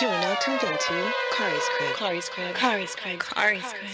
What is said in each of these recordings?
You are now tuned into Kari's Crib. Kari's Crib. Kari's Crib. Kari's Crib.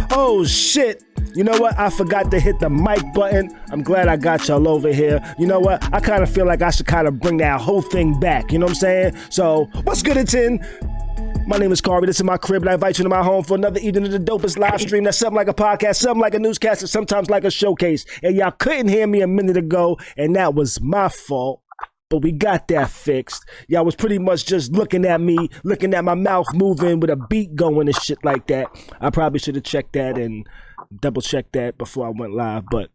Oh shit. You know what? I forgot to hit the mic button. I'm glad I got y'all over here. You know what? I kind of feel like I should kind of bring that whole thing back. You know what I'm saying? So, what's good, it's in? My name is Khary. This is my crib, and I invite you to my home for another evening of the dopest live stream. That's something like a podcast, something like a newscast, and sometimes like a showcase. And y'all couldn't hear me a minute ago, and that was my fault. But we got that fixed. Y'all was pretty much just looking at me, looking at my mouth moving with a beat going and shit like that. I probably should have checked that and double checked that before I went live, but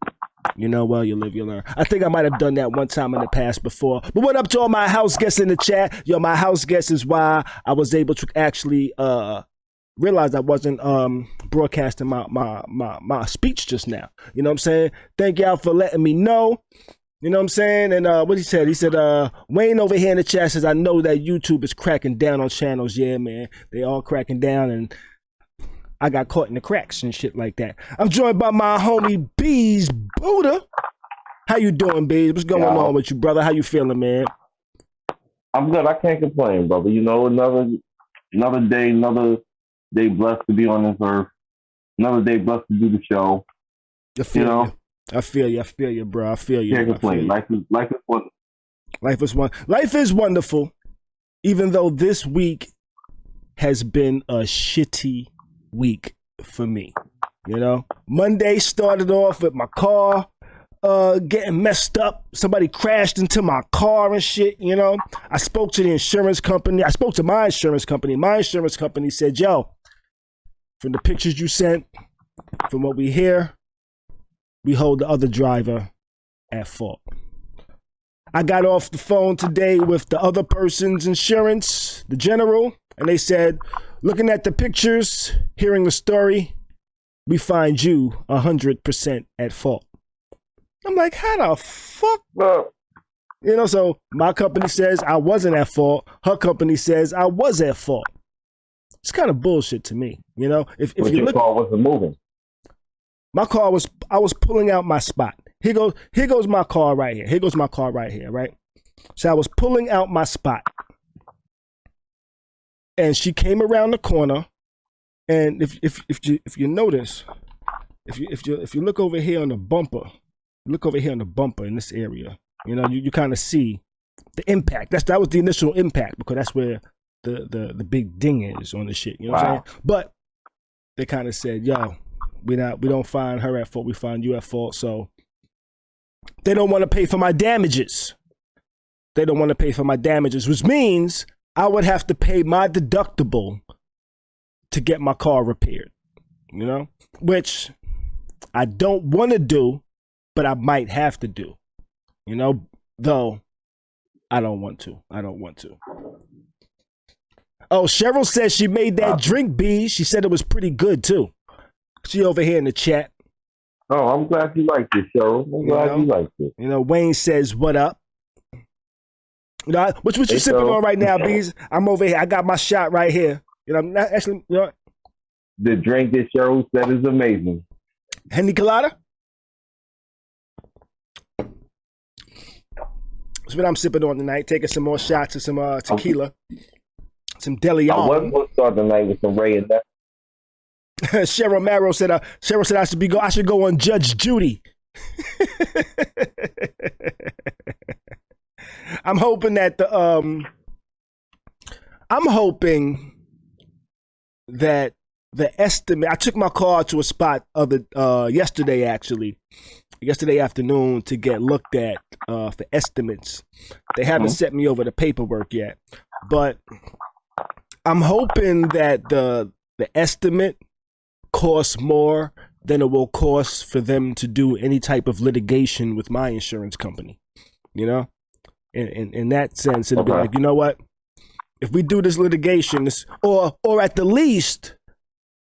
you know, well, you live, you learn. I think I might have done that one time in the past before. But what up to all my house guests in the chat? Yo, my house guests is why I was able to actually realize I wasn't broadcasting my speech just now. You know what I'm saying? Thank y'all for letting me know. You know what I'm saying? And what he said? He said, Wayne over here in the chat says, I know that YouTube is cracking down on channels. Yeah, man. They all cracking down, and I got caught in the cracks and shit like that. I'm joined by my homie Bees Buddha. How you doing, Bees? What's going on with you, brother? How you feeling, man? I'm good. I can't complain, brother. You know, another day blessed to be on this earth. Another day blessed to do the show. I feel you. I feel you, bro. I feel you. Can't complain. Life is wonderful. Life is wonderful, even though this week has been a shitty week for me. You know, Monday started off with my car getting messed up. Somebody crashed into my car and shit. You know, I spoke to the insurance company. I spoke to my insurance company. My insurance company said, "Yo, from the pictures you sent, from what we hear, we hold the other driver at fault." I got off the phone today with the other person's insurance, the general, and they said, looking at the pictures, hearing the story, we find you 100% at fault. I'm like, how the fuck? You know, so my company says I wasn't at fault. Her company says I was at fault. It's kind of bullshit to me, you know? If but you your look, car wasn't moving. My car was, I was pulling out my spot. Here goes my car right here. Here goes my car right here, right? So I was pulling out my spot. And she came around the corner. And if you notice, if you look over here on the bumper, in this area, you know, you kind of see the impact. That was the initial impact, because that's where the big ding is on the shit. You know what I'm saying? But they kind of said, yo, we don't find her at fault, we find you at fault. So they don't want to pay for my damages. Which means I would have to pay my deductible to get my car repaired, you know, which I don't want to do, but I might have to do, you know, though I don't want to. Oh, Cheryl says she made that drink, B. She said it was pretty good too. She over here in the chat. Oh, I'm glad you like this, Cheryl. I'm glad you like this. You know, Wayne says, what up? You know, what you sipping on right now, Bees? I'm over here. I got my shot right here. You know, I'm not actually, you know. The drink that Cheryl said is amazing. Henny Colada? That's what I'm sipping on tonight. Taking some more shots of some tequila. Some De I was going to start the night with some Ray and that. Cheryl Marrow said I should go on Judge Judy. I'm hoping that the estimate. I took my car to a spot yesterday afternoon to get looked at for estimates. They haven't sent me over the paperwork yet, but I'm hoping that the estimate costs more than it will cost for them to do any type of litigation with my insurance company. You know, in that sense, it'll be like, you know what? If we do this litigation, or at the least,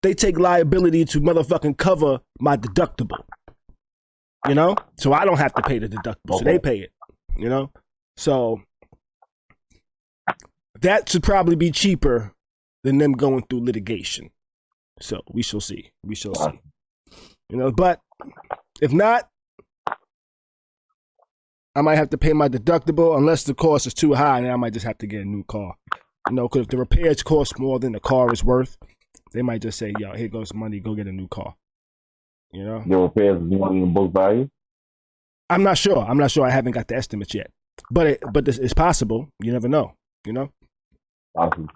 they take liability to motherfucking cover my deductible. You know, so I don't have to pay the deductible, so they pay it. You know, so that should probably be cheaper than them going through litigation. So we shall see. We shall see. You know, but if not, I might have to pay my deductible unless the cost is too high, and I might just have to get a new car. You know, because if the repairs cost more than the car is worth, they might just say, yo, here goes money, go get a new car. You know? The repairs is more than the book value? I'm not sure. I haven't got the estimates yet. But it's possible. You never know. You know? Awesome.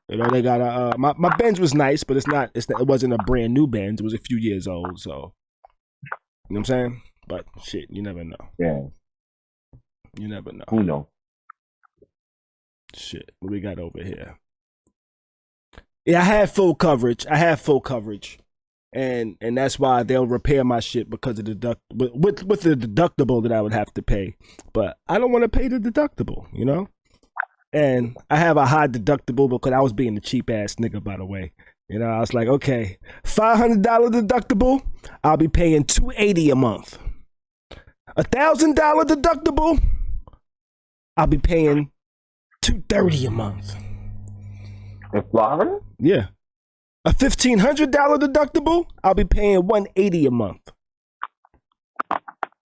You know, they got my Benz was nice, but it wasn't a brand new Benz. It was a few years old, so you know what I'm saying? But shit, you never know. Yeah. You never know. Who knows? Shit, what we got over here? Yeah, I have full coverage. And that's why they'll repair my shit because of with the deductible that I would have to pay. But I don't want to pay the deductible, you know? And I have a high deductible because I was being a cheap ass nigga, by the way. You know, I was like, okay, $500 deductible, I'll be paying $280 a month. $1,000 deductible, I'll be paying $230 a month. In Florida? Yeah. A $1,500 deductible, I'll be paying $180 a month.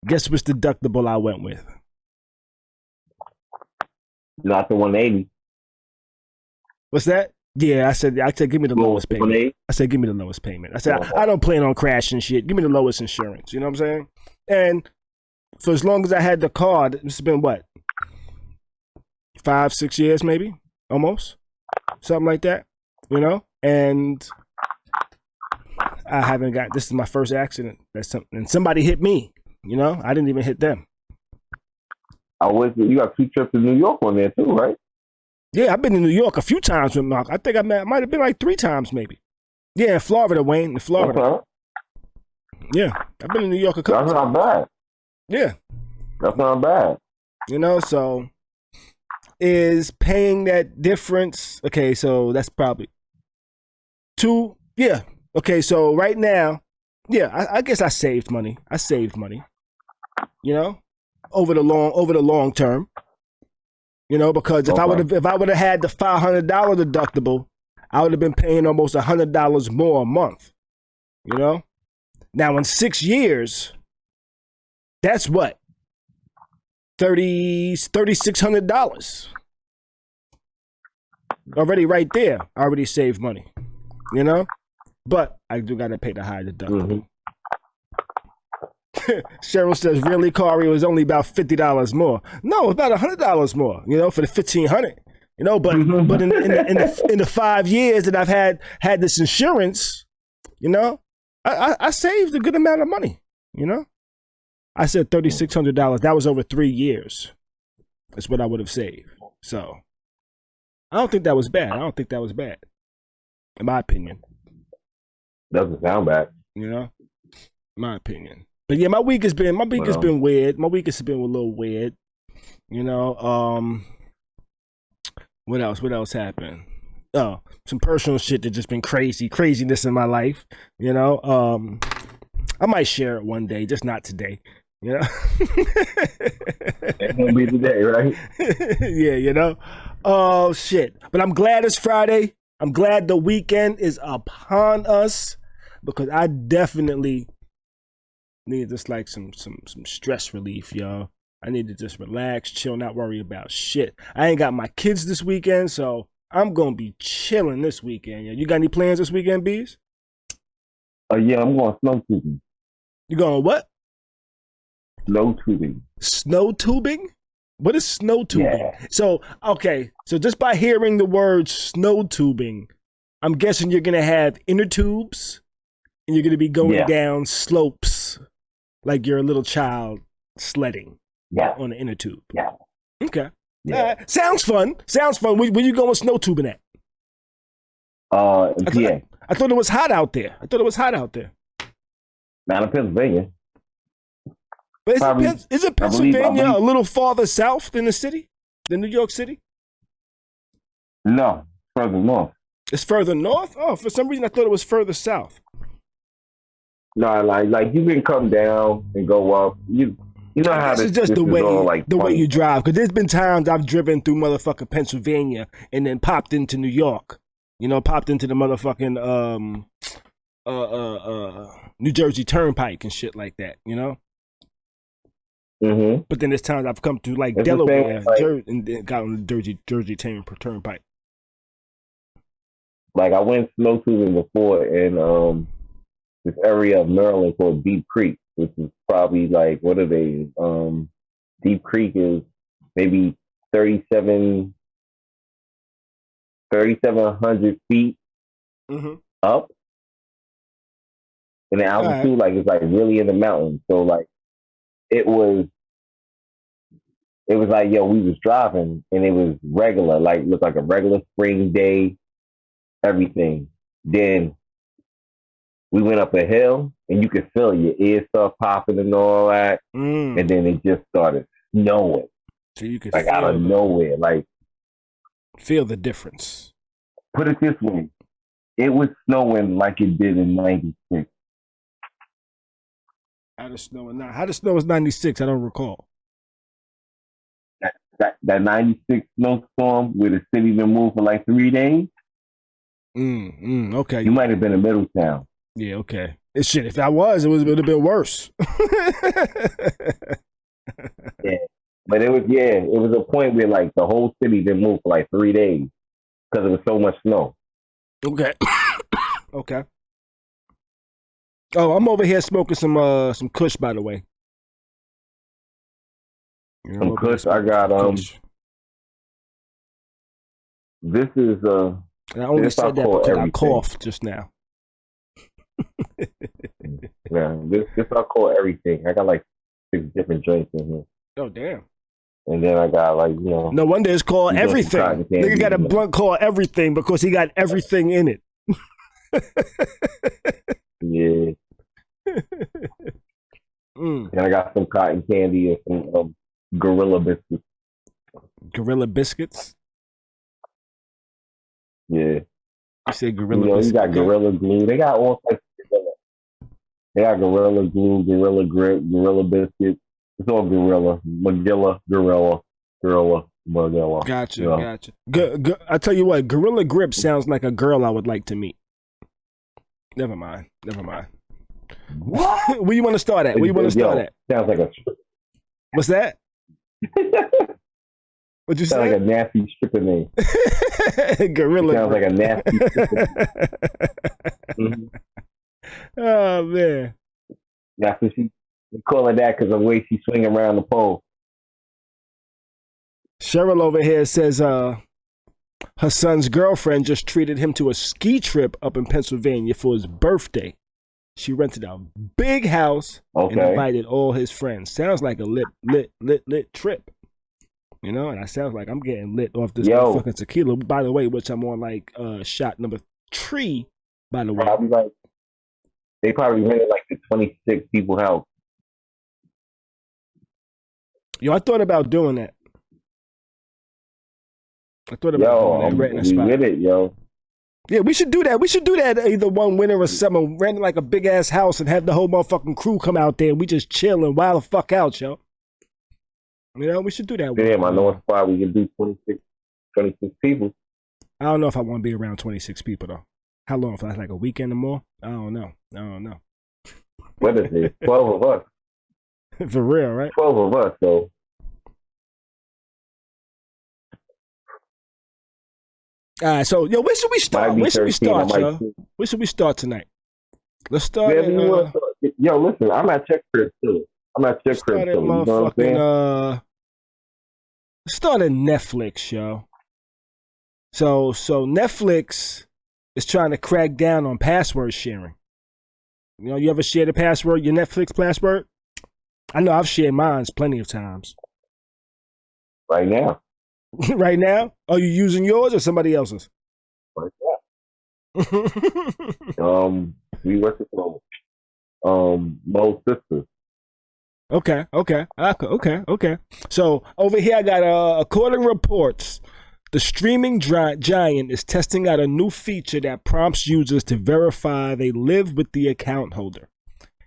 Guess which deductible I went with? Not the 180. What's that? Yeah, I said, give me the lowest payment. 180? I said, give me the lowest payment. I said, I don't plan on crashing shit. Give me the lowest insurance. You know what I'm saying? And for as long as I had the car, it's been what? 5-6 years, maybe, almost, something like that. You know, and I haven't got. This is my first accident. And somebody hit me. You know, I didn't even hit them. You got 2 trips to New York on there too, right? Yeah, I've been to New York a few times with Mark. I think I might have been like 3 times, maybe. Yeah, in Florida, Wayne, in Florida. Okay. Yeah, I've been in New York a couple times. That's not bad. Yeah. That's not bad. You know, so is paying that difference. Okay, so that's probably 2. Yeah. Okay, so right now, yeah, I guess I saved money. You know, over the long term. You know, because if I would have had the $500 deductible, I would have been paying almost $100 more a month. You know, now in 6 years, that's what $3,600 already right there. I already saved money. You know, but I do gotta pay the high deductible. Mm-hmm. Cheryl says, really, Khary, it was only about $50 more. No, about $100 more, you know, for the $1,500. You know, but in the 5 years that I've had this insurance, you know, I saved a good amount of money, you know. I said $3,600. That was over 3 years. That's what I would have saved. So I don't think that was bad. In my opinion. Doesn't sound bad. You know? My opinion. But yeah, my week has been weird. My week has been a little weird. You know, what else happened? Oh, some personal shit that just been craziness in my life. You know, I might share it one day, just not today. You know, it won't be today, right? Yeah, you know. Oh shit! But I'm glad it's Friday. I'm glad the weekend is upon us because I definitely need just like some stress relief, y'all. I need to just relax, chill, not worry about shit. I ain't got my kids this weekend, so I'm gonna be chilling this weekend. You got any plans this weekend, Bees? Yeah, I'm going snow tubing. You going what? Snow tubing. Snow tubing? What is snow tubing? Yeah. So, okay, so just by hearing the word snow tubing, I'm guessing you're gonna have inner tubes, and you're gonna be going down slopes like you're a little child sledding on the inner tube. Yeah. Okay. Yeah. Sounds fun. Where you going snow tubing at? PA. I thought it was hot out there. Not in Pennsylvania. But isn't Pennsylvania a little farther south than New York City? No, further north. It's further north? Oh, for some reason I thought it was further south. No, like you can come down and go up. You know how this is just the way way you drive. Because there's been times I've driven through motherfucking Pennsylvania and then popped into New York. You know, popped into the motherfucking New Jersey Turnpike and shit like that. You know. Mm-hmm. But then there's times I've come to like Delaware and got on the Jersey Turnpike. Like I went snow tubing before in this area of Maryland called Deep Creek, which is probably like, what are they? Deep Creek is maybe 3,700 feet up. And the altitude, like it's like really in the mountains. So like it was like, yo, we was driving and it was regular, like looked like a regular spring day, everything. Then we went up a hill and you could feel your ears start popping and all that. And then it just started snowing. So you could like out of nowhere. Like feel the difference. Put it this way. It was snowing like it did in 96. How the snow was 96? I don't recall. That 96 snowstorm where the city been moved for like 3 days. Okay. You might have been in Middletown. Yeah, okay. Shit, if I was, it would have been worse. Yeah. But it was a point where like the whole city been moved for like 3 days because there was so much snow. Okay. Okay. Oh, I'm over here smoking some Kush, by the way. Some Kush. I got Kush. This is And I only said that because I coughed just now. Yeah, this I call everything. I got like 6 different drinks in here. Oh damn! And then I got like, you know. No wonder it's called everything. Nigga got a blunt called everything because he got everything in it. Yeah. And I got some cotton candy and some Gorilla biscuits. Gorilla biscuits? Yeah. You say Gorilla biscuits? You got Gorilla Glue. They got all types of Gorilla. They got Gorilla Glue, Gorilla Grip, Gorilla Biscuits. It's all Gorilla. Magilla, Gorilla, Magilla. Gotcha, gotcha. I tell you what, Gorilla Grip sounds like a girl I would like to meet. Never mind. What? Where you want to start at? Sounds like a... What's that? What'd you say? Sounds like a nasty stripper name. Gorilla. Sounds like a nasty stripper name. Oh, man. That's what she call it that because of the way she swing around the pole. Cheryl over here says her son's girlfriend just treated him to a ski trip up in Pennsylvania for his birthday. She rented a big house and invited all his friends. Sounds like a lit trip. You know, and that sounds like I'm getting lit off this motherfucking tequila, by the way, which I'm on like shot number 3, by the way. They probably rented like the 26 people house. Yo, I thought about doing that. Renting a spot. With it, yo. Yeah, we should do that. We should do that either one winter or summer. Renting like a big ass house and have the whole motherfucking crew come out there and we just chill and wild the fuck out, yo. You know, we should do that. Damn, I know a spot we can do 26 people. I don't know if I want to be around 26 people though. How long? For like a weekend or more? I don't know. What is it? 12 of us. For real, right? 12 of us, though. All right, so yo, where should we start? Where should we start tonight? Let's start. Yo, listen, I'm at Check Crib too. You know what I'm saying? Let's start at Netflix, yo. So Netflix is trying to crack down on password sharing. You know, you ever share the password, your Netflix password? I know I've shared mine plenty of times. Right now. Right now? Are you using yours or somebody else's? Right now. We work with Mo's sister. Okay. So over here I got according reports, the streaming giant is testing out a new feature that prompts users to verify they live with the account holder.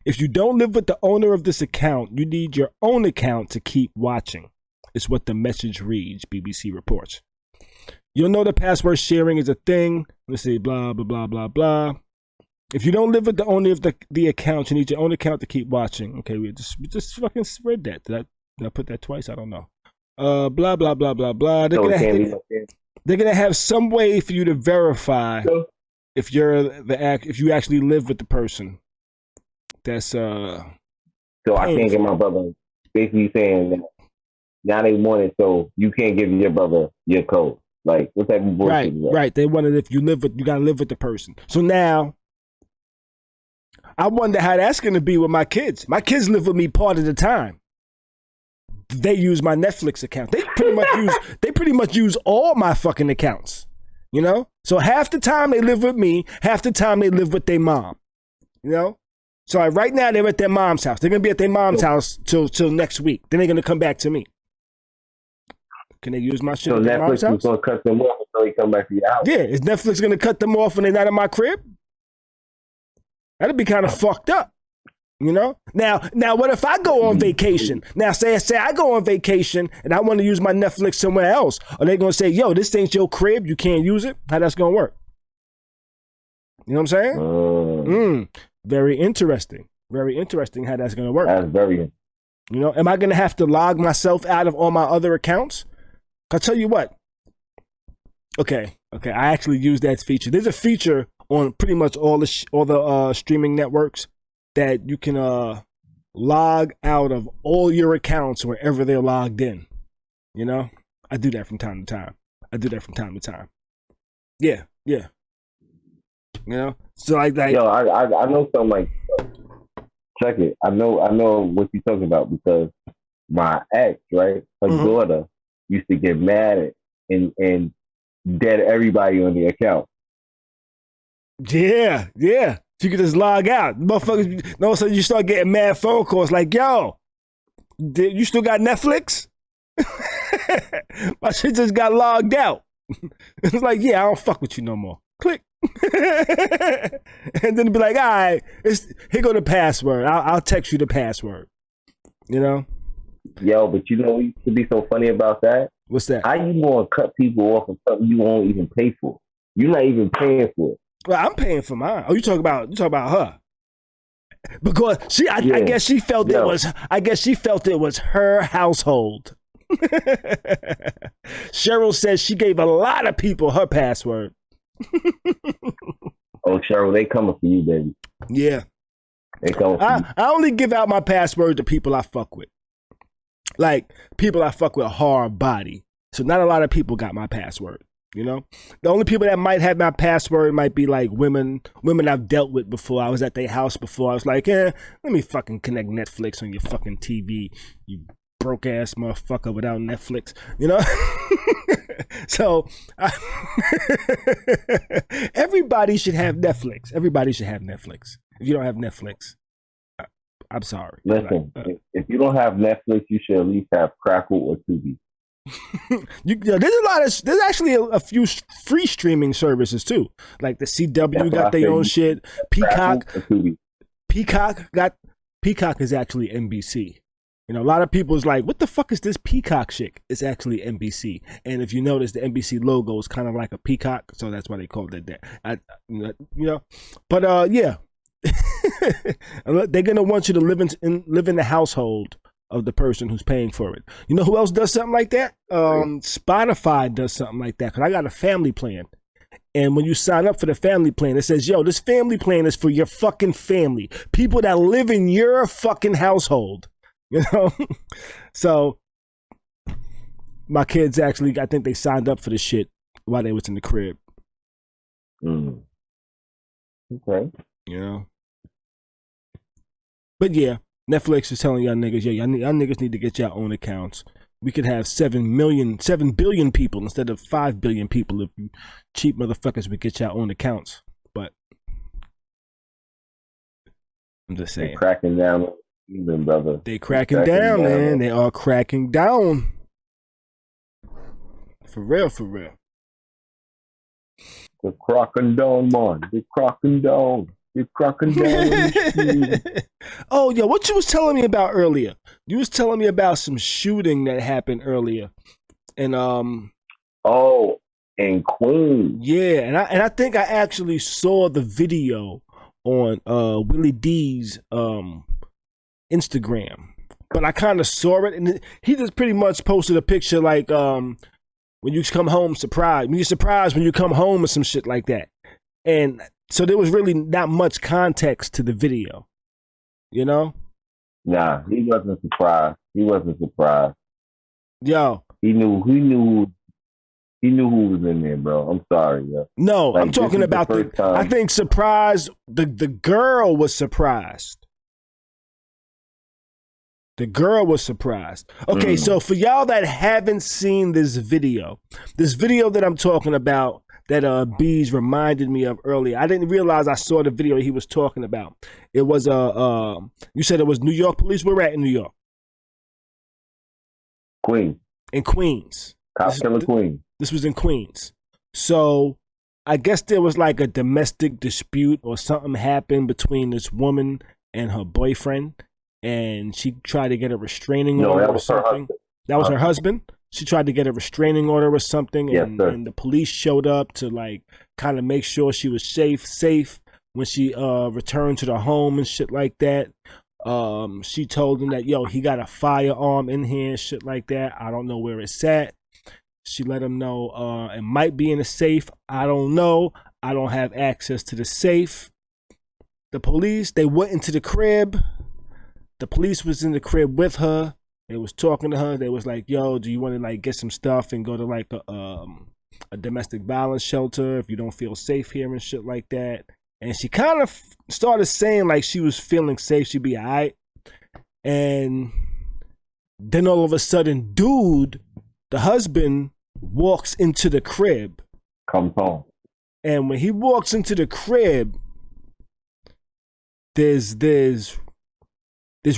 If you don't live with the owner of this account, you need your own account to keep watching. Is what the message reads, BBC reports. You'll know the password sharing is a thing. Let's see, blah, blah, blah, blah, blah. If you don't live with the owner of the account, you need your own account to keep watching. Okay, we just fucking read that. Did I put that twice? I don't know. Blah, blah, blah, blah, blah. They're gonna have some way for you to verify if you actually live with the person. That's So I can't get my brother basically saying that now they want it so you can't give your brother your code. Like what type of bullshit is that? Right. They wanted if you gotta live with the person. So now I wonder how that's gonna be with my kids. My kids live with me part of the time. They use my Netflix account. They pretty much use all my fucking accounts. You know? So half the time they live with me, half the time they live with their mom. You know? So right now they're at their mom's house. They're gonna be at their mom's house till next week. Then they're gonna come back to me. Can they use my shit so at their mom's Netflix house? is gonna cut them off until they come back to your house. Yeah, is Netflix gonna cut them off when they're not in my crib? That'd be kind of fucked up. You know? Now what if I go on vacation? Now say I go on vacation and I want to use my Netflix somewhere else. Are they gonna say, yo, this ain't your crib, you can't use it? How that's gonna work? You know what I'm saying? Very interesting. Very interesting how that's gonna work. That's very You know, am I gonna have to log myself out of all my other accounts? I'll tell you what. Okay. I actually use that feature. There's a feature on pretty much all the streaming networks that you can log out of all your accounts wherever they're logged in. You know, I do that from time to time. Yeah. You know, so like yo, I know something like check it. I know what you're talking about because my ex, right, her daughter used to get mad and dead everybody on the account. Yeah. You can just log out. Motherfuckers, all of a sudden you start getting mad phone calls like, yo, you still got Netflix? My shit just got logged out. It's like, yeah, I don't fuck with you no more. Click. And then be like, all right, here go the password. I'll text you the password. You know? Yo, but you know what used to be so funny about that? What's that? How you gonna cut people off of something you won't even pay for? You're not even paying for it. Well, I'm paying for mine. Oh, you talk about her. Because I guess she felt it was her household. Cheryl says she gave a lot of people her password. Oh, Cheryl, they coming for you, baby. Yeah. They coming for you. I only give out my password to people I fuck with. Like, people I fuck with hard body. So not a lot of people got my password, you know? The only people that might have my password might be like women I've dealt with before. I was at their house before. I was like, let me fucking connect Netflix on your fucking TV, you broke ass motherfucker without Netflix, you know? So everybody should have Netflix. Everybody should have Netflix. If you don't have Netflix, I'm sorry. Listen, if you don't have Netflix, you should at least have Crackle or Tubi. There's actually a few free streaming services too. Like the CW got their own shit. Peacock is actually NBC. You know, a lot of people is like, what the fuck is this Peacock shit? It's actually NBC. And if you notice, the NBC logo is kind of like a peacock, so that's why they called it that. You know, but yeah, they're gonna want you to live in the household of the person who's paying for it. You know who else does something like that? Spotify does something like that. Cause I got a family plan. And when you sign up for the family plan, it says, yo, this family plan is for your fucking family. People that live in your fucking household. You know? So my kids actually, I think they signed up for the shit while they was in the crib. Okay. You know. But yeah, Netflix is telling y'all niggas, y'all niggas need to get your own accounts. We could have 7 billion people instead of 5 billion people if you cheap motherfuckers would get your own accounts. But I'm just saying. They're cracking down on even, brother. They cracking down, man. They are cracking down. For real, for real. They're cracking down, man. They're cracking down. They're cracking down. Oh, yeah, what you was telling me about earlier? You was telling me about some shooting that happened earlier. And Oh, in Queens. yeah, and I think I actually saw the video on Willie D's Instagram. But I kind of saw it, and he just pretty much posted a picture like when you come home surprised. When you're surprised when you come home or some shit like that. And so there was really not much context to the video. You know? Nah, he wasn't surprised. He wasn't surprised. Yo. He knew who was in there, bro. I'm sorry, yo. No, like, I'm talking about I think surprised the girl was surprised. The girl was surprised. Okay, so for y'all that haven't seen this video that I'm talking about that Bees reminded me of earlier. I didn't realize I saw the video he was talking about. It was you said it was New York police. Where we're at in New York? Queens. In Queens. Cop killer Queens. This was in Queens. So I guess there was like a domestic dispute or something happened between this woman and her boyfriend. And she tried to get a restraining order or something. That was her husband. She tried to get a restraining order or something, and the police showed up to like kind of make sure she was safe when she returned to the home and shit like that. She told him that he got a firearm in here and shit like that. I don't know where it's at. She let him know it might be in a safe. I don't know. I don't have access to the safe. The police, they went into the crib. The police was in the crib with her. They was talking to her. They was like, yo, do you want to like get some stuff and go to like a domestic violence shelter if you don't feel safe here and shit like that? And she kind of started saying like she was feeling safe. She'd be all right. And then all of a sudden, dude, the husband, walks into the crib. Comes home. And when he walks into the crib, there's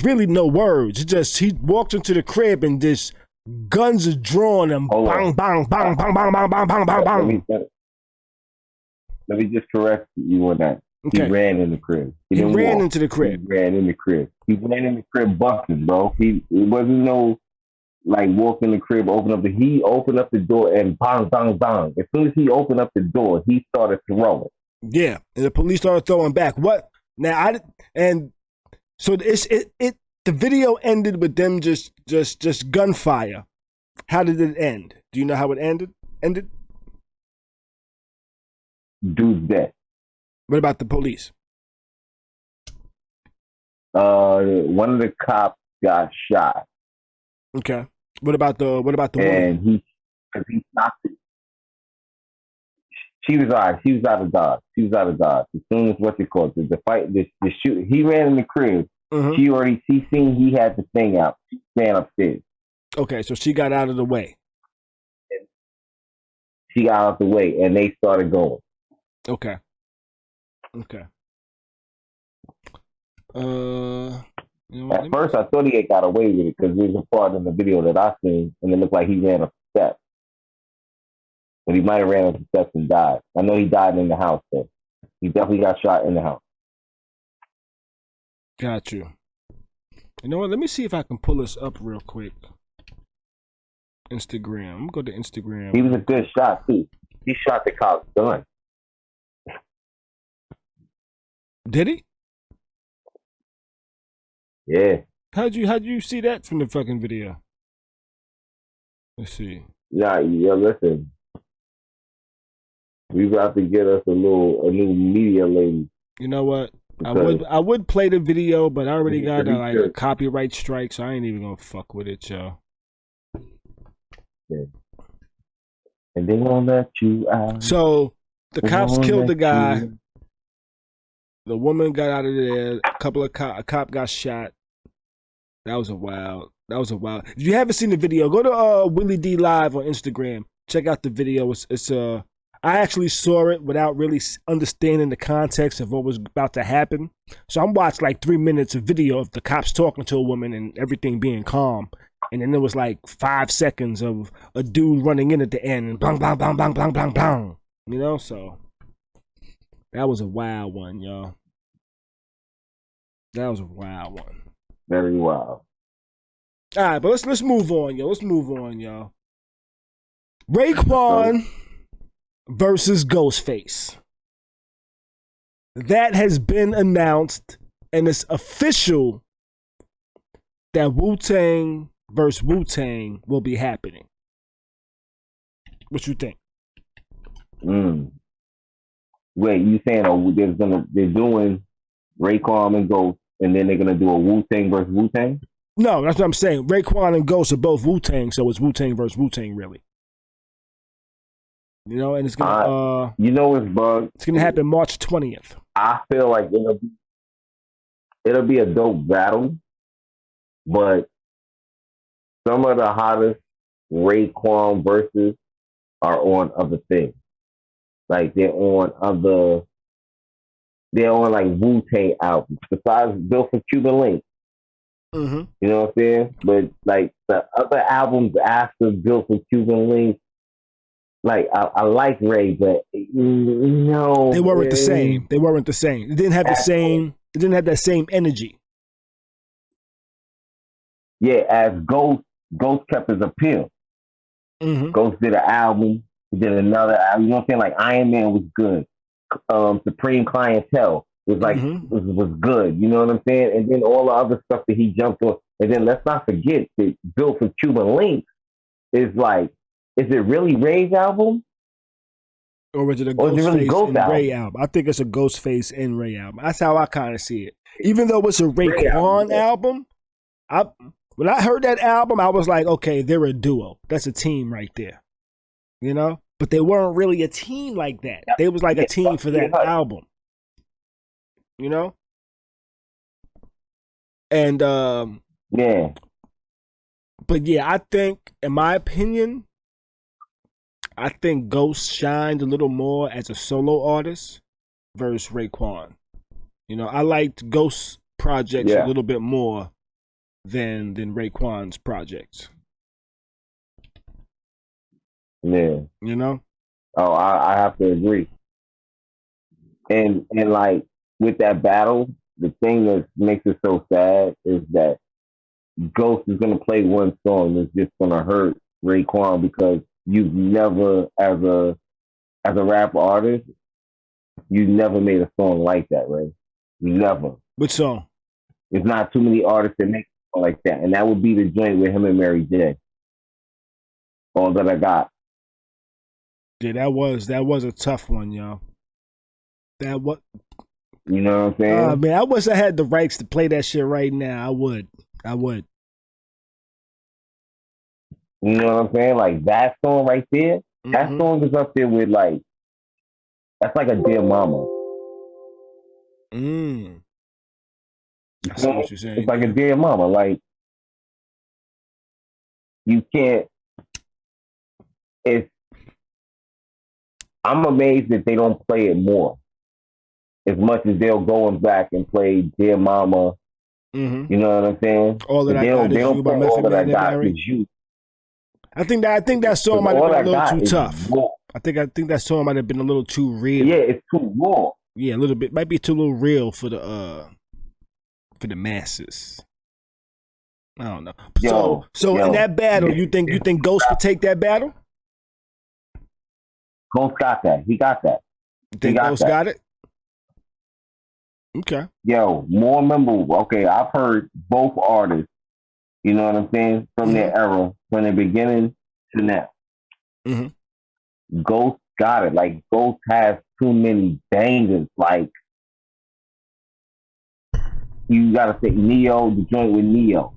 really no words. It's just he walked into the crib and just guns are drawn and bang, bang, bang, bang, bang, bang, bang, bang, bang, bang. Let me just correct you on that. Okay. He ran in the crib. He ran into the crib. He ran in the crib. He ran in the crib busting, bro. It wasn't no like walk in the crib, he opened up the door and bang, bang, bang. As soon as he opened up the door, he started throwing. Yeah, and the police started throwing back. What? Now so the video ended with them just gunfire. How did it end? Do you know how it ended? Dude's dead. What about the police? One of the cops got shot. Okay. What about the and woman? he stopped it. She was all right. She was out of dodge. As soon as the fight, the shoot, he ran in the crib. Mm-hmm. She seen he had the thing out. She ran upstairs. Okay, so she got out of the way. She got out of the way, and they started going. Okay. At first, I thought he had got away with it because there's a part in the video that I seen, and it looked like he ran up the steps. But he might have ran up the steps and died. I know he died in the house, though. He definitely got shot in the house. Got you. You know what? Let me see if I can pull this up real quick. Instagram. I'm going to go to Instagram. He was a good shot, too. He shot the cop's gun. Did he? Yeah. How'd you see that from the fucking video? Let's see. Yeah, listen. We about to get us a new media lady. You know what? I would play the video, but I already got a copyright strike, so I ain't even gonna fuck with it, yo. Yeah. And they won't let you out. So the cops killed the guy. The woman got out of there. A cop got shot. That was a wild. If you haven't seen the video, go to Willie D Live on Instagram. Check out the video. It's I actually saw it without really understanding the context of what was about to happen. So I'm watching like 3 minutes of video of the cops talking to a woman and everything being calm. And then there was like 5 seconds of a dude running in at the end and bang, bang, bang, bang, bang, bang, bang. You know, so that was a wild one, y'all. That was a wild one. Very wild. All right, but let's move on, yo. Let's move on, y'all. Raekwon versus Ghostface. That has been announced, and it's official that Wu-Tang versus Wu-Tang will be happening. What you think? Wait, you saying they're doing Raekwon and Ghost, and then they're gonna do a Wu-Tang versus Wu-Tang? No, that's what I'm saying. Raekwon and Ghost are both Wu-Tang, so it's Wu-Tang versus Wu-Tang, really. You know, and it's gonna it's bug. It's gonna happen March 20th. I feel like it'll be a dope battle, but some of the hottest Raekwon verses are on other things. Like they're on like Wu-Tang albums. Besides Bill for Cuban Link. Mm-hmm. You know what I'm saying? But like the other albums after Bill for Cuban Link, like I like Ray, but no, they weren't the same. They weren't the same. It didn't have the same. It didn't have that same energy. Yeah, as Ghost kept his appeal. Mm-hmm. Ghost did an album, did another album. You know what I'm saying? Like Iron Man was good. Supreme Clientele was like was good. You know what I'm saying? And then all the other stuff that he jumped on. And then let's not forget that Bill for Cuban Link is like, is it really Ray's album? Or is it a Ghostface and Ray album? I think it's a Ghostface and Ray album. That's how I kind of see it. Even though it's a Raekwon album, when I heard that album, I was like, okay, they're a duo. That's a team right there. You know? But they weren't really a team like that. They was like a team for that album. You know? And yeah. But yeah, I think, in my opinion, I think Ghost shined a little more as a solo artist versus Raekwon. You know, I liked Ghost's projects a little bit more than Raekwon's projects. Yeah. You know? Oh, I have to agree. And like with that battle, the thing that makes it so sad is that Ghost is gonna play one song that's just gonna hurt Raekwon because you've never, as a rap artist, you never made a song like that, Ray. You never. Which song? There's not too many artists that make a song like that, and that would be the joint with him and Mary J. All That I Got. Yeah, that was a tough one, yo. That what? You know what I'm saying? Man, I wish I had the rights to play that shit right now. I would. You know what I'm saying? Like that song right there. Mm-hmm. That song is up there with like, that's like a Dear Mama. I see what you're saying. It's like a Dear Mama. Like you can't. I'm amazed that they don't play it more. As much as they'll go back and play Dear Mama. Mm-hmm. You know what I'm saying? All That I Got is You by Method Man and Mary. I think that song might have been a little too tough. I think that song might have been a little too real. Yeah, it's too raw. Yeah, a little bit. Might be too little real for the masses. I don't know. So in that battle, you think Ghost would take that battle? Ghost got that. He got that. You think Ghost got it? Okay. Yo, more memorable. Okay, I've heard both artists, you know what I'm saying, from their era, from the beginning to now. Mm-hmm. Ghost got it. Like, Ghost has too many bangers. Like, you gotta say Neo, the joint with Neo.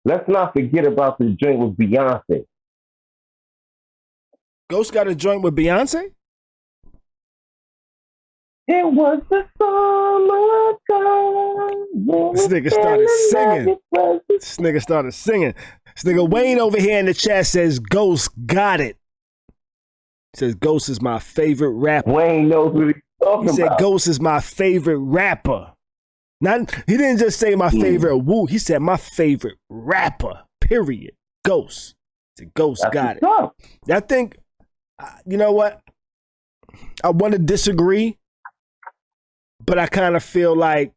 Let's not forget about the joint with Beyonce. Ghost got a joint with Beyonce? It was the summertime. This nigga started singing. This nigga started singing. This nigga Wayne over here in the chat says Ghost got it. Says Ghost is my favorite rapper. Wayne knows what he's talking He said about. Ghost is my favorite rapper. He didn't just say my favorite woo. He said my favorite rapper. Period. Ghost. He said Ghost got it. Up. I think, you know what? I want to disagree, but I kind of feel like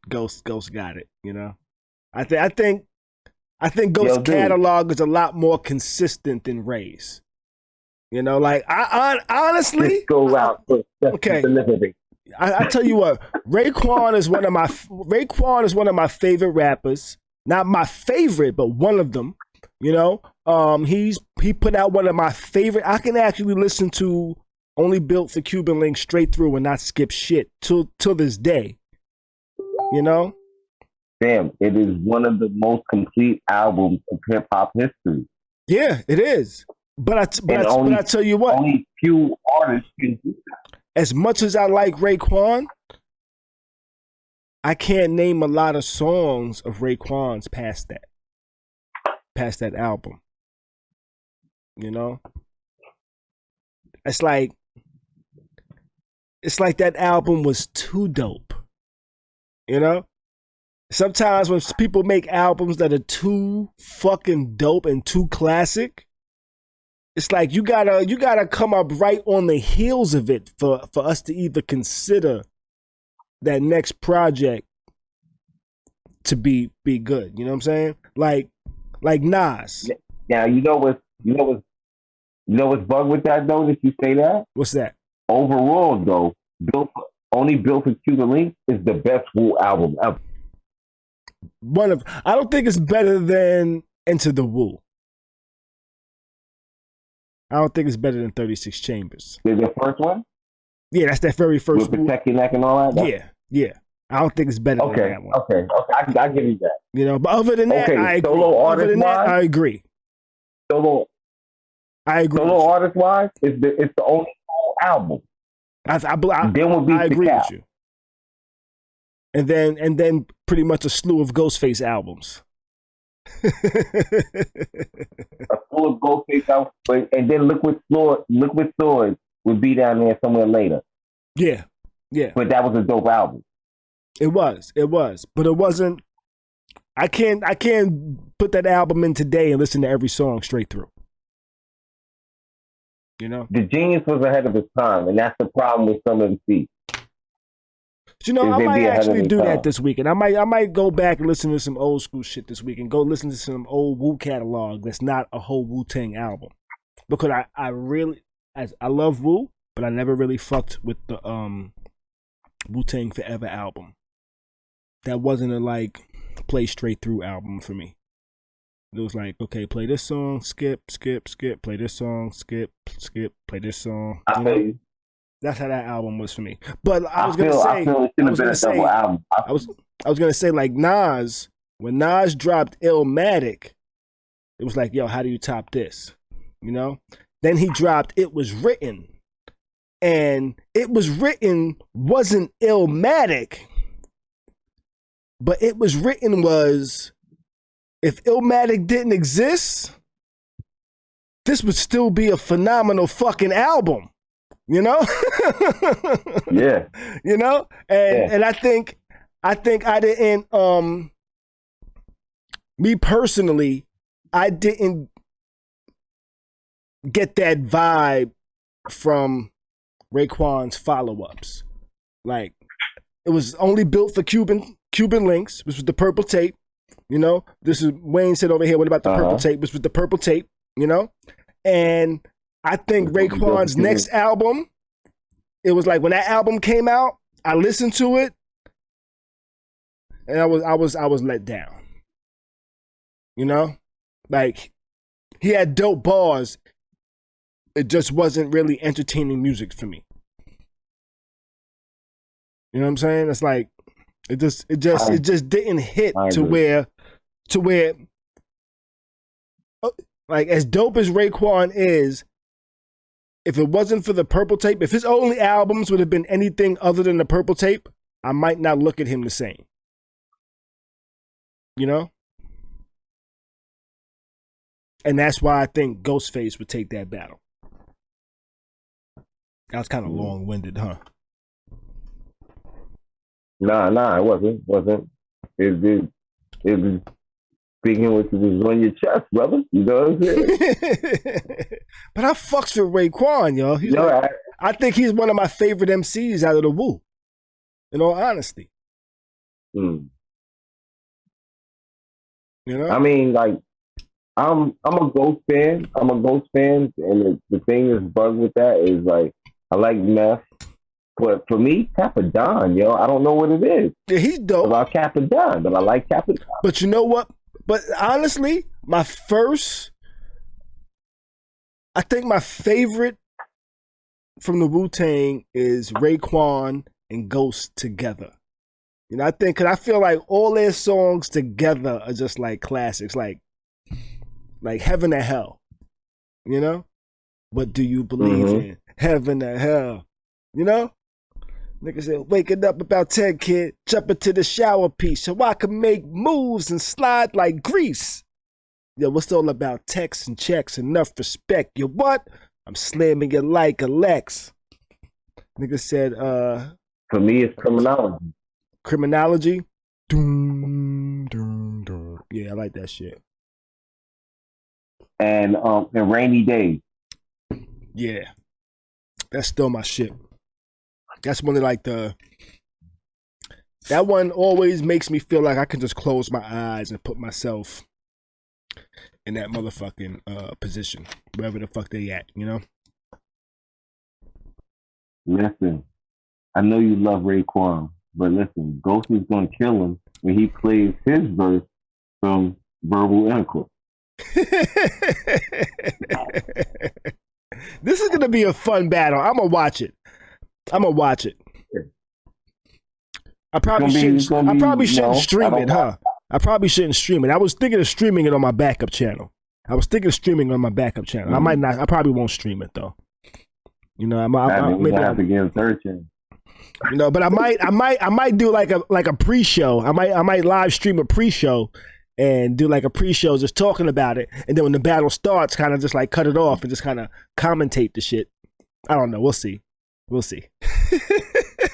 Ghost got it. You know, I think Ghost's catalog is a lot more consistent than Ray's. You know, like I honestly just go out. Okay, I tell you what, Raekwon is one of my favorite rappers. Not my favorite, but one of them. You know, he put out one of my favorite. I can actually listen to Only Built for Cuban Links straight through and not skip shit till this day. You know? Damn, it is one of the most complete albums of hip hop history. Yeah, it is. But I tell you what, only few artists can do that. As much as I like Raekwon, I can't name a lot of songs of Raekwon's past that album. You know? It's like that album was too dope. You know? Sometimes when people make albums that are too fucking dope and too classic, it's like you gotta come up right on the heels of it for us to even consider that next project to be good. You know what I'm saying? Like Nas. Now you know what's bug with that though, that you say that? What's that? Overall though, Only Built for Cuban Links is the best Wu album ever. I don't think it's better than Enter the Wu. I don't think it's better than 36 Chambers. Is the first one? Yeah, that's that very first with Protect Your Neck and all that? Yeah. I don't think it's better than that one. Okay. I give you that. You know, but other than that, I agree. I agree. Solo artist wise, it's the only whole album. Then would be I agree with you. And then pretty much a slew of Ghostface albums. A slew of Ghostface albums, and then Liquid Swords would be down there somewhere later. Yeah. But that was a dope album. It was, but it wasn't. I can't put that album in today and listen to every song straight through. You know, the genius was ahead of his time, and that's the problem with some MCs. You know, I might actually do that this weekend. I might go back and listen to some old school shit this week and go listen to some old Wu catalog that's not a whole Wu-Tang album, because I love Wu, but I never really fucked with the Wu-Tang Forever album. That wasn't a play straight through album for me. It was like, okay, play this song, skip, play this song, skip, play this song. That's how that album was for me. But I was gonna say like Nas, when Nas dropped Illmatic, it was like, yo, how do you top this? You know? Then he dropped It Was Written. And It Was Written wasn't Illmatic. But It Was Written was, if Illmatic didn't exist, this would still be a phenomenal fucking album. You know? Yeah. You know? And I think I didn't me personally, I didn't get that vibe from Raekwon's follow-ups. Like, it was Only Built for Cuban Links, which was the purple tape. You know? This is Wayne said over here, what about the purple tape? Which was the purple tape, you know? And I think Raekwon's next album, it was like when that album came out, I listened to it, and I was let down. You know? Like, he had dope bars. It just wasn't really entertaining music for me. You know what I'm saying? It's like it just didn't hit to where Like, as dope as Raekwon is, if it wasn't for the Purple Tape, if his only albums would have been anything other than the Purple Tape, I might not look at him the same. You know? And that's why I think Ghostface would take that battle. That was kind of long-winded, huh? Nah, it wasn't. It was speaking what was on your chest, brother. You know what I'm saying? But I fucks with Raekwon, yo. He's like, I think he's one of my favorite MCs out of the Wu. In all honesty. You know? I mean, like, I'm a Ghost fan. And the thing that's bugged with that is, like, I like Meth. But for me, Capadon, yo, I don't know what it is. Yeah, he's dope. About Capadon, but I like Capadon. But you know what? But honestly, I think my favorite from the Wu-Tang is Raekwon and Ghost together. You know, because I feel like all their songs together are just like classics, like Heaven or Hell. You know? What do you believe in? Heaven or Hell. You know? Nigga said, waking up about 10, kid, jump into the shower piece so I can make moves and slide like grease. Yo, what's all about texts and checks, enough respect? You what? I'm slamming you like a Lex. Nigga said, for me, it's Criminology. Criminology? Doom, doom, doom. Yeah, I like that shit. And Rainy Days. Yeah. That's still my shit. That's one of like that one always makes me feel like I can just close my eyes and put myself in that motherfucking position, wherever the fuck they at, you know? Listen, I know you love Raekwon, but listen, Ghost is gonna kill him when he plays his verse from Verbal Intercourse. This is gonna be a fun battle. I'm gonna watch it. I probably shouldn't stream it, huh? I probably shouldn't stream it. I was thinking of streaming it on my backup channel. I might not. I probably won't stream it though. You know, maybe I have to give third chance. You know, but I might do like a pre-show. I might live stream a pre-show and do like a pre-show just talking about it, and then when the battle starts, kind of just like cut it off and just kind of commentate the shit. I don't know. We'll see.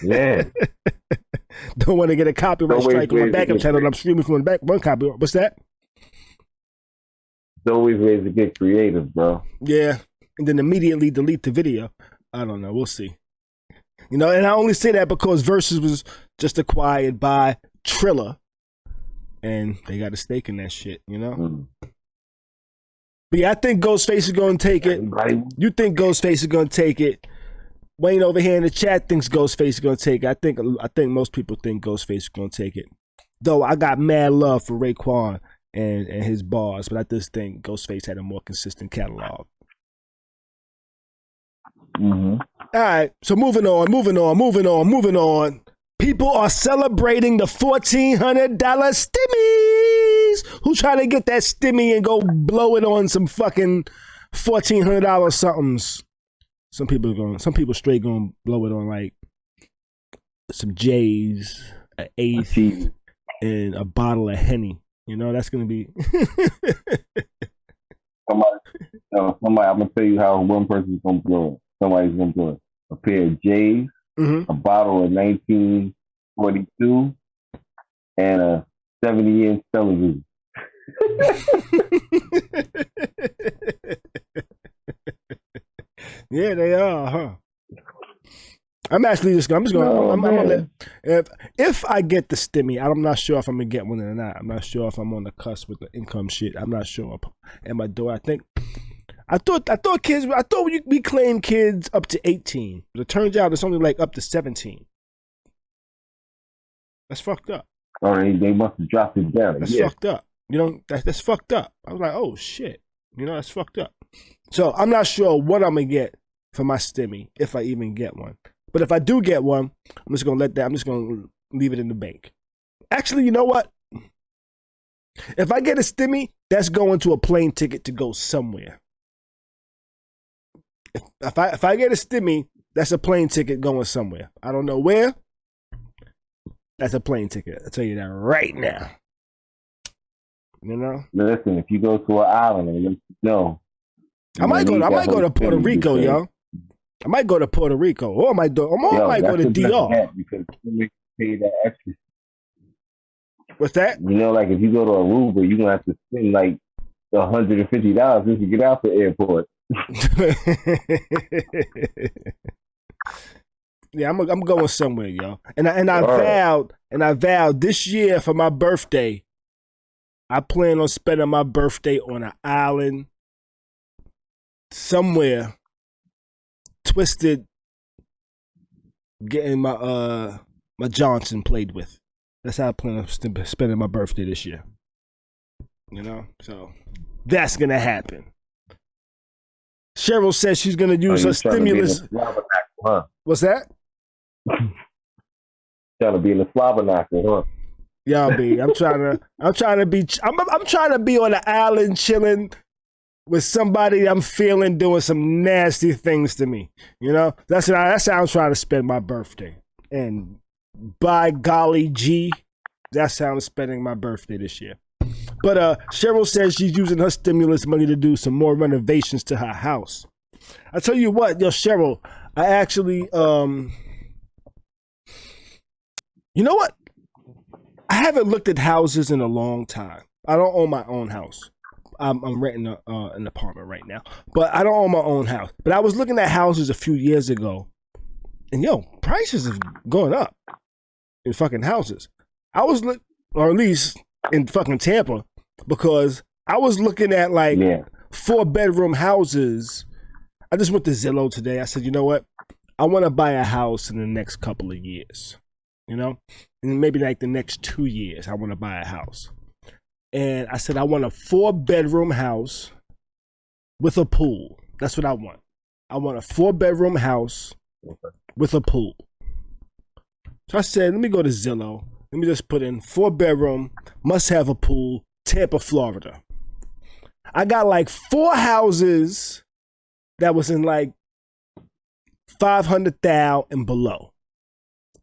Yeah. Don't want to get a copyright strike on my backup channel. And I'm streaming from one copy. What's that? There's always ways to get creative, bro. Yeah, and then immediately delete the video. I don't know. We'll see. You know, and I only say that because Versus was just acquired by Triller, and they got a stake in that shit. You know. But yeah, I think Ghostface is going to take it. You think Ghostface is going to take it? Wayne over here in the chat thinks Ghostface is gonna take it. I think most people think Ghostface is gonna take it. Though I got mad love for Raekwon and his bars, but I just think Ghostface had a more consistent catalog. All right, so moving on. People are celebrating the $1,400 stimmies. Who trying to get that stimmy and go blow it on some fucking $1,400 somethings? Some people straight gonna blow it on like some J's, an eighth, and a bottle of Henny. You know, that's gonna be. Somebody, I'm gonna tell you how one person's gonna blow it. Somebody's gonna blow it. A pair of J's, a bottle of 1942, and a 70-inch television. Yeah, they are, huh? I'm just gonna let, if I get the stimmy, I'm not sure if I'm gonna get one or not. I'm not sure if I'm on the cusp with the income shit. I'm not sure. Am I do? I thought we claim kids up to 18, but it turns out it's only like up to 17. That's fucked up. All right, they must have dropped it down. That's fucked up. You know, that's fucked up. I was like, oh shit. You know, that's fucked up. So I'm not sure what I'm gonna get for my stimmy, if I even get one. But if I do get one, I'm just gonna leave it in the bank. Actually, you know what? If I get a stimmy, That's going to a plane ticket to go somewhere. If I get a stimmy, that's a plane ticket going somewhere. I don't know where. That's a plane ticket. I'll tell you that right now. You know? Listen, if you go to an island and you know, I might go to Puerto Rico, yo. I might go to Puerto Rico. Or I might go to DR. Because you pay that extra. What's that? You know, like if you go to Aruba, you're gonna have to spend like $150 just to get out the airport. Yeah, I'm going somewhere, yo. And I vowed this year for my birthday, I plan on spending my birthday on an island somewhere, twisted, getting my Johnson played with. That's how I plan on spending my birthday this year. You know, so that's gonna happen. Cheryl says she's gonna use her stimulus. Huh? What's that? Trying to be in the Slobberknocker, huh? Yeah, I'm trying to be on the island chilling with somebody I'm feeling doing some nasty things to me. You know, that's how I'm trying to spend my birthday. And by golly gee, that's how I'm spending my birthday this year. But Cheryl says she's using her stimulus money to do some more renovations to her house. I tell you what, yo, Cheryl, I actually you know what? I haven't looked at houses in a long time. I don't own my own house. I'm renting an apartment right now, but I don't own my own house. But I was looking at houses a few years ago, and yo, prices have gone up in fucking houses. Or at least in fucking Tampa, because I was looking at like 4-bedroom houses. I just went to Zillow today. I said, you know what? I want to buy a house in the next couple of years. You know, and maybe like the next 2 years, I want to buy a house. And I said, I want a 4-bedroom house with a pool. That's what I want. I want a 4-bedroom house with a pool. So I said, let me go to Zillow. Let me just put in 4-bedroom, must have a pool, Tampa, Florida. I got like 4 houses that was in like 500,000 and below.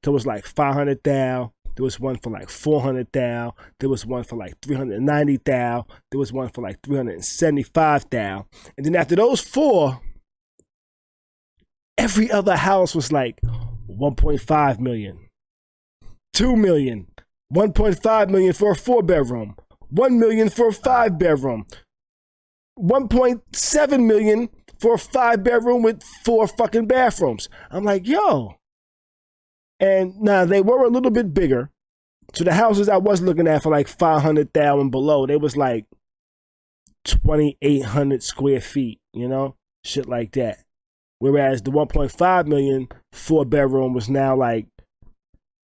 There was like 500,000. There was one for like 400,000. There was one for like 390,000. There was one for like 375,000. And then after those 4, every other house was like 1.5 million, 2 million, 1.5 million for a 4-bedroom, 1 million for a 5-bedroom, 1.7 million for a 5-bedroom with 4 fucking bathrooms. I'm like, yo. And now they were a little bit bigger. So the houses I was looking at for like 500,000 below, they was like 2,800 square feet, you know, shit like that. Whereas the 1.5 million 4-bedroom was now like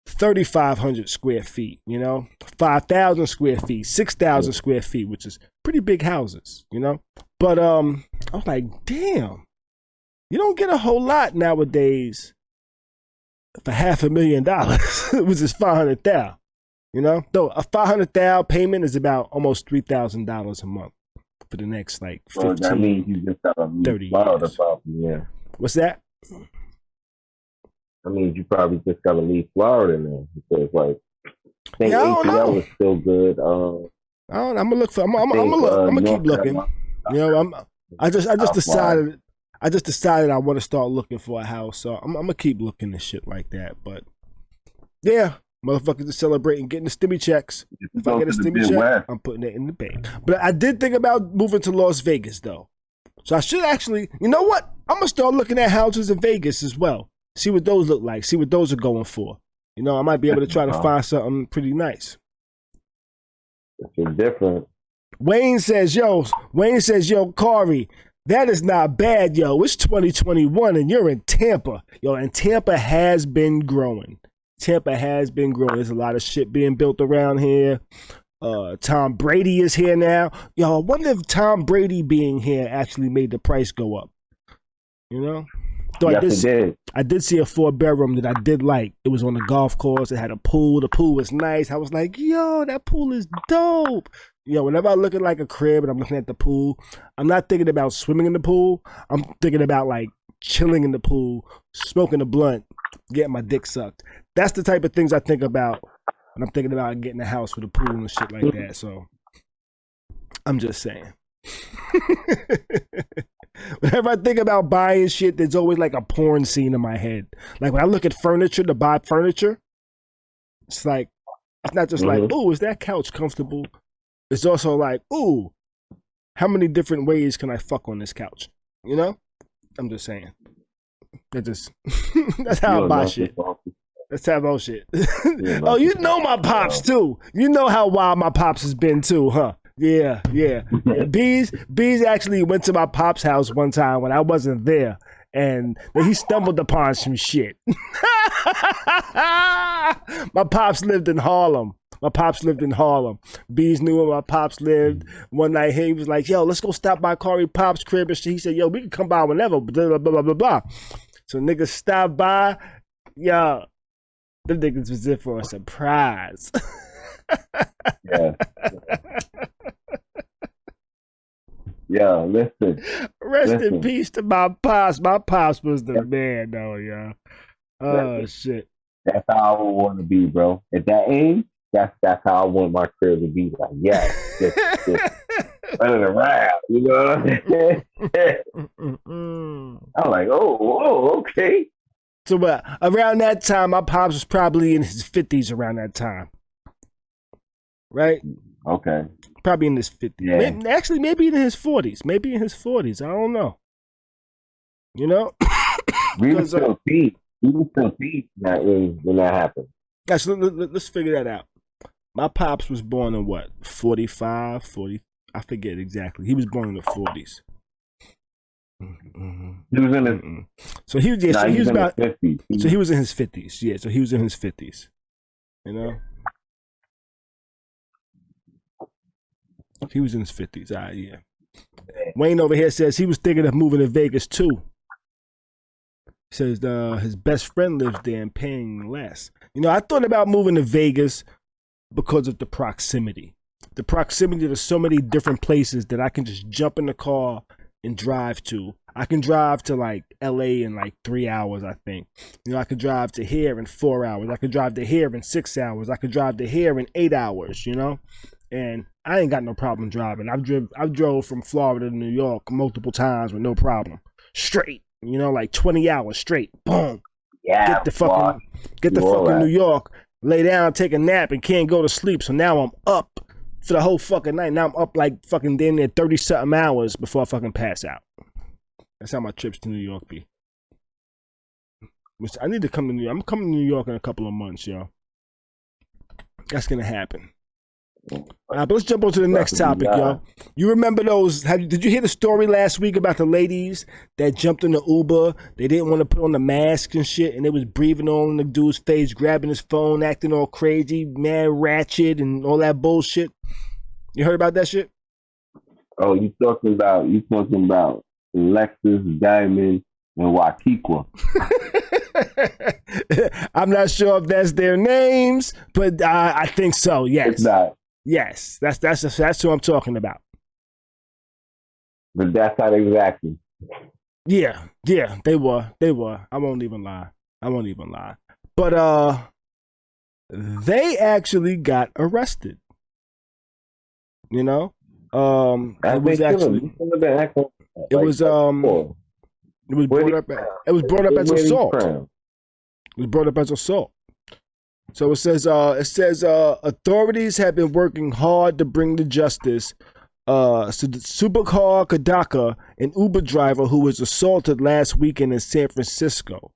3,500 square feet, you know, 5,000 square feet, 6,000 square feet, which is pretty big houses, you know. But I was like, damn, you don't get a whole lot nowadays for $500,000, which is 500,000. You know, though a 500,000 payment is about almost $3,000 a month for the next like 15, that means you just got 30 years. Yeah. What's that? I mean, you probably just got to leave Florida now because like I think ATL was still good. I'm gonna look for. I'm gonna keep looking. You know, I just decided I want to start looking for a house, so I'm gonna keep looking and shit like that. But yeah, motherfuckers are celebrating getting the stimmy checks. If I get a stimmy check, I'm putting it in the bank. But I did think about moving to Las Vegas though, so I should actually. You know what? I'm gonna start looking at houses in Vegas as well. See what those look like. See what those are going for. You know, I might be able to try to find something pretty nice. It's different. Wayne says, yo, Khary, that is not bad, yo. It's 2021 and you're in Tampa. Yo, and Tampa has been growing. There's a lot of shit being built around here. Tom Brady is here now. Yo, I wonder if Tom Brady being here actually made the price go up. You know? So yes, it did. I did see a 4-bedroom that I did like. It was on the golf course. It had a pool. The pool was nice. I was like, yo, that pool is dope. whenever I look at like a crib and I'm looking at the pool, I'm not thinking about swimming in the pool. I'm thinking about like chilling in the pool, smoking a blunt, getting my dick sucked. That's the type of things I think about when I'm thinking about getting a house with a pool and shit like that. So I'm just saying. Whenever I think about buying shit, there's always like a porn scene in my head. Like when I look at furniture to buy furniture, it's like, it's not just like, ooh, is that couch comfortable? It's also like, ooh, how many different ways can I fuck on this couch? You know? I'm just saying. That's how I buy shit. That's how I buy shit. Oh, you know my pops too. You know how wild my pops has been too, huh? Yeah. Bees actually went to my pop's house one time when I wasn't there, and he stumbled upon some shit. My pops lived in Harlem. Bees knew where my pops lived. One night he was like, yo, let's go stop by Khary Pop's crib. And he said, yo, we can come by whenever, blah, blah, blah, blah, blah. So niggas stopped by. Yo, them niggas was in for a surprise. Yeah. Yo, listen. Rest in peace to my pops. My pops was the man, though, yo. Oh, shit. That's how I would want to be, bro. At that age, that's how I want my career to be. Like, yes, just running around. You know what I'm saying? I'm like, oh, okay. So, around that time, my pops was probably in his 50s around that time. Right? Okay. Probably in his 50s. Yeah. Maybe in his 40s. Maybe in his 40s. I don't know. You know? We were still deep. When that happened. Guys, let's figure that out. My pops was born in what? 45, 40? I forget exactly. He was born in the 40s. He was in his... So he was about... 50s. So he was in his 50s. Yeah, so he was in his 50s. You know? He was in his 50s. Yeah. Wayne over here says he was thinking of moving to Vegas too. He says his best friend lives there and paying less. You know, I thought about moving to Vegas because of the proximity. The proximity to so many different places that I can just jump in the car and drive to. I can drive to like LA in like 3 hours, I think. You know, I could drive to here in 4 hours. I could drive to here in 6 hours. I could drive to here in 8 hours, you know? And I ain't got no problem driving. I've drove from Florida to New York multiple times with no problem. Straight. You know, like 20 hours straight. Boom. Yeah. Get the fucking New York, lay down, take a nap, and can't go to sleep. So now I'm up for the whole fucking night. Now I'm up like fucking damn near 30-something hours before I fucking pass out. That's how my trips to New York be. I need to come to New York. I'm coming to New York in a couple of months, yo. That's gonna happen. But let's jump on to the next topic, yo. You remember those? Did you hear the story last week about the ladies that jumped in the Uber? They didn't want to put on the mask and shit, and they was breathing on the dude's face, grabbing his phone, acting all crazy, mad ratchet, and all that bullshit. You heard about that shit? Oh, you talking about Lexus, Diamond, and Waukesha. I'm not sure if that's their names, but I think so. Yes. It's not. Yes, that's who I'm talking about. But that's not exactly. Yeah, they were. I won't even lie. But they actually got arrested. You know, it was brought up as assault. It was brought up as assault. So it says authorities have been working hard to bring to justice Subakar Kadaka, an Uber driver who was assaulted last weekend in San Francisco.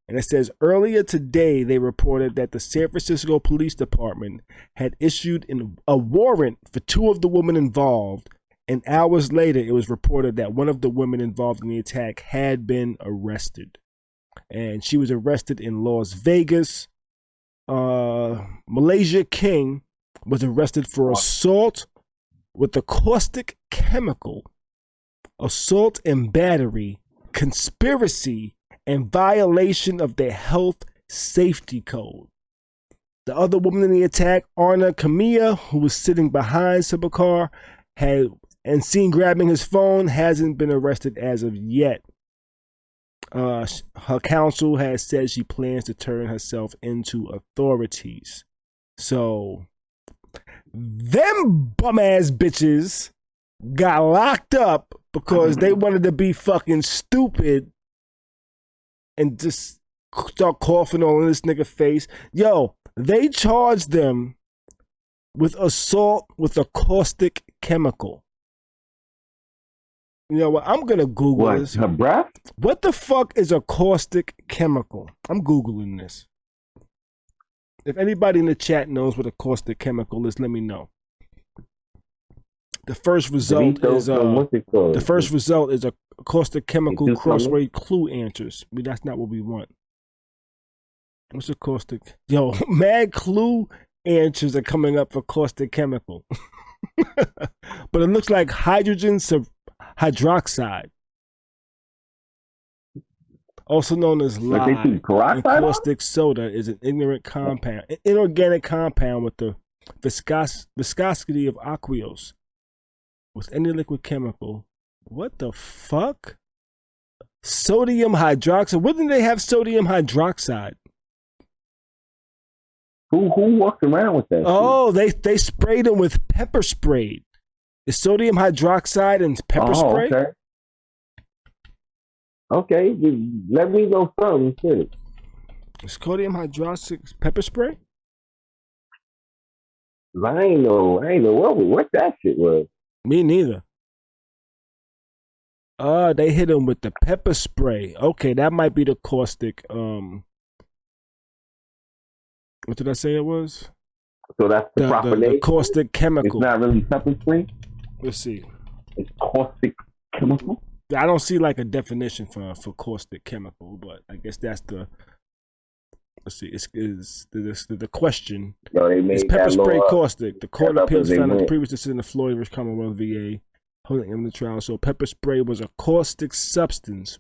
And it says earlier today they reported that the San Francisco Police Department had issued a warrant for 2 of the women involved. And hours later, it was reported that one of the women involved in the attack had been arrested. And she was arrested in Las Vegas. Malaysia King was arrested for assault with a caustic chemical, assault and battery, conspiracy, and violation of the health safety code. The other woman in the attack, Arna Kamiya, who was sitting behind Sibakar, and seen grabbing his phone, hasn't been arrested as of yet. Her counsel has said she plans to turn herself into authorities. So, them bum ass bitches got locked up because they wanted to be fucking stupid and just start coughing on this nigga face. Yo, they charged them with assault with a caustic chemical. You know what? I'm gonna Google this. Her breath? What the fuck is a caustic chemical? I'm Googling this. If anybody in the chat knows what a caustic chemical is, let me know. The first result is a caustic chemical crossword clue answers. But that's not what we want. What's a caustic? Yo, mad clue answers are coming up for caustic chemical. But it looks like hydrogen hydroxide, also known as lye, and caustic soda, is an inorganic compound with the viscosity of aqueous. With any liquid chemical. What the fuck? Sodium hydroxide. Wouldn't they have sodium hydroxide? Who walks around with that? Oh, they sprayed them with pepper spray. Is sodium hydroxide and pepper spray? Okay, let me go from shit. Is sodium hydroxide pepper spray? I ain't know what that shit was. Me neither. They hit him with the pepper spray. Okay, that might be the caustic. What did I say it was? So that's the proper name? The caustic chemical. It's not really pepper spray? Let's see. It's caustic chemical? I don't see like a definition for caustic chemical, but I guess that's the. Let's see. Is the question? Yo, they made is pepper spray caustic? The court of appeals found in the went. previous decision of Floyd v. Commonwealth VA holding him in the trial. So pepper spray was a caustic substance.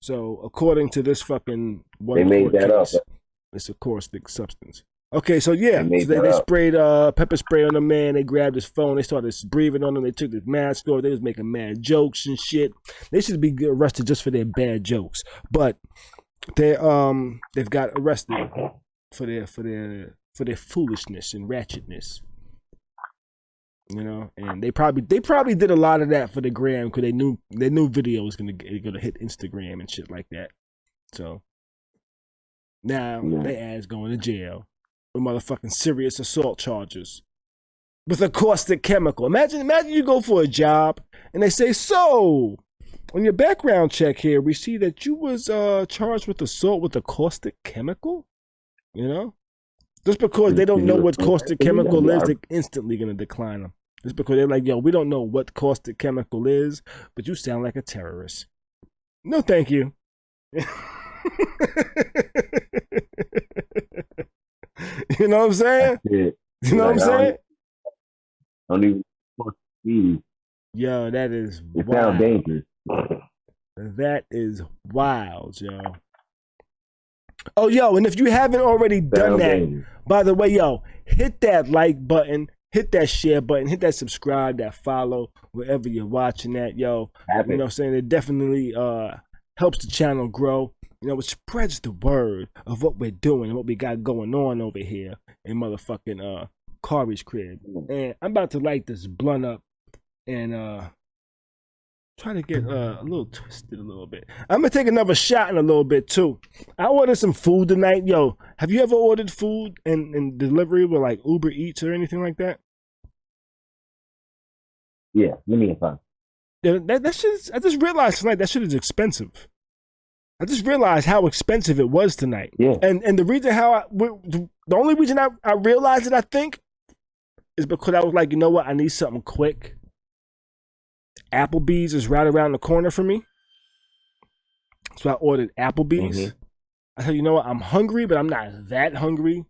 So according to this fucking one, they made that case, up. It's a caustic substance. Okay, so yeah, they sprayed pepper spray on the man. They grabbed his phone. They started breathing on him. They took his mask off. They was making mad jokes and shit. They should be arrested just for their bad jokes. But they've got arrested for their foolishness and ratchetness. You know, and they probably did a lot of that for the gram because they knew video was gonna hit Instagram and shit like that. So now they ass going to jail with motherfucking serious assault charges with a caustic chemical. Imagine you go for a job and they say, so on your background check here, we see that you was charged with assault with a caustic chemical. You know, just because they don't know what caustic chemical is, they're instantly gonna decline them. Just because they're like, yo, we don't know what caustic chemical is, but you sound like a terrorist. No, thank you. You know what I'm saying? You know what I'm saying? Don't even see. Yo, that is wild. It sounds dangerous. That is wild, yo. Oh, yo, and if you haven't already done that, by the way, yo, hit that like button, hit that share button, hit that subscribe, that follow, wherever you're watching that, yo. You know what I'm saying? It definitely helps the channel grow. You know, it spreads the word of what we're doing and what we got going on over here in motherfucking Khary's crib. And I'm about to light this blunt up and try to get a little twisted a little bit. I'm gonna take another shot in a little bit too. I ordered some food tonight. Yo, have you ever ordered food and delivery with like Uber Eats or anything like that? Yeah, let me find. Yeah, that shit. I just realized tonight that shit is expensive. I just realized how expensive it was tonight. Yeah. And the reason the only reason I realized it, I think, is because I was like, you know what? I need something quick. Applebee's is right around the corner for me. So I ordered Applebee's. Mm-hmm. I said, you know what? I'm hungry, but I'm not that hungry.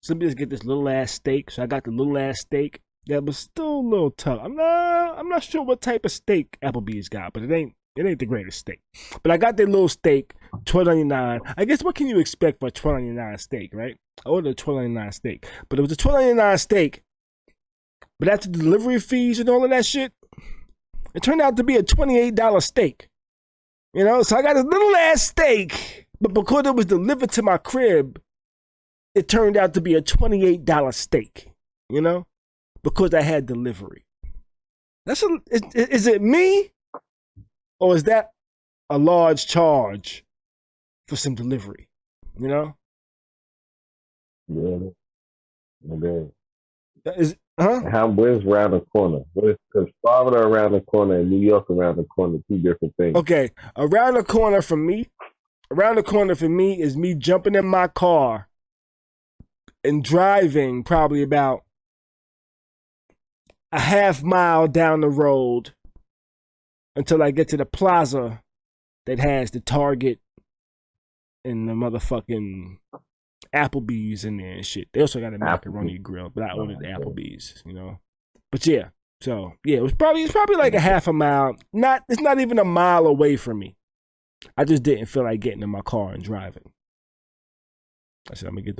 So let me just get this little ass steak. So I got the little ass steak. That was still a little tough. I'm not sure what type of steak Applebee's got, but it ain't It ain't the greatest steak. But I got their little steak, $12.99. I guess what can you expect for a $12.99 steak, right? I ordered a $12.99 steak. But it was a $12.99 steak. But after the delivery fees and all of that shit, it turned out to be a $28 steak. You know, so I got a little ass steak. But because it was delivered to my crib, it turned out to be a $28 steak. You know? Because I had delivery. Is it me? Or is that a large charge for some delivery? You know? Yeah. Okay. Where's around the corner? Because Florida around the corner and New York around the corner, two different things. Okay. Around the corner for me is me jumping in my car and driving probably about a half mile down the road until I get to the plaza that has the Target and the motherfucking Applebee's in there and shit. They also got a macaroni grill, but I ordered the Applebee's, you know. But yeah, so yeah, it's probably like a half a mile. It's not even a mile away from me. I just didn't feel like getting in my car and driving. I said I'm gonna get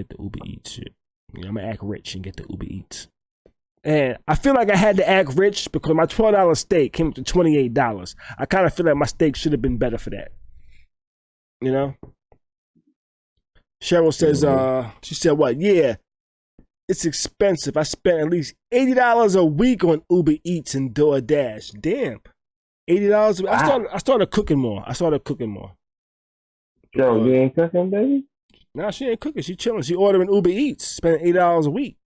the Uber Eats shit. You know, I'm gonna act rich and get the Uber Eats. And I feel like I had to act rich because my $12 steak came up to $28. I kind of feel like my steak should have been better for that. You know? Cheryl says, she said, what? Yeah, it's expensive. I spent at least $80 a week on Uber Eats and DoorDash. Damn. $80 a week. I started cooking more. Yo, you ain't cooking, baby? Nah, she ain't cooking. She chilling. She ordering Uber Eats, spending $8 a week.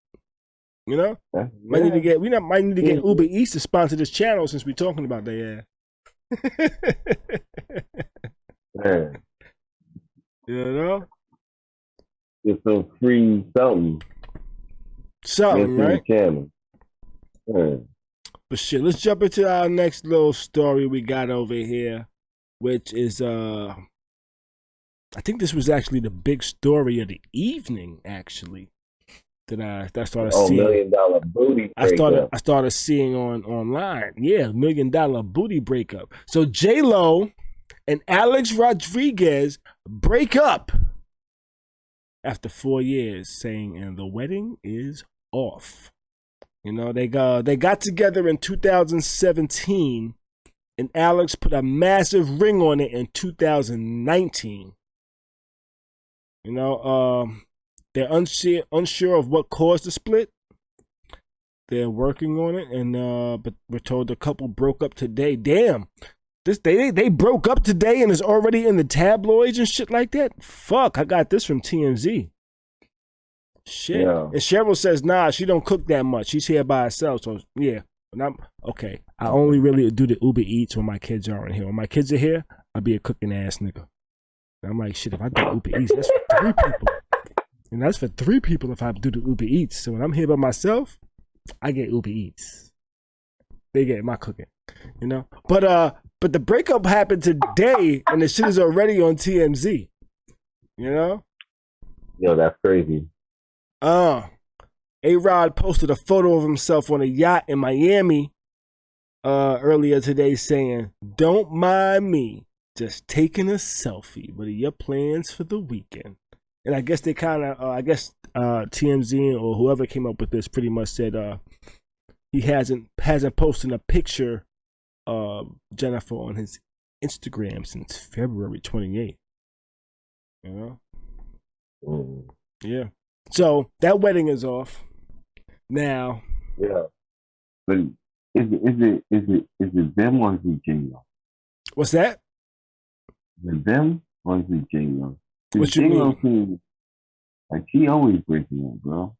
You know, yeah. might need to get Uber Eats to sponsor this channel since we're talking about that. Yeah. You know, get some free something, right? Channel. Yeah. But shit, let's jump into our next little story we got over here, which is I think this was actually the big story of the evening, actually. That I started seeing. $1 million booty breakup. I started seeing online. Yeah, $1 million booty breakup. So J-Lo and Alex Rodriguez break up after 4 years, saying, and the wedding is off. You know, they got together in 2017, and Alex put a massive ring on it in 2019. You know, they're unsure of what caused the split. They're working on it, and but we're told the couple broke up today. Damn, they broke up today, and it's already in the tabloids and shit like that. Fuck, I got this from TMZ. Shit. Yeah. And Cheryl says, nah, she don't cook that much. She's here by herself, so yeah. And I'm okay. I only really do the Uber Eats when my kids aren't here. When my kids are here, I'll be a cooking ass nigga. And I'm like, shit. If I do Uber Eats, that's for 3 people. And that's for 3 people if I do the Uber Eats. So when I'm here by myself, I get Uber Eats. They get my cooking, you know? But the breakup happened today, and the shit is already on TMZ, you know? Yo, that's crazy. A-Rod posted a photo of himself on a yacht in Miami earlier today saying, don't mind me, just taking a selfie. What are your plans for the weekend? And I guess they kind of, TMZ or whoever came up with this pretty much said he hasn't posted a picture of Jennifer on his Instagram since February 28th. You know? Mm. Yeah. So that wedding is off now. Yeah. But is it them or is it J-Lo? What's that? Is it them or is it J-Lo? What you mean? Seems like she always breaking up, bro.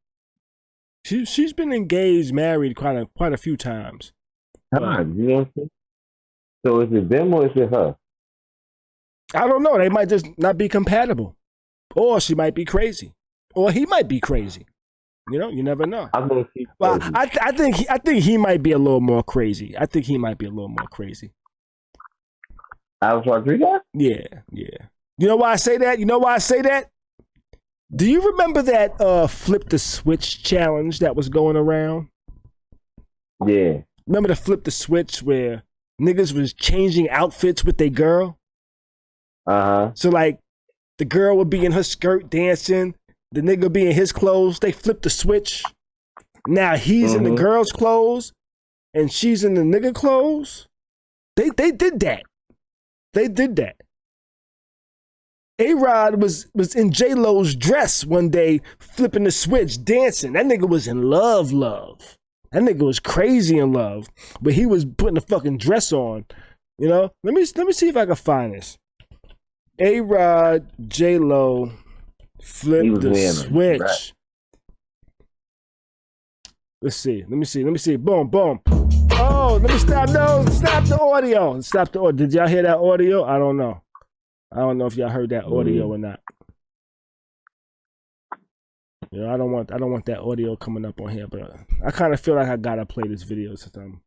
She's been engaged, married quite a few times. You know what I'm saying? So is it them or is it her? I don't know. They might just not be compatible, or she might be crazy, or he might be crazy. You know, you never know. Well, I think he might be a little more crazy. Alex Rodriguez? Yeah. You know why I say that? Do you remember that flip the switch challenge that was going around? Yeah. Remember the flip the switch where niggas was changing outfits with their girl. So like, the girl would be in her skirt dancing, the nigga would be in his clothes. They flipped the switch. Now he's in the girl's clothes, and she's in the nigga clothes. They did that. They did that. A-Rod was in J-Lo's dress one day, flipping the switch, dancing. That nigga was in love. That nigga was crazy in love, but he was putting a fucking dress on. You know, let me see if I can find this. A-Rod, J-Lo, flip the switch. Let's see. Let me see. Boom. Oh, let me stop. No, stop the audio. Stop the audio. Did y'all hear that audio? I don't know. I don't know if y'all heard that audio or not. You know, I don't want that audio coming up on here, but I kind of feel like I gotta play this video sometime.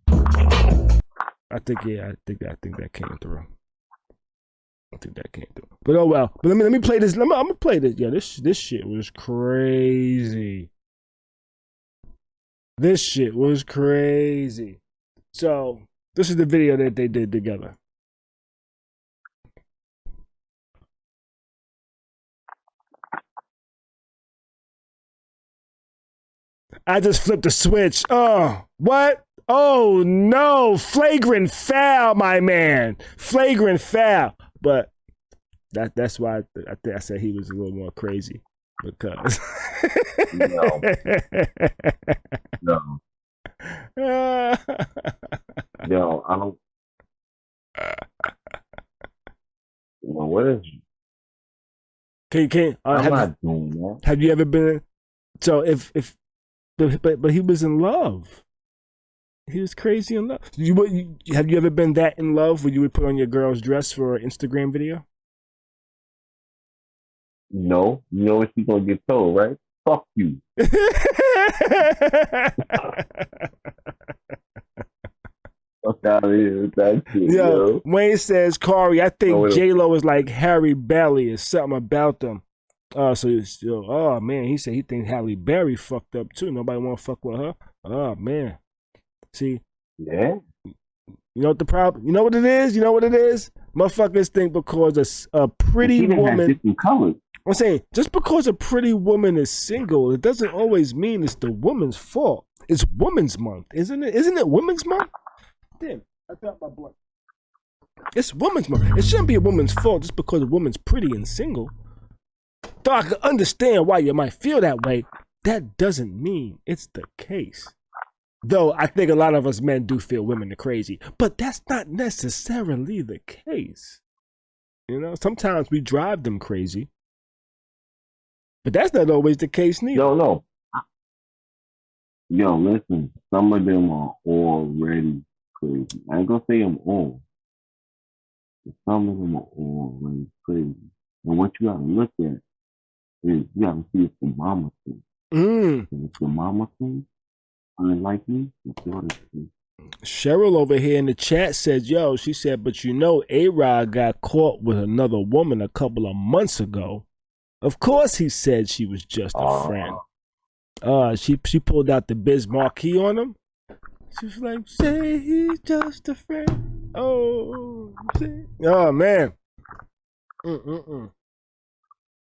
I think that came through. But oh well. But let me play this. I'm gonna play this. Yeah, this shit was crazy. This shit was crazy. So this is the video that they did together. I just flipped the switch. Oh, what? Oh no, flagrant foul, my man. Flagrant foul. But that's why I think I said he was a little more crazy. Because no. Yo, I don't. Well, what is? Can I'm not doing that. Have you ever been? So but he was in love. He was crazy in love. Have you ever been that in love where you would put on your girl's dress for an Instagram video? No, you know what she's gonna get told, right? Fuck you. Fuck out of here with that shit, yo. Wayne says, Khary, I think J-Lo is like Halle Berry. Is something about them. Oh man, he said he thinks Halle Berry fucked up too. Nobody want to fuck with her. Oh man, see, yeah. You know what the problem? You know what it is? Motherfuckers think because a pretty woman. I'm saying just because a pretty woman is single, it doesn't always mean it's the woman's fault. It's Women's Month, isn't it? Isn't it Women's Month? Damn, I thought my boy. It's Women's Month. It shouldn't be a woman's fault just because a woman's pretty and single. Though I can understand why you might feel that way, that doesn't mean it's the case. Though I think a lot of us men do feel women are crazy, but that's not necessarily the case. You know, sometimes we drive them crazy, but that's not always the case neither. No. Yo, listen, some of them are already crazy. I ain't gonna say them all, but some of them are already crazy. And what you gotta look at is you gotta see if the mama thing. If the mama thing, unlike me, it's the other thing. Cheryl over here in the chat says, yo, she said, but you know, A-Rod got caught with another woman a couple of months ago. Of course he said she was just a friend. She pulled out the Biz Marquee on him. She was like, say he's just a friend. Oh man.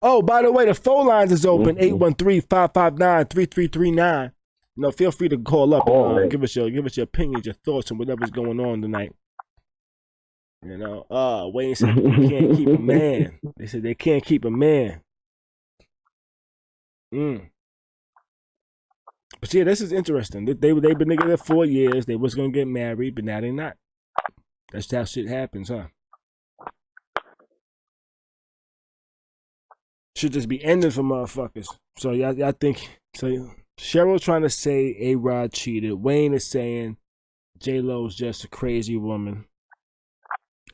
Oh, by the way, the phone lines is open, 813-559-3339. You know, feel free to call up and give us your opinions, your thoughts on whatever's going on tonight. You know, Wayne said they can't keep a man. They said they can't keep a man. But yeah, this is interesting. They've been together 4 years. They was gonna get married, but now they're not. That's how shit happens, huh? Should just be ending for motherfuckers. So y'all think so? Cheryl trying to say A-Rod cheated. Wayne is saying J-Lo's just a crazy woman.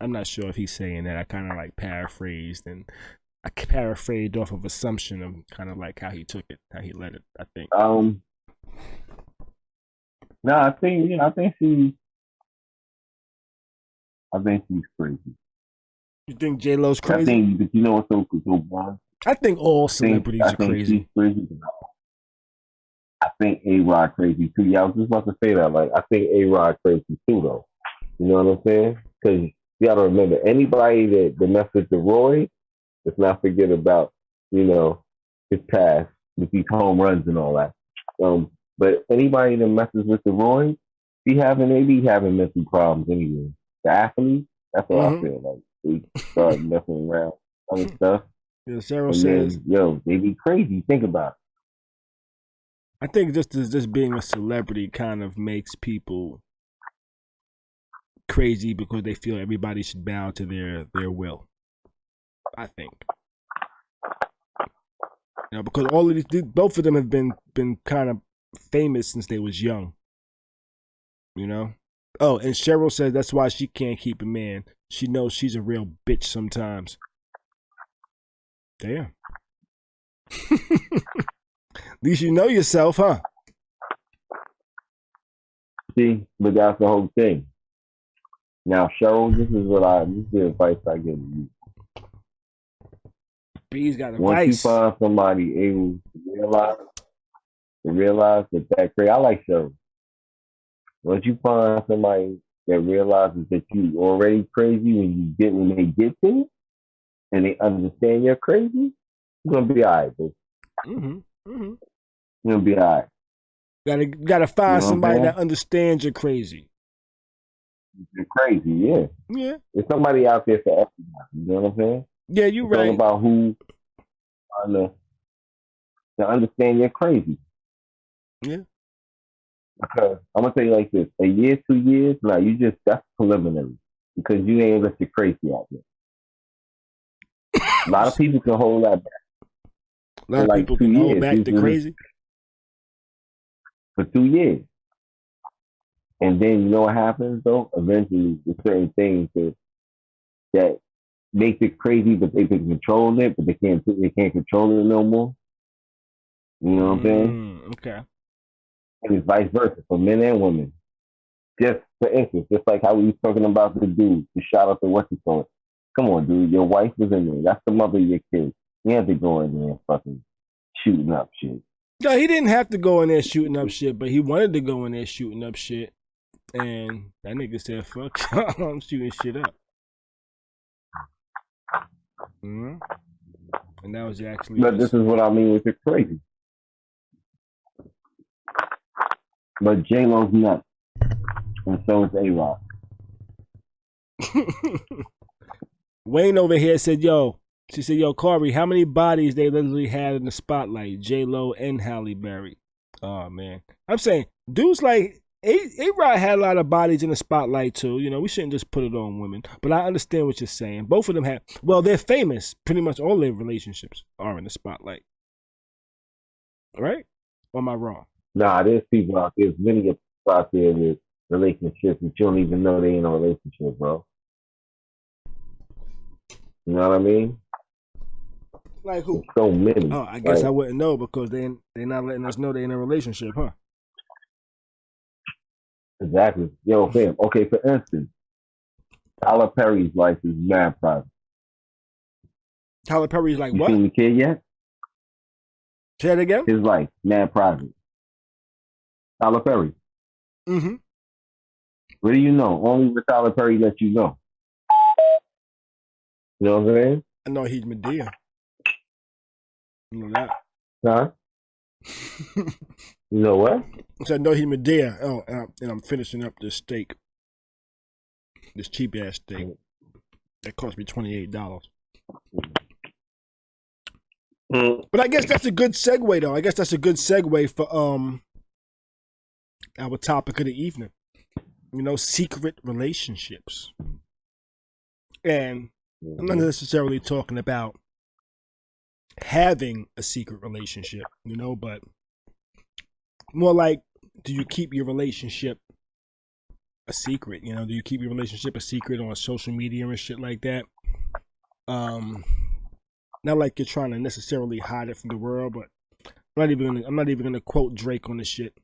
I'm not sure if he's saying that. I kind of like paraphrased, and I paraphrased off of assumption of kind of like how he took it, how he led it, I think. No, I think she's crazy. You think J-Lo's crazy? I think, but you know what's so wild? I think all celebrities are crazy. She's crazy. I think A-Rod crazy too. Yeah, I was just about to say that. Like, I think A-Rod crazy too, though. You know what I'm saying? Because you got to remember, anybody that messes with the Roy, let's not forget about, you know, his past with these home runs and all that. But anybody that messes with the Roy, they be having mental problems anyway. The athletes, that's what I feel like. They start messing around other stuff. Yeah, Cheryl And says, then, they be crazy. Think about it. I think just being a celebrity kind of makes people crazy because they feel everybody should bow to their will. I think. You know, because all of these, both of them have been kind of famous since they was young. You know. Oh, and Cheryl says that's why she can't keep a man. She knows she's a real bitch sometimes. Damn. At least you know yourself, huh? See, but that's the whole thing. Now, Cheryl, this is the advice I give you. B's got advice. Once you find somebody able to realize that crazy, I like Cheryl. Once you find somebody that realizes that you already crazy when they get there, and they understand you're crazy, you're gonna be alright, bitch. You're gonna be alright. Gotta find somebody that understands you're crazy. You're crazy, yeah. Yeah. There's somebody out there for everybody. You know what I'm saying? Yeah, you're right. It's all about who to understand you're crazy. Yeah. Because I'm gonna tell you like this: a year, 2 years, now that's preliminary because you ain't let your crazy out there. A lot of people can hold that back. A lot of people can hold back the crazy for 2 years, and then you know what happens though? Eventually, there's certain things that makes it crazy, but they've been controlling it, but they can't control it no more. You know what I'm saying? Okay. And it's vice versa for men and women. Just for instance, just like how we was talking about the dude, the shout out to what's he called. Come on, dude, your wife was in there. That's the mother of your kids. You have to go in there and fucking shooting up shit. No, he didn't have to go in there shooting up shit, but he wanted to go in there shooting up shit. And that nigga said, fuck, I'm shooting shit up. Mm-hmm. And that was actually. But this is what I mean with the crazy. But J-Lo's nuts. And so is A-Rod. Wayne over here said, she said, Khary, how many bodies they literally had in the spotlight? J-Lo and Halle Berry. Oh, man. I'm saying, dudes like, A-Rod had a lot of bodies in the spotlight, too. You know, we shouldn't just put it on women. But I understand what you're saying. Both of them they're famous. Pretty much all their relationships are in the spotlight. Right? Or am I wrong? Nah, there's people out there. There's many people out there with relationships that you don't even know they in a relationship, bro. You know what I mean? Like who? There's so many. Oh, I guess I wouldn't know because they're not letting us know they're in a relationship, huh? Exactly. Yo, fam. Okay, for instance, Tyler Perry's life is mad private. Tyler Perry's like you what? You seen the kid yet? Say it again? His life, mad private. Tyler Perry. Mm-hmm. What do you know? Only what Tyler Perry lets you know. You know what I'm saying? I know he's Medea. You know that. Huh? You know what? So I know he's Medea. Oh, and I'm finishing up this steak. This cheap ass steak. That cost me $28. But I guess that's a good segue though. I guess that's a good segue for our topic of the evening. You know, secret relationships. And I'm not necessarily talking about having a secret relationship, you know, but more like, do you keep your relationship a secret? You know, do you keep your relationship a secret on social media and shit like that? Not like you're trying to necessarily hide it from the world, but I'm not even gonna quote Drake on this shit.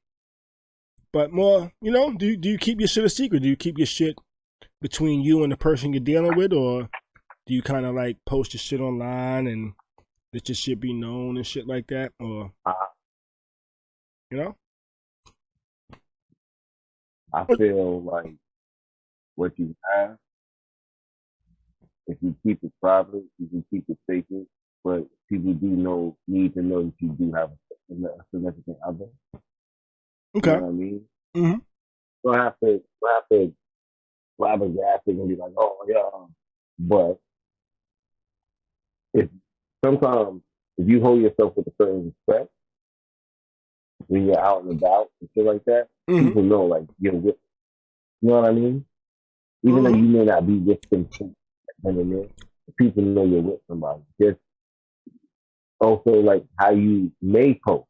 But more, you know, do you keep your shit a secret? Do you keep your shit between you and the person you're dealing with, or do you kind of like post your shit online and let your shit be known and shit like that? Or You know? I feel like what you have, if you keep it private, you can keep it sacred. But people need to know that you do have a significant other. You know Okay. what I mean? Mm-hmm. Don't have to flabbergasted and be like, oh yeah. But if sometimes if you hold yourself with a certain respect when you're out and about and shit like that, Mm-hmm. people know like you're with. You know what I mean? Even though Mm-hmm. you may not be with them, people know you're with somebody. Just also like how you may post.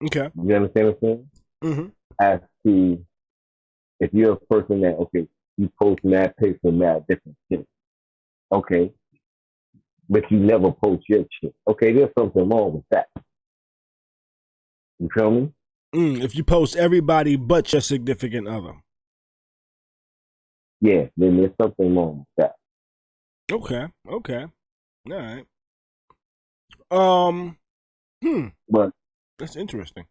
Okay. You understand what I'm saying? Mm-hmm. As to if you're a person that you post mad pics of mad different shit. Okay. But you never post your shit. Okay, there's something wrong with that. You feel me? If you post everybody but your significant other. Yeah, then there's something wrong with that. Okay. Okay. All right. Um. But That's interesting.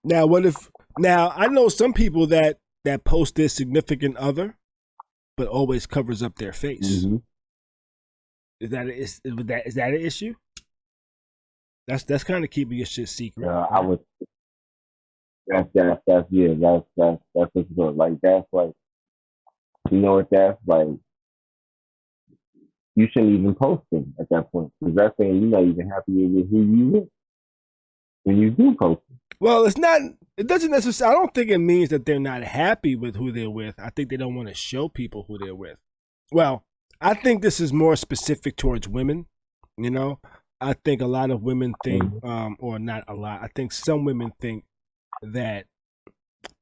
Now, what if? Now, I know some people that post their significant other, but always covers up their face. mm-hmm. Is that an issue? That's kind of keeping your shit secret. Right? I would. That's what it's good. Like that's like, you know what that's like. You shouldn't even post them at that point because that's saying you're not even happy with who you with when you do post them. Well, it's not. It doesn't necessarily. I don't think it means that they're not happy with who they're with. I think they don't want to show people who they're with. Well, I think this is more specific towards women. You know, I think a lot of women think, or not a lot. I think some women think that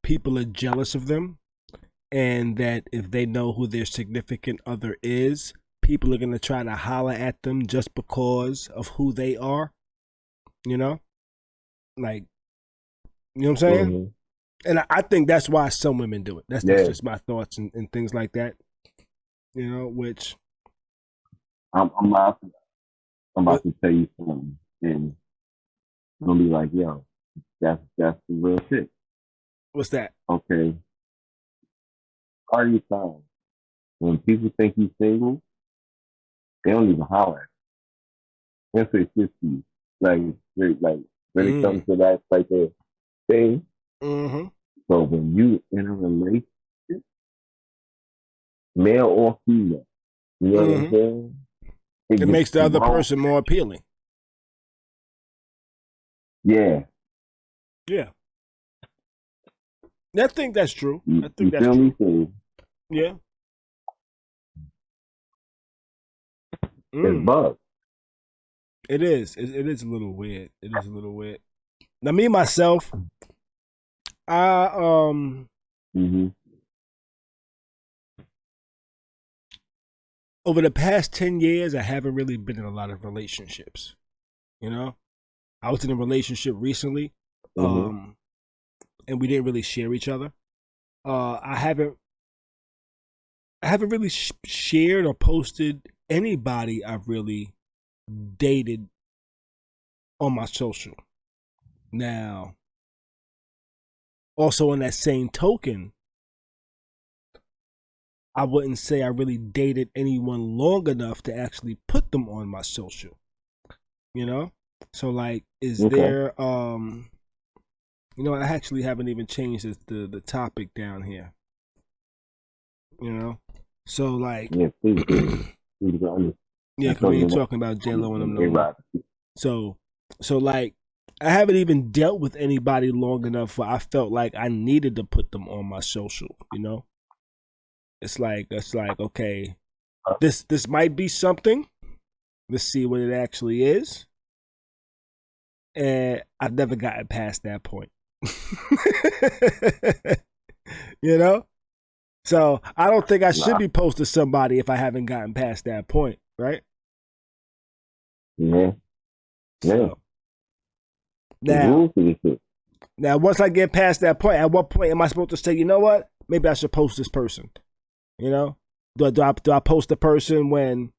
people are jealous of them, and that if they know who their significant other is, people are gonna try to holler at them just because of who they are. You know, like. You know what I'm saying? Mm-hmm. And I think that's why some women do it. That's Yeah. just my thoughts and things like that. You know, which I'm about to tell you something, and I'm gonna be like, yo, that's the real shit. what's that? Okay. Party time. When people think you single, they don't even holler. That's what it's just you. Like when it comes to that type of thing. Mm-hmm. So when you in a relationship, male or female, you know what I'm saying? It makes the other person more appealing. Yeah. Yeah. I think that's true. I think you that's feel true. Me? Yeah. It's bugs. It is. It is a little weird. It is a little weird. Now, me myself, I over the past 10 years, I haven't really been in a lot of relationships. You know, I was in a relationship recently, and we didn't really share each other. I haven't really shared or posted anybody I've really dated on my social. Now, also on that same token, I wouldn't say I really dated anyone long enough to actually put them on my social. You know? So like, is there you know, I actually haven't even changed the topic down here. You know? So like yeah, please. yeah, because we ain't talking about J-Lo and them no more. So like, I haven't even dealt with anybody long enough where I felt like I needed to put them on my social, you know? It's like okay, this might be something. Let's see what it actually is. And I've never gotten past that point. You know? So I don't think I should be posting somebody if I haven't gotten past that point, right? Yeah. So, now, once I get past that point, at what point am I supposed to say, you know what? Maybe I should post this person. You know, do I post the person when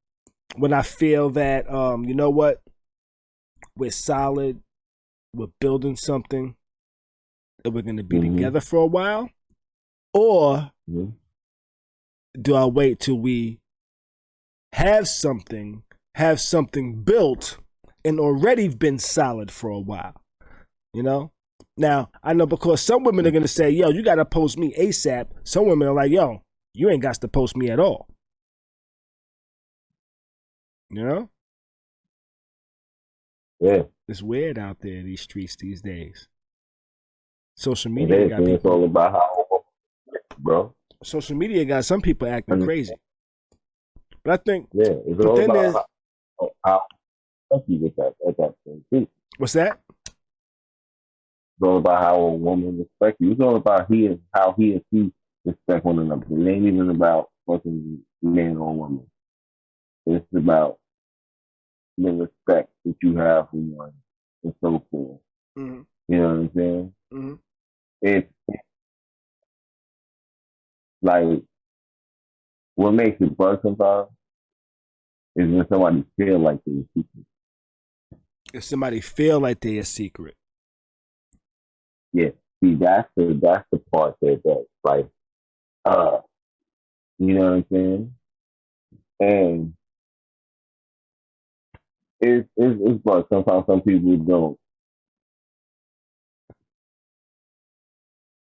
I feel that you know what? we're solid, we're building something, and we're gonna be Mm-hmm. together for a while, or Mm-hmm. do I wait till we have something built and already been solid for a while? You know? Now, I know because some women are going to say, yo, you got to post me ASAP. Some women are like, yo, you ain't got to post me at all. You know? Yeah. It's weird out there in these streets these days. Social It media is. got And it's all people, about how, bro. social media got some people acting crazy. But I think, Yeah, it's but all then there's, about how lucky with that at that point too. what's that? It's all about how a woman respects you. It's all about how he and she respect one another. It ain't even about fucking man or woman. It's about the respect that you have for one and so forth. Mm-hmm. You know what I'm saying? Mm-hmm. It's like what makes it buzz sometimes is when somebody feel like they're secret. If somebody feel like they're a secret. Yeah. See, that's the part that like you know what I'm saying? And it's but sometimes some people don't.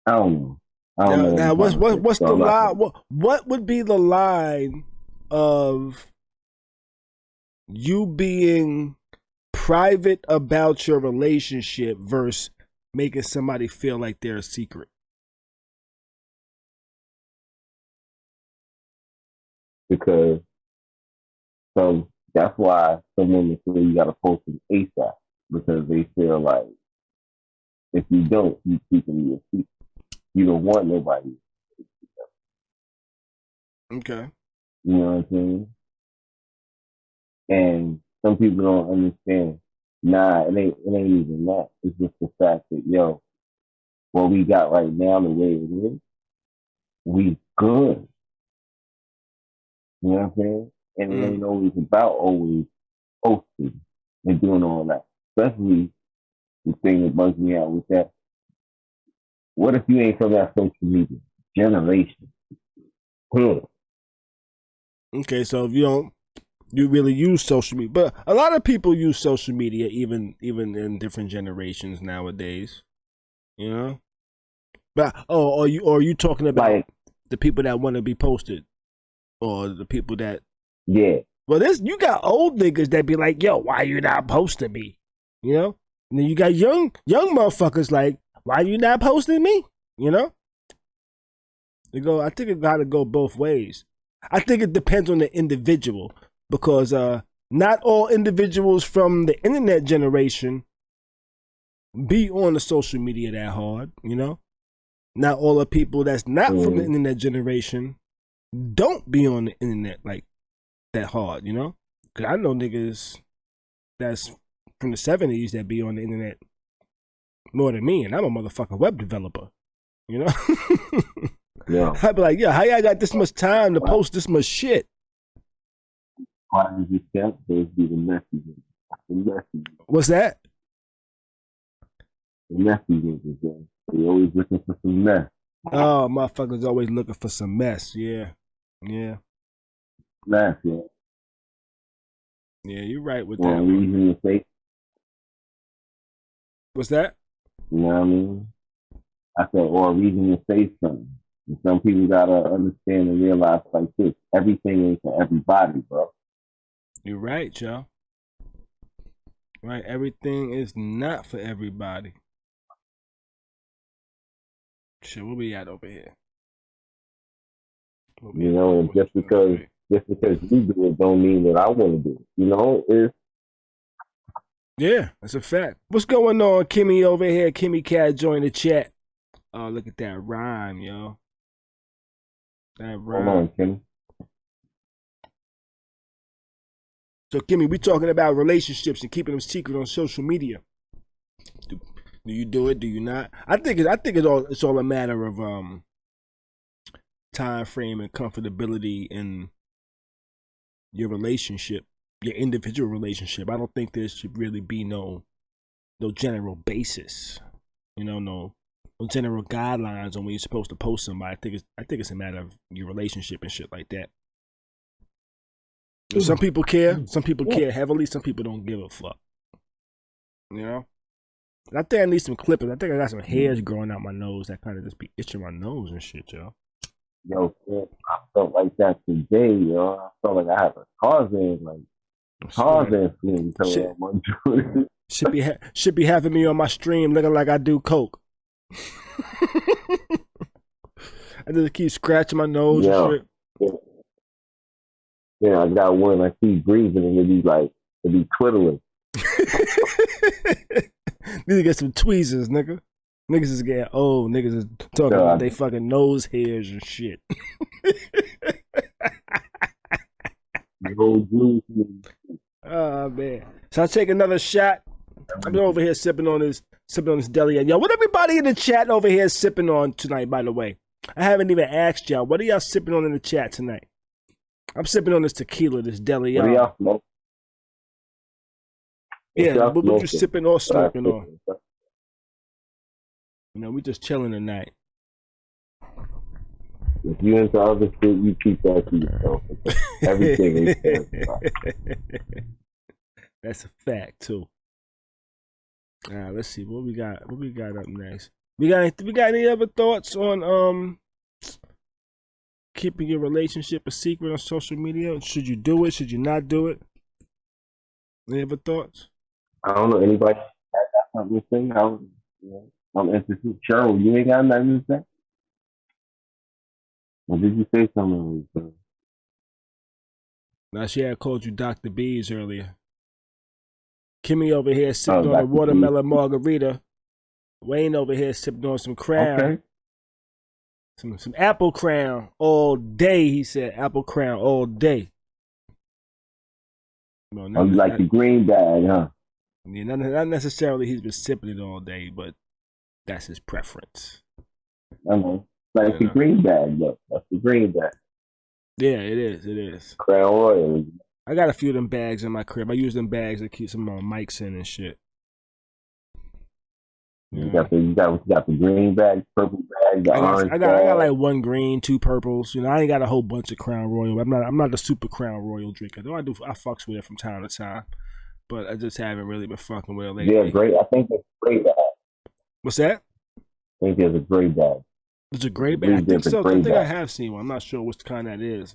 I don't know. I don't know what Now I'm trying to say. what's So the I'm not line? gonna, What would be the line of you being private about your relationship versus making somebody feel like they're a secret? because so that's why some women say you gotta post it ASAP because they feel like if you don't, you keeping your secret. You don't want nobody. Okay. You know what I'm saying? And some people don't understand. Nah, it ain't even that. It's just the fact that what we got right now, the way it is, we good. You know what I'm saying? And it ain't always about always posting and doing all that. Especially the thing that bugs me out with that. What if you ain't from that social media generation? Okay, so if you really use social media, but a lot of people use social media even in different generations nowadays. You know, but are you talking about Like, the people that want to be posted, or the people that? yeah, Well, you got old niggas that be like, yo, why you not posting me? You know, and then you got young motherfuckers like, why you not posting me? You know, I think it got to go both ways. I think it depends on the individual because not all individuals from the internet generation be on the social media that hard. You know, not all the people that's not from the internet generation don't be on the internet like that hard. You know, because I know niggas that's from the 70s that be on the internet more than me, and I'm a motherfucking web developer. You know, yeah. I'd be like, yeah, how y'all got this much time to post this much shit? Part of the step, there's be the messages. The messages. What's that? The messages. They always looking for some mess. Oh, motherfuckers always looking for some mess. Yeah, yeah, Mess, yeah. yeah. You're right with For that a one. reason to say, What's that? you know what I mean? I said, or a reason to say something. And some people gotta understand and realize like this: everything ain't for everybody, bro. You're right, y'all. Right, everything is not for everybody. Shit, where we at over here? You know, and just because you do it, don't mean that I want to do it. You know, Yeah, that's a fact. What's going on, Kimmy over here? Kimmy Cat joined the chat. Oh, look at that rhyme, yo. That rhyme. Hold on, Kim. So, Kimmy, we talking about relationships and keeping them secret on social media. Do you do it? Do you not? I think it's all a matter of time frame and comfortability in your relationship. your individual relationship. I don't think there should really be no general basis, no general guidelines on when you're supposed to post somebody. I think it's a matter of your relationship and shit like that. Some people care. Some people care heavily. Some people don't give a fuck. I think I need some clippers. I think I got some hairs growing out my nose that kind of just be itching my nose and shit, yo. Yo, man, I felt like that today, yo. I felt like I have a Tarzan feeling coming out my joint. Should be having me on my stream looking like I do coke. I just keep scratching my nose and shit. Yeah, I got one. I keep breathing and it be twiddling. Need to get some tweezers, nigga. Niggas is getting old. Niggas is talking about they fucking nose hairs and shit. Oh man. So I take another shot. I'm over here sipping on this deli. And yo, what everybody in the chat over here is sipping on tonight, by the way? I haven't even asked y'all. What are y'all sipping on in the chat tonight? I'm sipping on this tequila, this deli. What are y'all smoking? Yeah, what you sipping or smoking on? We just chilling tonight. If you into other shit, you keep that to yourself. Everything is That's a fact too. Let's see what we got. What we got up next? We got any other thoughts on keeping your relationship a secret on social media? Should you do it? Should you not do it? Any other thoughts? I don't know. Anybody got something to say? I'm interested. Cheryl, you ain't got nothing to say? Or did you say something? Now, she had called you Dr. Bees earlier. Kimmy over here sipping on a watermelon margarita. Wayne over here sipping on some Crown. Okay. Some Apple Crown all day, he said. Apple Crown all day. Like the green bag, huh? Yeah, not necessarily he's been sipping it all day, but that's his preference. Like the green bag, though. That's the green bag. Yeah, it is. Crown Royal. I got a few of them bags in my crib. I use them bags to keep some mics in and shit. You got the green bag, purple bag, the orange bag. I got like one green, two purples. I ain't got a whole bunch of Crown Royal. I'm not a super Crown Royal drinker. Though I fucks with it from time to time. But I just haven't really been fucking with it lately. Yeah, great. I think it's a gray bag. What's that? I think there's a gray bag. It's a gray bag? I think so. I think I have seen one. I'm not sure which kind that is.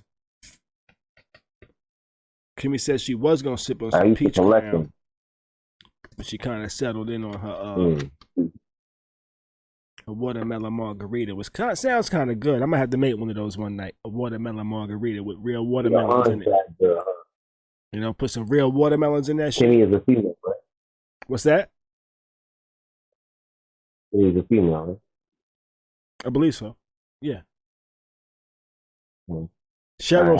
Kimmy said she was going to sip on some peach Crown. But she kind of settled in on her a watermelon margarita. Sounds kind of good. I might have to make one of those one night. A watermelon margarita with real watermelons in it. Put some real watermelons in that shit. Kimmy is a female, right? What's that? Kimmy is a female, right? I believe so. Yeah. Cheryl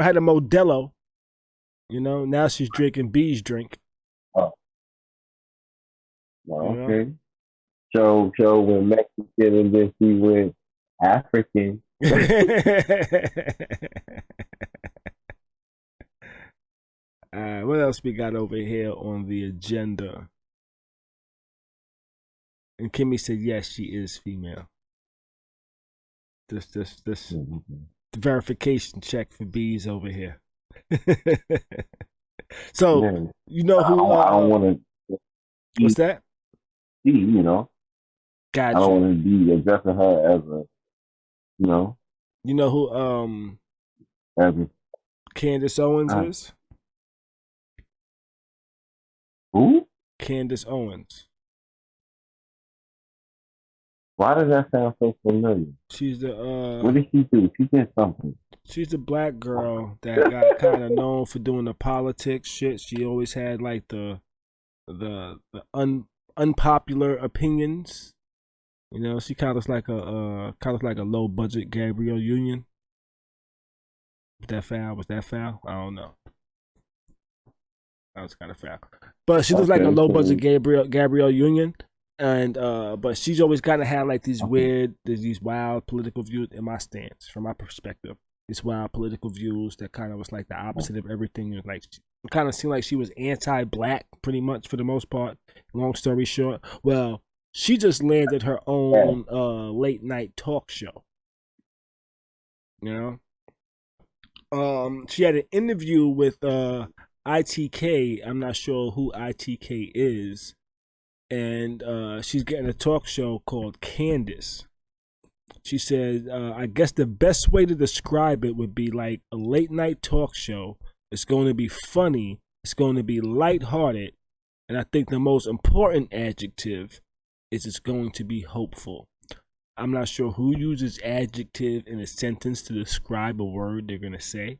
had a Modelo. Now she's drinking Bee's drink. Oh. Okay. So went Mexican and then she went African. What else we got over here on the agenda? And Kimmy said, yes, she is female. This verification check for Bees over here. So, you know who... I don't want to... What's that? See, Gotcha. I don't want to be addressing her as a, You know who as a... Candace Owens is? Who? Candace Owens. Why does that sound so familiar? She's the what did she do? She did something. She's the black girl that got kind of known for doing the politics shit. She always had like the unpopular opinions. She kind of like a low budget Gabrielle Union. Was that foul? I don't know. That was kind of foul. But she looks like a low budget Gabrielle Union. And but she's always kind of had like these weird, these wild political views in my stance, from my perspective. these wild political views that kind of was like the opposite of everything. It like it kind of seemed like she was anti-black, pretty much for the most part. Long story short, well, she just landed her own late night talk show. You know, she had an interview with ITK. I'm not sure who ITK is, and she's getting a talk show called Candace. She said, I guess the best way to describe it would be like a late night talk show. It's going to be funny. It's going to be lighthearted. And I think the most important adjective is it's going to be hopeful. I'm not sure who uses adjective in a sentence to describe a word they're going to say.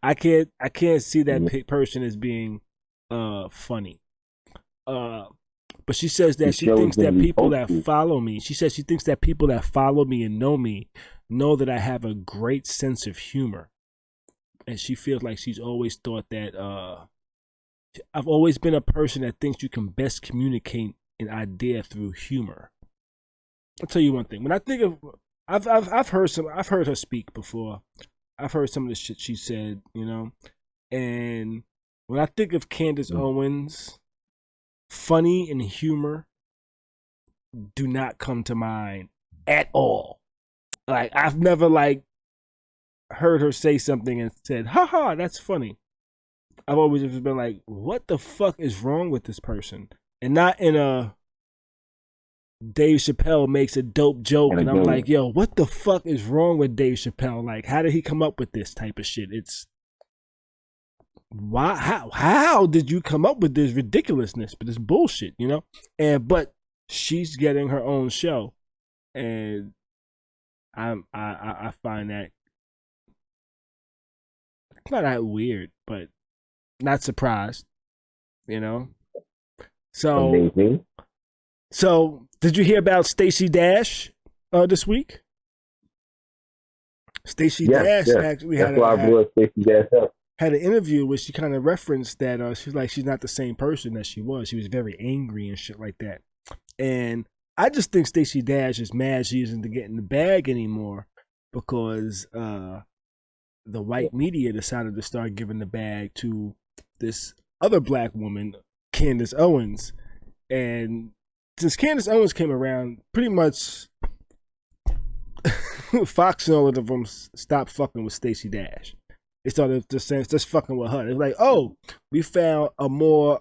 I can't see that person as being funny. But she says that she thinks that people that follow me, she says she thinks that people that follow me and know me know that I have a great sense of humor. And she feels like she's always thought that I've always been a person that thinks you can best communicate an idea through humor. I'll tell you one thing. When I think of I've heard her speak before. I've heard some of the shit she said, you know. And when I think of Candace Owens, funny and humor do not come to mind at all. Like I've never like heard her say something and said, haha, that's funny. I've always just been like, what the fuck is wrong with this person? And not in a Dave Chappelle makes a dope joke and I'm like, yo, what the fuck is wrong with Dave Chappelle? Like, how did he come up with this type of shit? It's why how did you come up with this ridiculousness, but this bullshit, you know? But she's getting her own show, and I find that not that weird, but not surprised, you know. So amazing. So did you hear about Stacey Dash this week? Stacey Dash actually had an interview where she kind of referenced that she's like she's not the same person that she was. She was very angry and shit like that. And I just think Stacey Dash is mad she isn't getting the bag anymore because the white media decided to start giving the bag to this other black woman, Candace Owens. And since Candace Owens came around, pretty much Fox and all of them stopped fucking with Stacey Dash. They started just fucking with her. It's like, oh, we found a more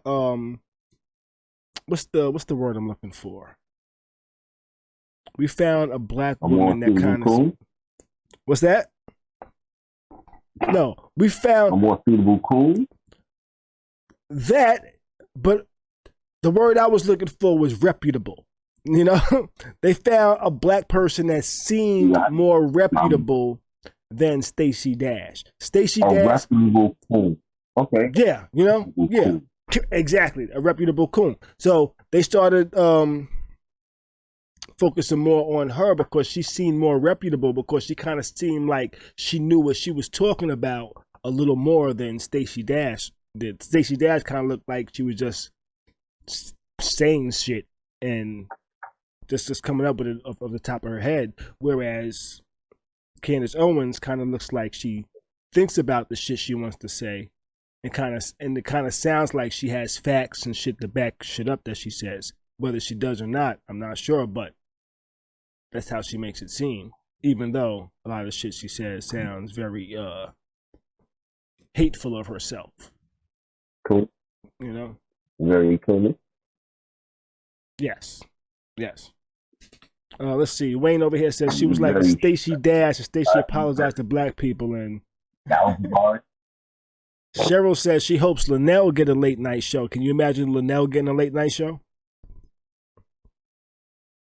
what's the word I'm looking for? We found a black woman that kind of what's that? No, we found a more suitable coon. That, but the word I was looking for was reputable. You know, they found a black person that seemed more reputable than Stacey Dash. Stacey Dash, reputable coon. Okay. Yeah, you know, yeah, exactly, a reputable coon. So they started focusing more on her because she seemed more reputable because she kind of seemed like she knew what she was talking about a little more than Stacey Dash did. Stacey Dash kind of looked like she was just saying shit and just coming up with it off the top of her head, whereas Candace Owens kind of looks like she thinks about the shit she wants to say and it kind of sounds like she has facts and shit to back shit up that she says. Whether she does or not, I'm not sure, but that's how she makes it seem, even though a lot of the shit she says sounds very hateful of herself. Cool. You know? Very cool. Yes. Let's see. Wayne over here says she was like Stacey Dash and Stacey apologized to black people. And Cheryl says she hopes Linnell get a late night show. Can you imagine Linnell getting a late night show?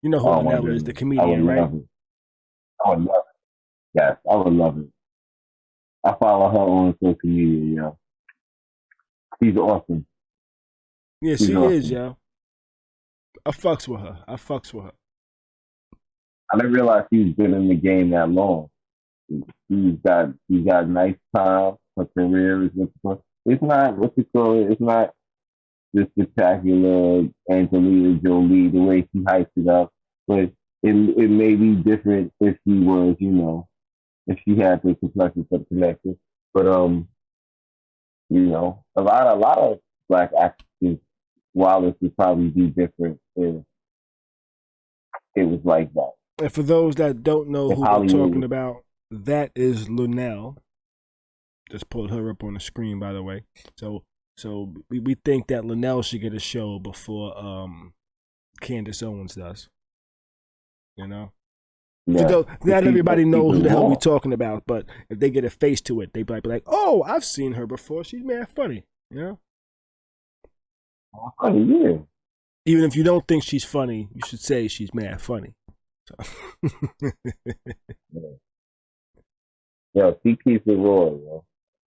You know who Linnell is, the comedian, right? I would love it. Yes, I would love it. I follow her on social media, yo. She's awesome. Yeah, she is, yo. I fucks with her. I didn't realize she's been in the game that long. She's got nice time. Her career is it's not what you call it. It's not the spectacular Angelina Jolie the way she hypes it up, but it may be different if she was, you know, if she had the complexion for the connection. But you know, a lot of black actresses, Wallace would probably be different if it was like that. And for those that don't know If who we're talking Hollywood, about, that is Lunel. Just pulled her up on the screen, by the way. So we think that Lunel should get a show before Candace Owens does. You know? For yeah, those, not everybody knows who the hell we're wrong. talking about, but if they get a face to it, they might be like, "Oh, I've seen her before. She's mad funny." You know? Funny, yeah. Even if you don't think she's funny, you should say she's mad funny. So. Yeah. Yo, she keeps it raw, yo.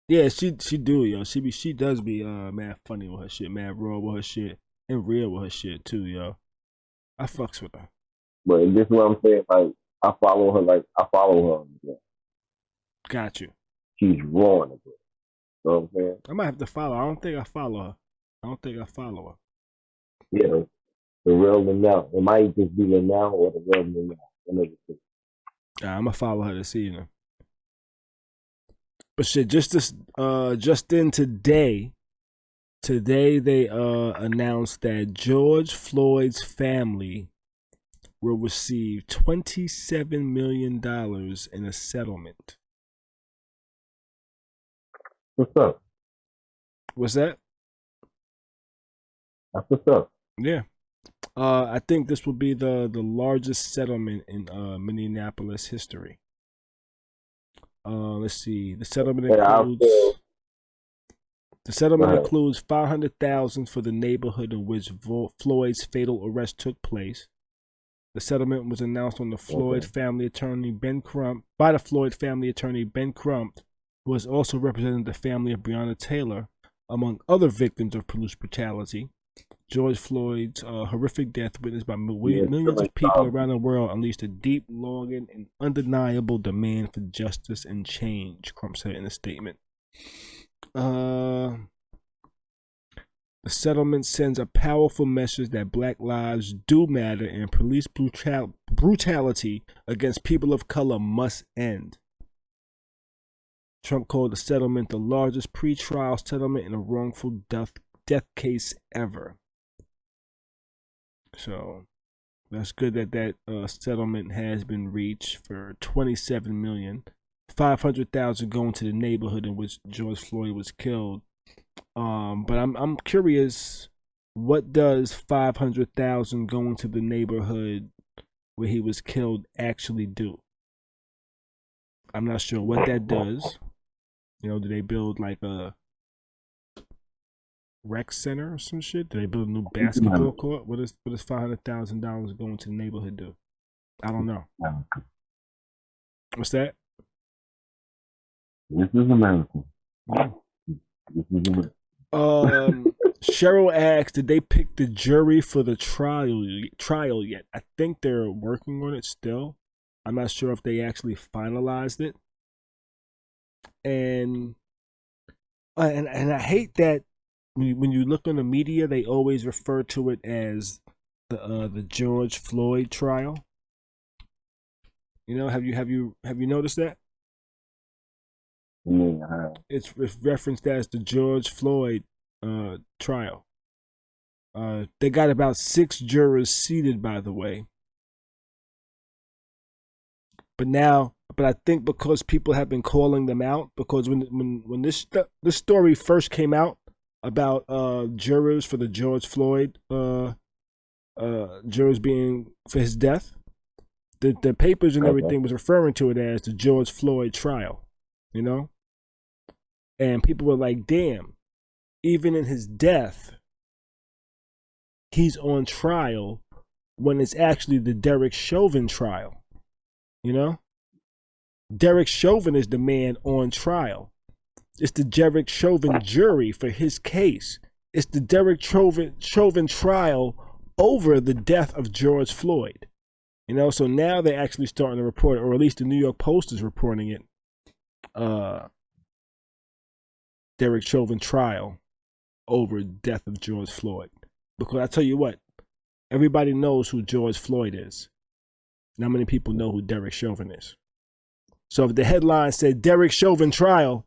Yeah, she do, yo. She does be mad funny with her shit, mad raw with her shit, and real with her shit too, yo. I fucks with her. But this is what I'm saying. Like I follow her. Yeah. Got you. She's raw in it. You know what I'm saying? I might have to follow. I don't think I follow her. Yeah, the real Linnell. It might just be Linnell or the real Linnell. I'm gonna follow her this evening. But shit, just in today they announced that George Floyd's family will receive $27 million in a settlement. What's up? What's that? That's what's up. Yeah. I think this will be the largest settlement in Minneapolis history. Let's see. The settlement includes $500,000 for the neighborhood in which Floyd's fatal arrest took place. The settlement was announced on the Floyd family attorney Ben Crump by the Floyd family attorney Ben Crump, who has also represented the family of Breonna Taylor, among other victims of police brutality. George Floyd's horrific death, witnessed by millions of people around the world, unleashed a deep, longing, and undeniable demand for justice and change, Crump said in a statement. The settlement sends a powerful message that black lives do matter and police brutality against people of color must end. Trump called the settlement the largest pre-trial settlement in a wrongful death case ever. So that's good that settlement has been reached for $27 million. $500,000 going to the neighborhood in which George Floyd was killed. But I'm curious, what does $500,000 going to the neighborhood where he was killed actually do? I'm not sure what that does. You know, do they build like a rec center or some shit? Do they build a new basketball court? What does $500,000 going to the neighborhood do? I don't know. What's that? This is America. Yeah. Cheryl asked, did they pick the jury for the trial yet? I think they're working on it still. I'm not sure if they actually finalized it. And I hate that when you look on the media, they always refer to it as the George Floyd trial. You know, have you noticed that? Yeah. It's referenced as the George Floyd trial. They got about 6 jurors seated, by the way. But I think because people have been calling them out, because when this story first came out about jurors for the George Floyd jurors being for his death, the papers and everything was referring to it as the George Floyd trial, you know? And people were like, damn, even in his death, he's on trial when it's actually the Derek Chauvin trial, you know? Derek Chauvin is the man on trial. It's the Derek Chauvin jury for his case. It's the Derek Chauvin trial over the death of George Floyd. You know, so now they're actually starting to report, or at least the New York Post is reporting it, Derek Chauvin trial over death of George Floyd. Because I tell you what, everybody knows who George Floyd is. Not many people know who Derek Chauvin is. So if the headline said Derek Chauvin trial,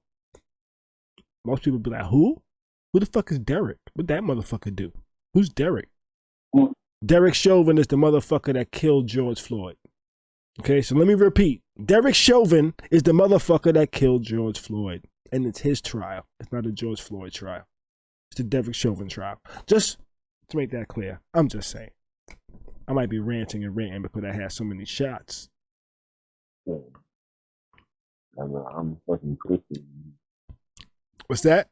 most people would be like, who? Who the fuck is Derek? What'd that motherfucker do? Who's Derek? Derek Chauvin is the motherfucker that killed George Floyd. Okay, so let me repeat. Derek Chauvin is the motherfucker that killed George Floyd. And it's his trial. It's not a George Floyd trial. It's the Derek Chauvin trial. Just to make that clear, I'm just saying. I might be ranting and ranting because I had so many shots. Yeah. I'm fucking Christian. What's that?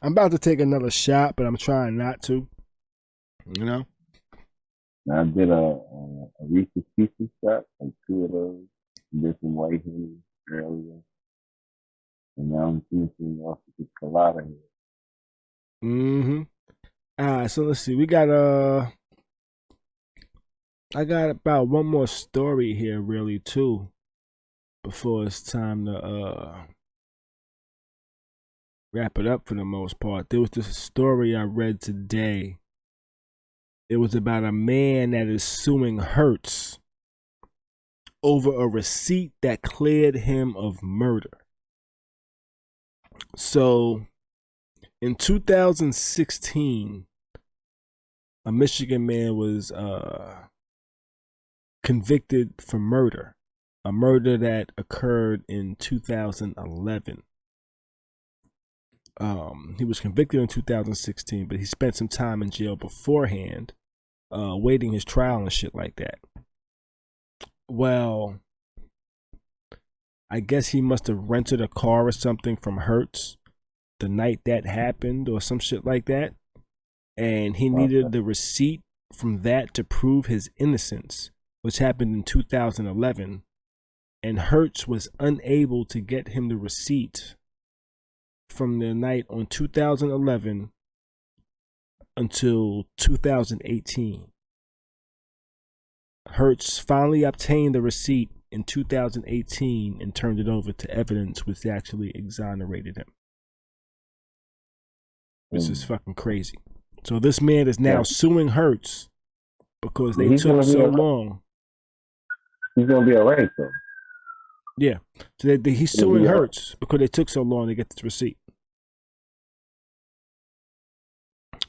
I'm about to take another shot, but I'm trying not to. You know? I did a Reese's Pieces shot, like 2 of those. Did some white honey earlier. And now I'm finishing off with this colada here. Mm-hmm. Alright, so let's see. We got I got about one more story here, really, too, before it's time to wrap it up for the most part. There was this story I read today. It was about a man that is suing Hertz over a receipt that cleared him of murder. So, in 2016, a Michigan man was convicted for murder, a murder that occurred in 2011. He was convicted in 2016, but he spent some time in jail beforehand, waiting his trial and shit like that. Well, I guess he must have rented a car or something from Hertz the night that happened or some shit like that. And he needed the receipt from that to prove his innocence, which happened in 2011. And Hertz was unable to get him the receipt from the night on 2011 until 2018. Hertz finally obtained the receipt in 2018 and turned it over to evidence which actually exonerated him. This is fucking crazy. So this man is now suing Hertz because they took so long. He's gonna be alright though. Yeah, so he's suing Hertz because they took so long to get this receipt.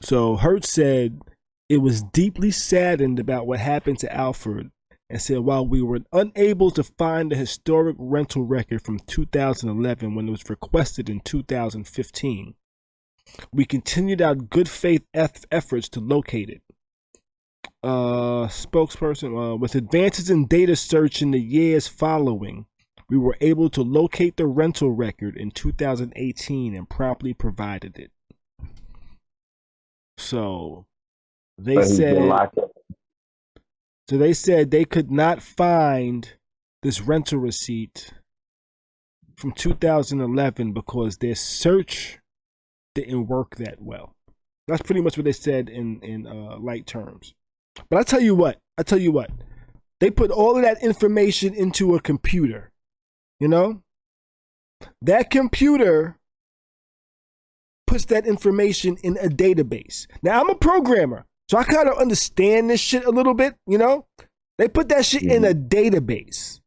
So Hertz said it was deeply saddened about what happened to Alfred and said while we were unable to find the historic rental record from 2011 when it was requested in 2015, we continued our good faith efforts to locate it. Spokesperson, with advances in data search in the years following, we were able to locate the rental record in 2018 and promptly provided it. So they said they could not find this rental receipt from 2011 because their search didn't work that well. That's pretty much what they said in light terms. But I tell you what, they put all of that information into a computer. You know, that computer puts that information in a database. Now, I'm a programmer, so I kind of understand this shit a little bit, you know? They put that shit in a database.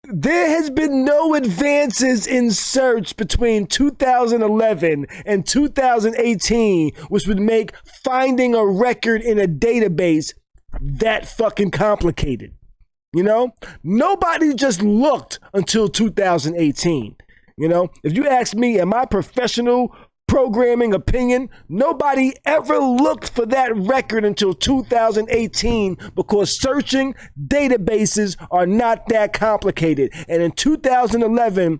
There has been no advances in search between 2011 and 2018, which would make finding a record in a database that fucking complicated. You know, nobody just looked until 2018. You know, if you ask me, in my professional programming opinion, nobody ever looked for that record until 2018 because searching databases are not that complicated. And in 2011,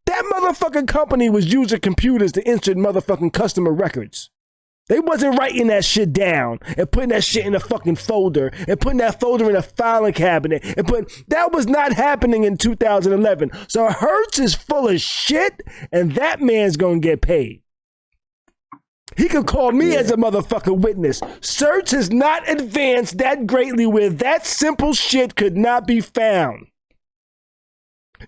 that motherfucking company was using computers to insert motherfucking customer records. They wasn't writing that shit down and putting that shit in a fucking folder and putting that folder in a filing cabinet that was not happening in 2011. So Hertz is full of shit and that man's gonna get paid. He could call me as a motherfucking witness. Search has not advanced that greatly where that simple shit could not be found.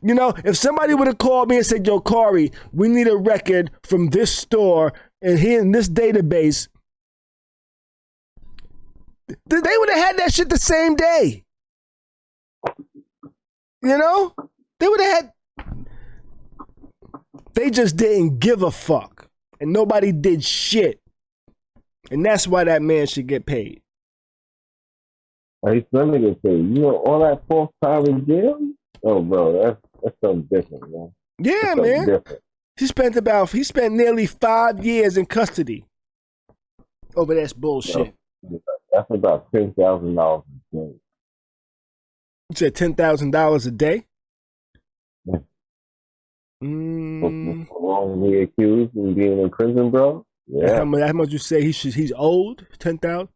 You know, if somebody would have called me and said, yo, Khary, we need a record from this store and here in this database, would have had that shit the same day. You know? They would have had... They just didn't give a fuck. And nobody did shit. And that's why that man should get paid. He's gonna get paid. You know, all that false time in jail? Oh, bro, that's something different, man. Yeah, man. Different. He spent nearly 5 years in custody over that bullshit. That's about $10,000 a day. You said $10,000 a day? Yeah. Wrongly accused and being in prison, bro. Yeah. How much you say he's owed? 10,000?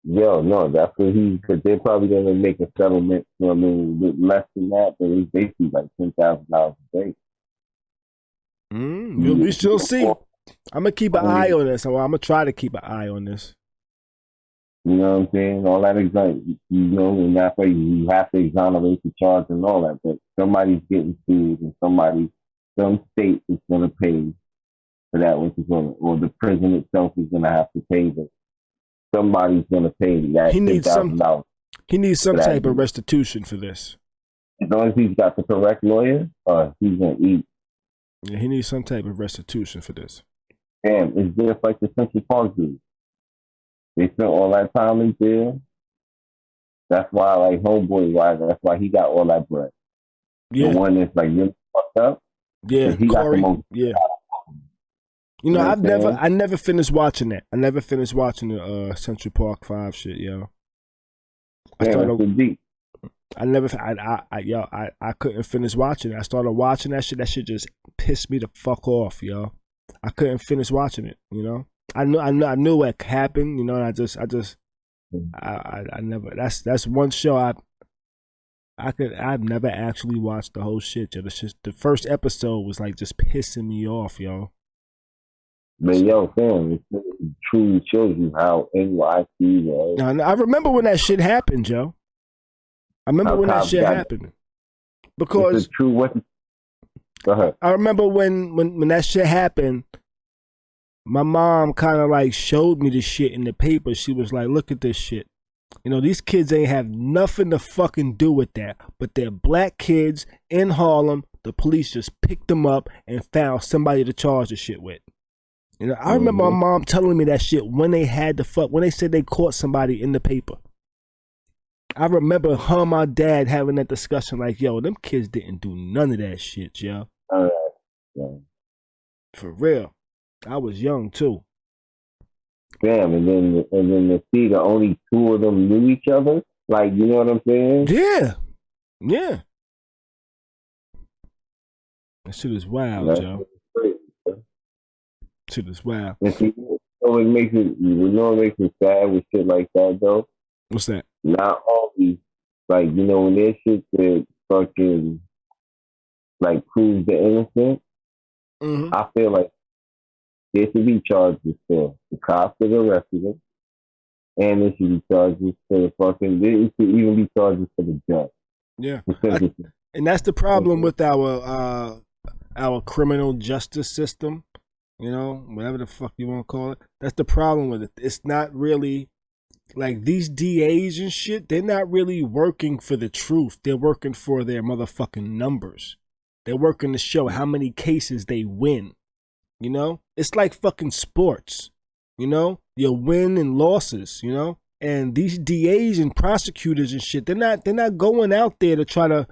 Yo, no, that's what because they're probably gonna make a settlement, you know what I mean, with less than that, but it's basically like $10,000 a day. We shall see. I'm gonna keep an eye on this. I'm gonna try to keep an eye on this. You know what I'm saying? All that you know, and that's why you have to exonerate the charge and all that. But somebody's getting sued, and some state is gonna pay for that, which is or the prison itself is gonna have to pay this. Somebody's gonna pay that $10,000. He needs some type of restitution for this. As long as he's got the correct lawyer, he's gonna eat. Yeah, he needs some type of restitution for this. Damn, it's just like the Central Park dude. They spent all that time in jail. That's why, like, that's why he got all that bread. Yeah. The one that's like really fucked up. Yeah, he got the most. Yeah. You know, I never finished watching that. I never finished watching the Central Park 5 shit, yo. I couldn't finish watching it. I started watching that shit. That shit just pissed me the fuck off, yo. I couldn't finish watching it, you know. I knew what happened, you know, and I never. That's one show I've never actually watched the whole shit, yo. The first episode was like just pissing me off, yo. But yo, fam, it truly shows you how NYC was. I remember when that shit happened, Joe. I remember when that shit happened. Because it's true. What? Go ahead. I remember when that shit happened. My mom kind of like showed me the shit in the paper. She was like, "Look at this shit. You know, these kids ain't have nothing to fucking do with that. But they're black kids in Harlem. The police just picked them up and found somebody to charge the shit with." You know, I remember my mom telling me that shit when they said they caught somebody in the paper. I remember her and my dad having that discussion like, yo, them kids didn't do none of that shit, yo. Yeah. For real. I was young too. Damn, and then to see that only 2 of them knew each other, like, you know what I'm saying? Yeah. Yeah. That shit is wild, Joe. Shit is wild. And see, what makes it sad with shit like that, though? What's that? Not only, like, you know, when there's shit that fucking, like, proves the innocent, I feel like there should be charges for the cops that arrested him, and there should be charges for the fucking, there should even be charges for the judge. Yeah. And that's the problem with our criminal justice system. You know, whatever the fuck you want to call it. That's the problem with it. It's not really, like, these DAs and shit, they're not really working for the truth. They're working for their motherfucking numbers. They're working to show how many cases they win. You know? It's like fucking sports. You know? Your win and losses, you know? And these DAs and prosecutors and shit, they're not going out there to try to,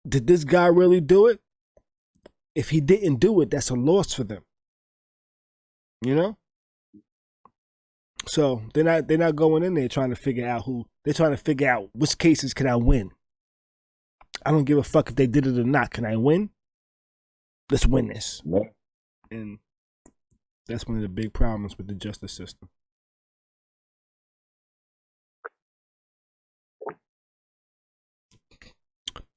did this guy really do it? If he didn't do it, that's a loss for them. You know? So they're not going in there trying to figure out which cases can I win. I don't give a fuck if they did it or not. Can I win? Let's win this. Yeah. And that's one of the big problems with the justice system.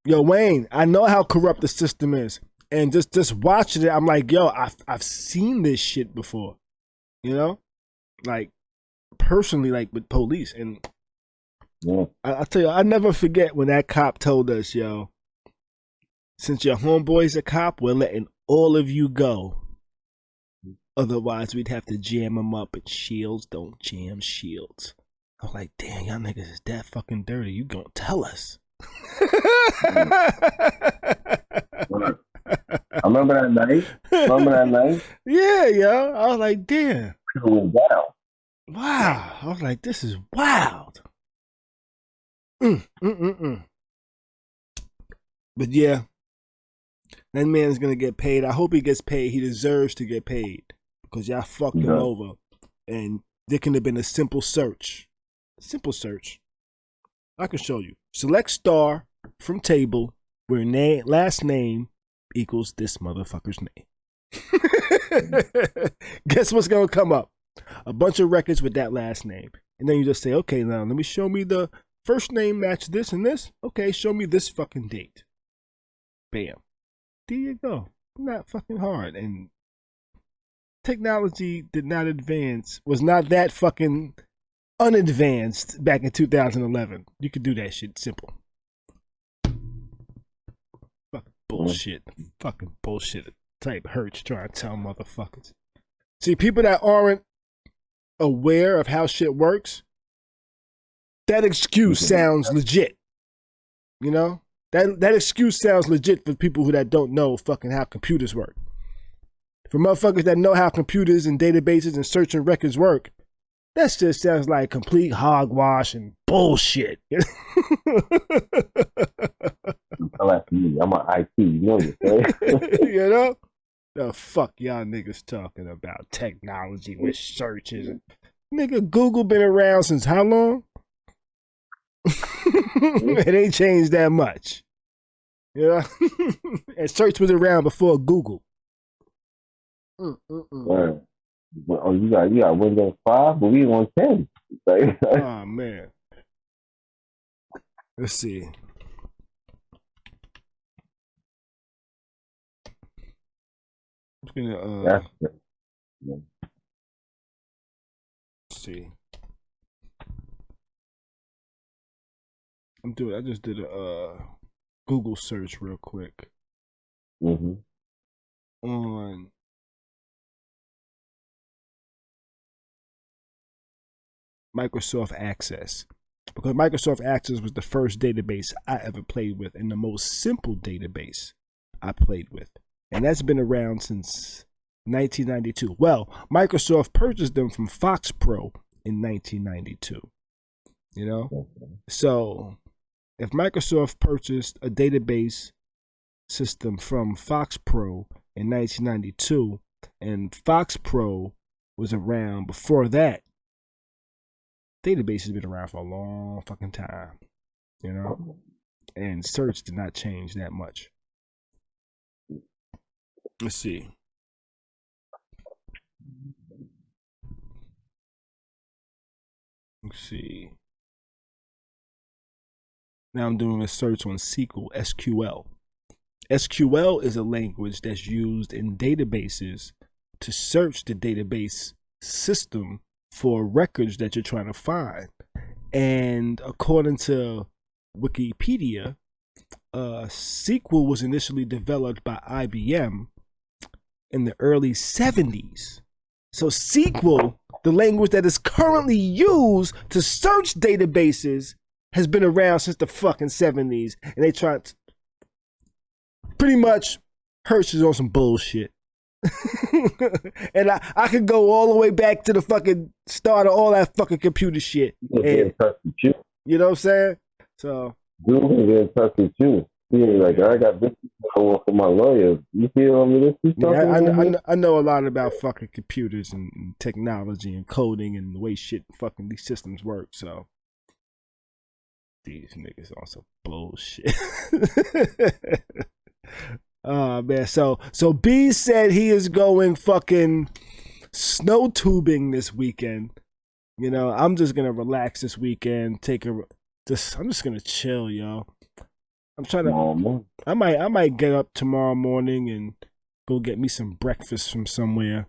Yo, Wayne, I know how corrupt the system is. And just watching it, I'm like, yo, I've seen this shit before, you know, like personally, like with police. And I tell you, I never forget when that cop told us, yo, since your homeboy's a cop, we're letting all of you go. Otherwise, we'd have to jam them up, and shields don't jam shields. I was like, damn, y'all niggas is that fucking dirty. You gonna tell us? I remember that night. Yeah, yo. I was like, damn. It went down. Wow. I was like, this is wild. But yeah, that man's gonna get paid. I hope he gets paid. He deserves to get paid because y'all fucked him over. And there can have been a simple search. Simple search. I can show you. Select star from table where last name equals this motherfucker's name. Guess what's gonna come up? A bunch of records with that last name. And then you just say, okay, now let me show me the first name match this and this. Okay, show me this fucking date. Bam. There you go. Not fucking hard. And technology did not advance, was not that fucking unadvanced back in 2011. You could do that shit simple. Fucking bullshit. Fucking bullshit type hurts trying to tell motherfuckers. See, people that aren't aware of how shit works, that excuse sounds legit. You know? That excuse sounds legit for people that don't know fucking how computers work. For motherfuckers that know how computers and databases and searching records work, that just sounds like complete hogwash and bullshit. Like me, I'm an IT, you know what I'm saying? You know? The fuck y'all niggas talking about technology with searches? Nigga, Google been around since how long? It ain't changed that much. Yeah. And search was around before Google. Right. Oh, you got Windows 5, but we on 10. Oh man. Let's see. I'm gonna let's see. I just did a Google search real quick. On Microsoft Access. Because Microsoft Access was the first database I ever played with and the most simple database I played with. And that's been around since 1992. Well, Microsoft purchased them from Fox Pro in 1992. You know? So, if Microsoft purchased a database system from Fox Pro in 1992 and Fox Pro was around before that, database has been around for a long fucking time, you know? And search did not change that much. Let's see. Let's see. Now I'm doing a search on SQL. SQL is a language that's used in databases to search the database system for records that you're trying to find. And according to Wikipedia, SQL was initially developed by IBM in the early 70s. So SQL, the language that is currently used to search databases, has been around since the fucking 70s. And they tried to pretty much Hershey's on some bullshit. And I could go all the way back to the fucking start of all that fucking computer shit. And, you know what I'm saying? So Google can get in touch with you. Yeah, like I got this for my lawyer. You feel me? I know a lot about fucking computers and technology and coding and the way shit fucking these systems work. So these niggas on some bullshit. Oh man, so B said he is going fucking snow tubing this weekend. You know, I'm just gonna relax this weekend. I'm just gonna chill, yo. I'm trying to. I might get up tomorrow morning and go get me some breakfast from somewhere.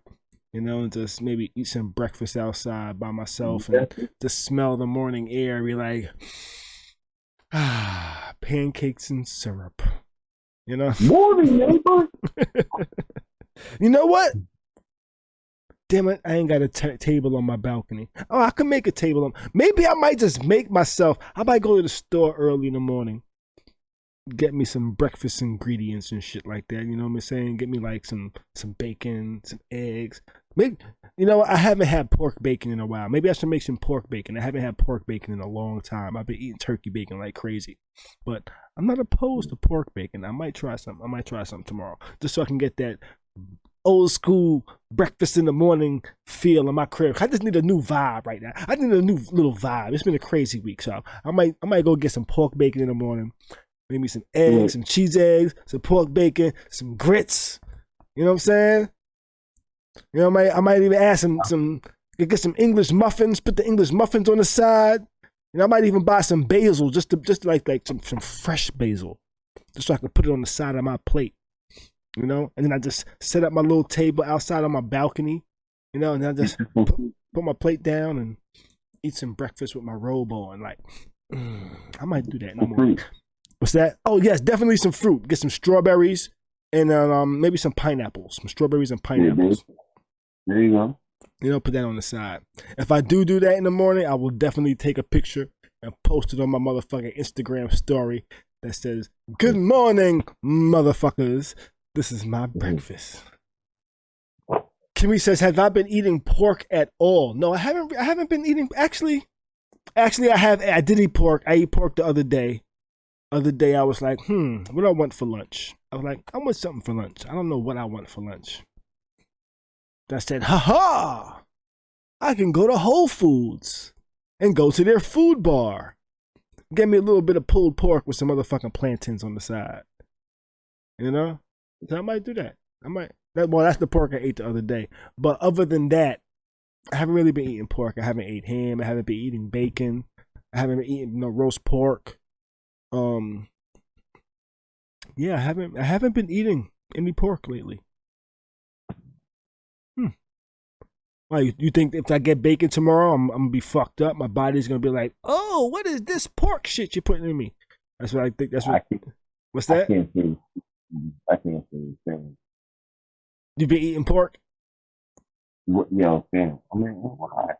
You know, and just maybe eat some breakfast outside by myself and just smell the morning air. And be like, pancakes and syrup. You know? Morning, neighbor. You know what? damn it, I ain't got a table on my balcony. Oh, I can make a table on. Maybe I might just make myself. I might go to the store early in the morning, get me some breakfast ingredients and shit like that. You know what I'm saying? Get me like some bacon, some eggs. Maybe, you know, I haven't had pork bacon in a while. Maybe I should make some pork bacon. I haven't had pork bacon in a long time. I've been eating turkey bacon like crazy, but I'm not opposed to pork bacon. I might try some. I might try some tomorrow, just so I can get that old school breakfast in the morning feel in my crib. I just need a new vibe right now. I need a new little vibe. It's been a crazy week, so I might go get some pork bacon in the morning. Maybe some eggs, some cheese eggs, some pork bacon, some grits. You know what I'm saying? You know, I might even add get some English muffins. Put the English muffins on the side. You know, I might even buy some basil, just like some fresh basil, just so I can put it on the side of my plate. You know, and then I just set up my little table outside on my balcony. You know, and I just put my plate down and eat some breakfast with my robe on. Like, I might do that in the morning. What's that? Oh yes, definitely some fruit. Get some strawberries and maybe some pineapples. Some strawberries and pineapples. There you go. You know, put that on the side. If I do that in the morning, I will definitely take a picture and post it on my motherfucking Instagram story that says, "Good morning, motherfuckers. This is my breakfast." Kimmy says, "Have I been eating pork at all?" No, I haven't. I haven't been eating. Actually, I have. I did eat pork. I ate pork the other day. I was like, what do I want for lunch? I was like, I want something for lunch. I don't know what I want for lunch. I said, I can go to Whole Foods and go to their food bar. Get me a little bit of pulled pork with some motherfucking plantains on the side. You know? So I might do that. That's the pork I ate the other day. But other than that, I haven't really been eating pork. I haven't ate ham. I haven't been eating bacon. I haven't been eating no roast pork. Yeah, I haven't been eating any pork lately. Why, you think if I get bacon tomorrow, I'm gonna be fucked up? My body's gonna be like, oh, what is this pork shit you're putting in me? That's what I think. That's what. What's that? I can't see anything. You been eating pork? Yo, Sam. I mean, why?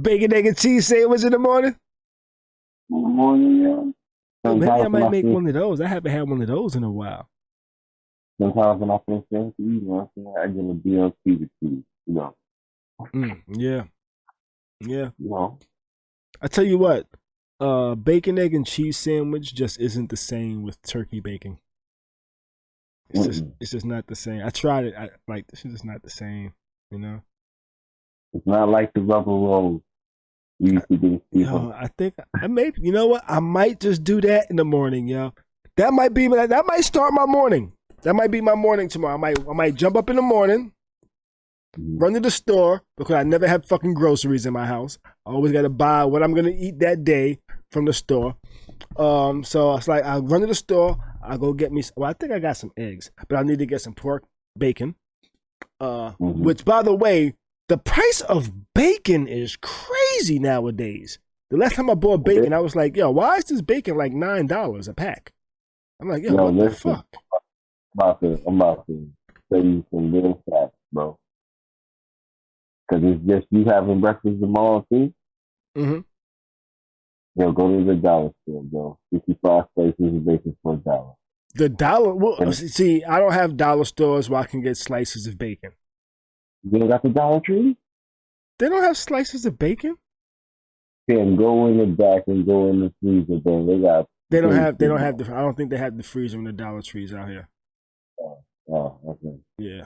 Bacon, egg, and cheese sandwich in the morning? In the morning, yeah. Maybe I might make one of those. I haven't had one of those in a while. Sometimes when I finish things to eat, you know what I'm saying, I get a BLT with cheese, you know. Yeah. You know. I tell you what, bacon, egg, and cheese sandwich just isn't the same with turkey bacon. It's just not the same. I tried it. This is just not the same, you know. It's not like the rubber rolls you used to do. Yo, I think I maybe, you know what? I might just do that in the morning, yo. That might start my morning. That might be my morning tomorrow. I might jump up in the morning, run to the store, because I never have fucking groceries in my house. I always got to buy what I'm going to eat that day from the store. So it's like I run to the store, I go get me, I think I got some eggs, but I need to get some pork bacon, which, by the way, the price of bacon is crazy nowadays. The last time I bought bacon, I was like, yo, why is this bacon like $9 a pack? I'm like, yo, what the fuck? I'm about to tell you some real facts, bro. Because it's just you having breakfast tomorrow, too. Mm-hmm. Yo, go to the dollar store, bro. 55 slices of bacon for $1. The dollar? Well, see, I don't have dollar stores where I can get slices of bacon. You don't got the Dollar Tree? They don't have slices of bacon? Can go in the back and go in the freezer, bro. They don't have I don't think they have the freezer in the Dollar Trees out here. Oh, okay. Yeah.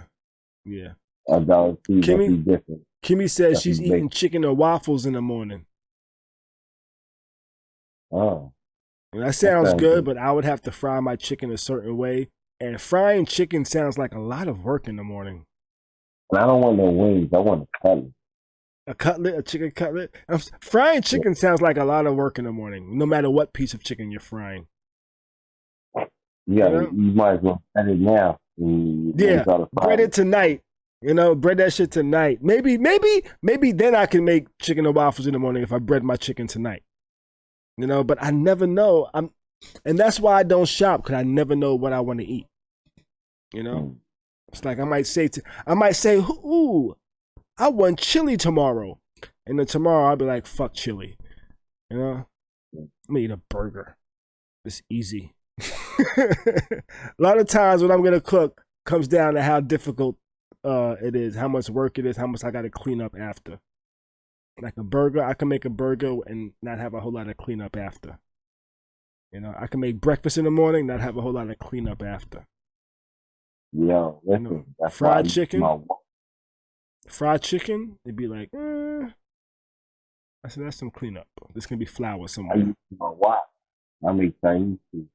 A Dollar Tree must be different. Kimmy says she's eating chicken or waffles in the morning. Oh. Well, that sounds good, but I would have to fry my chicken a certain way. And frying chicken sounds like a lot of work in the morning. And I don't want no wings. I want a cutlet. A cutlet? A chicken cutlet? Frying chicken sounds like a lot of work in the morning, no matter what piece of chicken you're frying. Yeah, you might as well cut it now. Bread it tonight. You know, bread that shit tonight. Maybe then I can make chicken and waffles in the morning if I bread my chicken tonight. You know, but I never know. And that's why I don't shop, because I never know what I want to eat. You know? It's like I might say, ooh, I want chili tomorrow, and then tomorrow I'll be like, fuck chili. You know, I'm gonna eat a burger. It's easy. A lot of times when I'm gonna cook comes down to how difficult it is, how much work it is, how much I gotta clean up after. Like a burger, I can make a burger and not have a whole lot of cleanup after. You know, I can make breakfast in the morning, not have a whole lot of cleanup after. Yo, listen, You know, that's fried chicken, it'd be like, I said that's some cleanup. There's gonna be flour I somewhere. used to my watch. I make Chinese food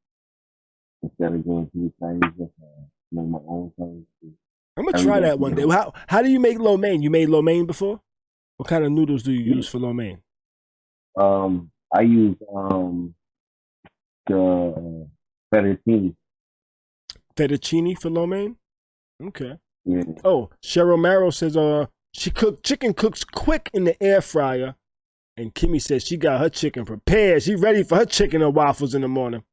instead of going to the Chinese restaurant. Make my own Chinese food. I'm gonna try that one day. How do you make lo mein? You made lo mein before? What kind of noodles do you use for lo mein? I use the fettuccine. Fettuccine for lo mein? Okay. Yeah. Oh, Cheryl Marrow says chicken cooks quick in the air fryer. And Kimmy says she got her chicken prepared. She ready for her chicken and waffles in the morning.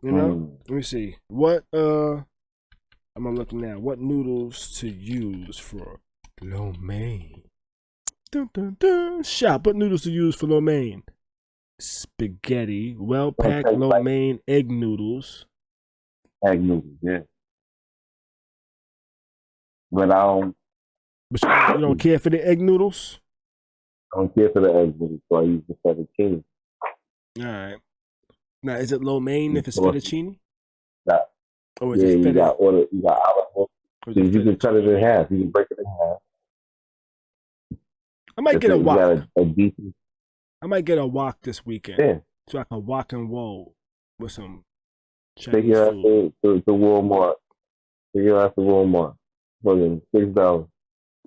You know? Let me see. What I'm looking now. What noodles to use for lo mein? Dun, dun, dun. Shop. What noodles to use for lo mein? Spaghetti, well-packed lo mein egg noodles. Egg noodles, yeah. But I don't. But you don't care for the egg noodles? I don't care for the egg noodles, so I use the fettuccine. All right. Now, is it lo mein if it's fettuccine? Yeah. Or is it you got olive oil. You can cut it in half. You can break it in half. I might get a wok. I might get a wok this weekend. Yeah. So I can wok and roll with some Chinese Take your ass to Walmart. Take your ass to Walmart. $6.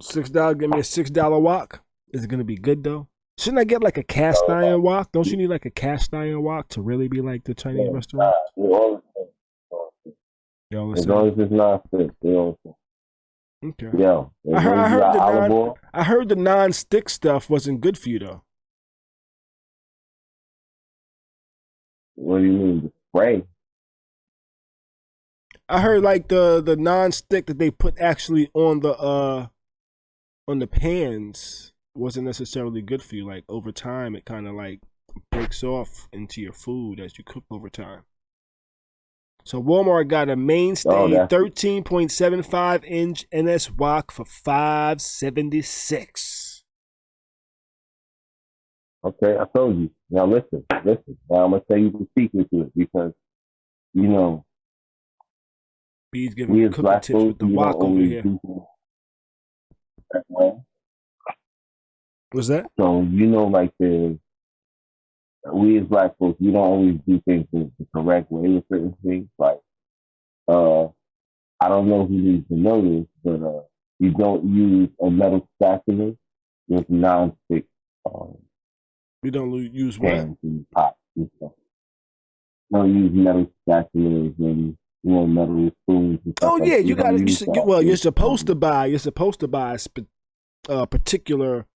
$6? Give me a $6 wok. Is it gonna be good though? Shouldn't I get like a cast iron wok? Don't you need like a cast iron wok to really be like the Chinese restaurant? As long as it's not thick, Okay. Yo, I heard the non-stick stuff wasn't good for you though. What do you mean, the spray? I heard like the non-stick that they put actually on the pans wasn't necessarily good for you. Like over time, it kind of like breaks off into your food as you cook over time. So Walmart got a mainstay 13.75 inch NS wok for $576. Okay, I told you. Now listen. Now I'm gonna tell you the secret to it because B's giving me cooking tips with the wok over here. What's that? So like we as black folks, we don't always do things the correct way with certain things. Like, I don't know who needs to know this, but you don't use a metal spatula with non-stick. We don't use what? And pots and stuff. Don't use metal spatulas and metal spoons and stuff. Oh yeah, you got to. Well, you're supposed to buy. You're supposed to buy particular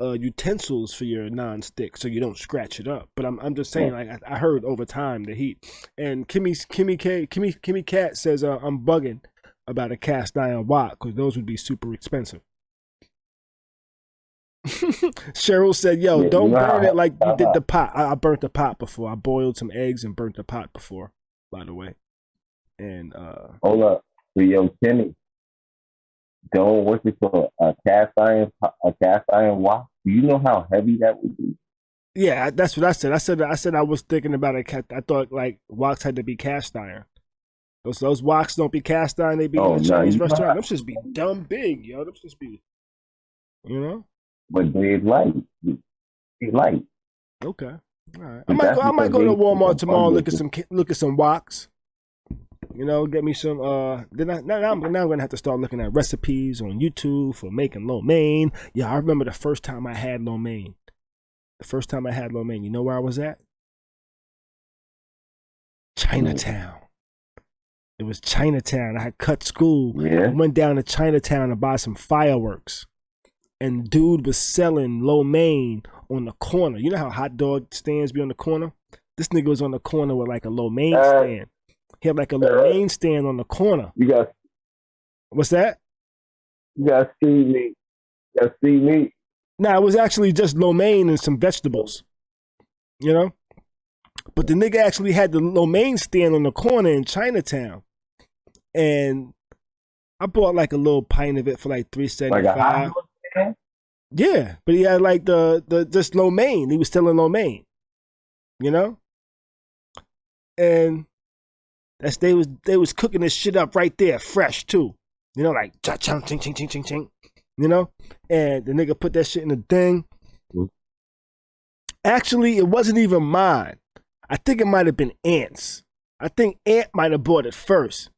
utensils for your non-stick so you don't scratch it up. But I'm just saying, like I heard over time the heat. And Kimmy Cat says I'm bugging about a cast iron wok because those would be super expensive. Cheryl said, "Yo, don't burn it like you did the pot." I burnt the pot before. I boiled some eggs and burnt the pot before, by the way. And hold up, so yo, Timmy, don't what's it called? A cast iron wok. Do you know how heavy that would be? Yeah, that's what I said. I said I was thinking about it. I thought like woks had to be cast iron. Those woks don't be cast iron. They be in the Chinese restaurant. Them just be dumb big, yo. Them just be, But they're light. They're light. Okay, all right. I might go to Walmart tomorrow. Look at some woks. Get me some. Now I'm gonna have to start looking at recipes on YouTube for making lo mein. Yeah, I remember the first time I had lo mein. You know where I was at? Chinatown. It was Chinatown. I had cut school. Yeah. I went down to Chinatown to buy some fireworks. And dude was selling lo mein on the corner. You know how hot dog stands be on the corner? This nigga was on the corner with like a lo mein stand. He had like a lo mein stand on the corner. You got What's that? You got street meat. You got street meat. Nah, it was actually just lo mein and some vegetables. You know? But the nigga actually had the lo mein stand on the corner in Chinatown. And I bought like a little pint of it for like $3.75. Like a hot dog? Yeah, but he had like the just lo mein. He was selling lo mein. You know? And they was cooking this shit up right there, fresh too. You know, like cha ching ching ching ching ching. You know? And the nigga put that shit in the thing. Actually, it wasn't even mine. I think it might have been Ant's. I think Ant might have bought it first.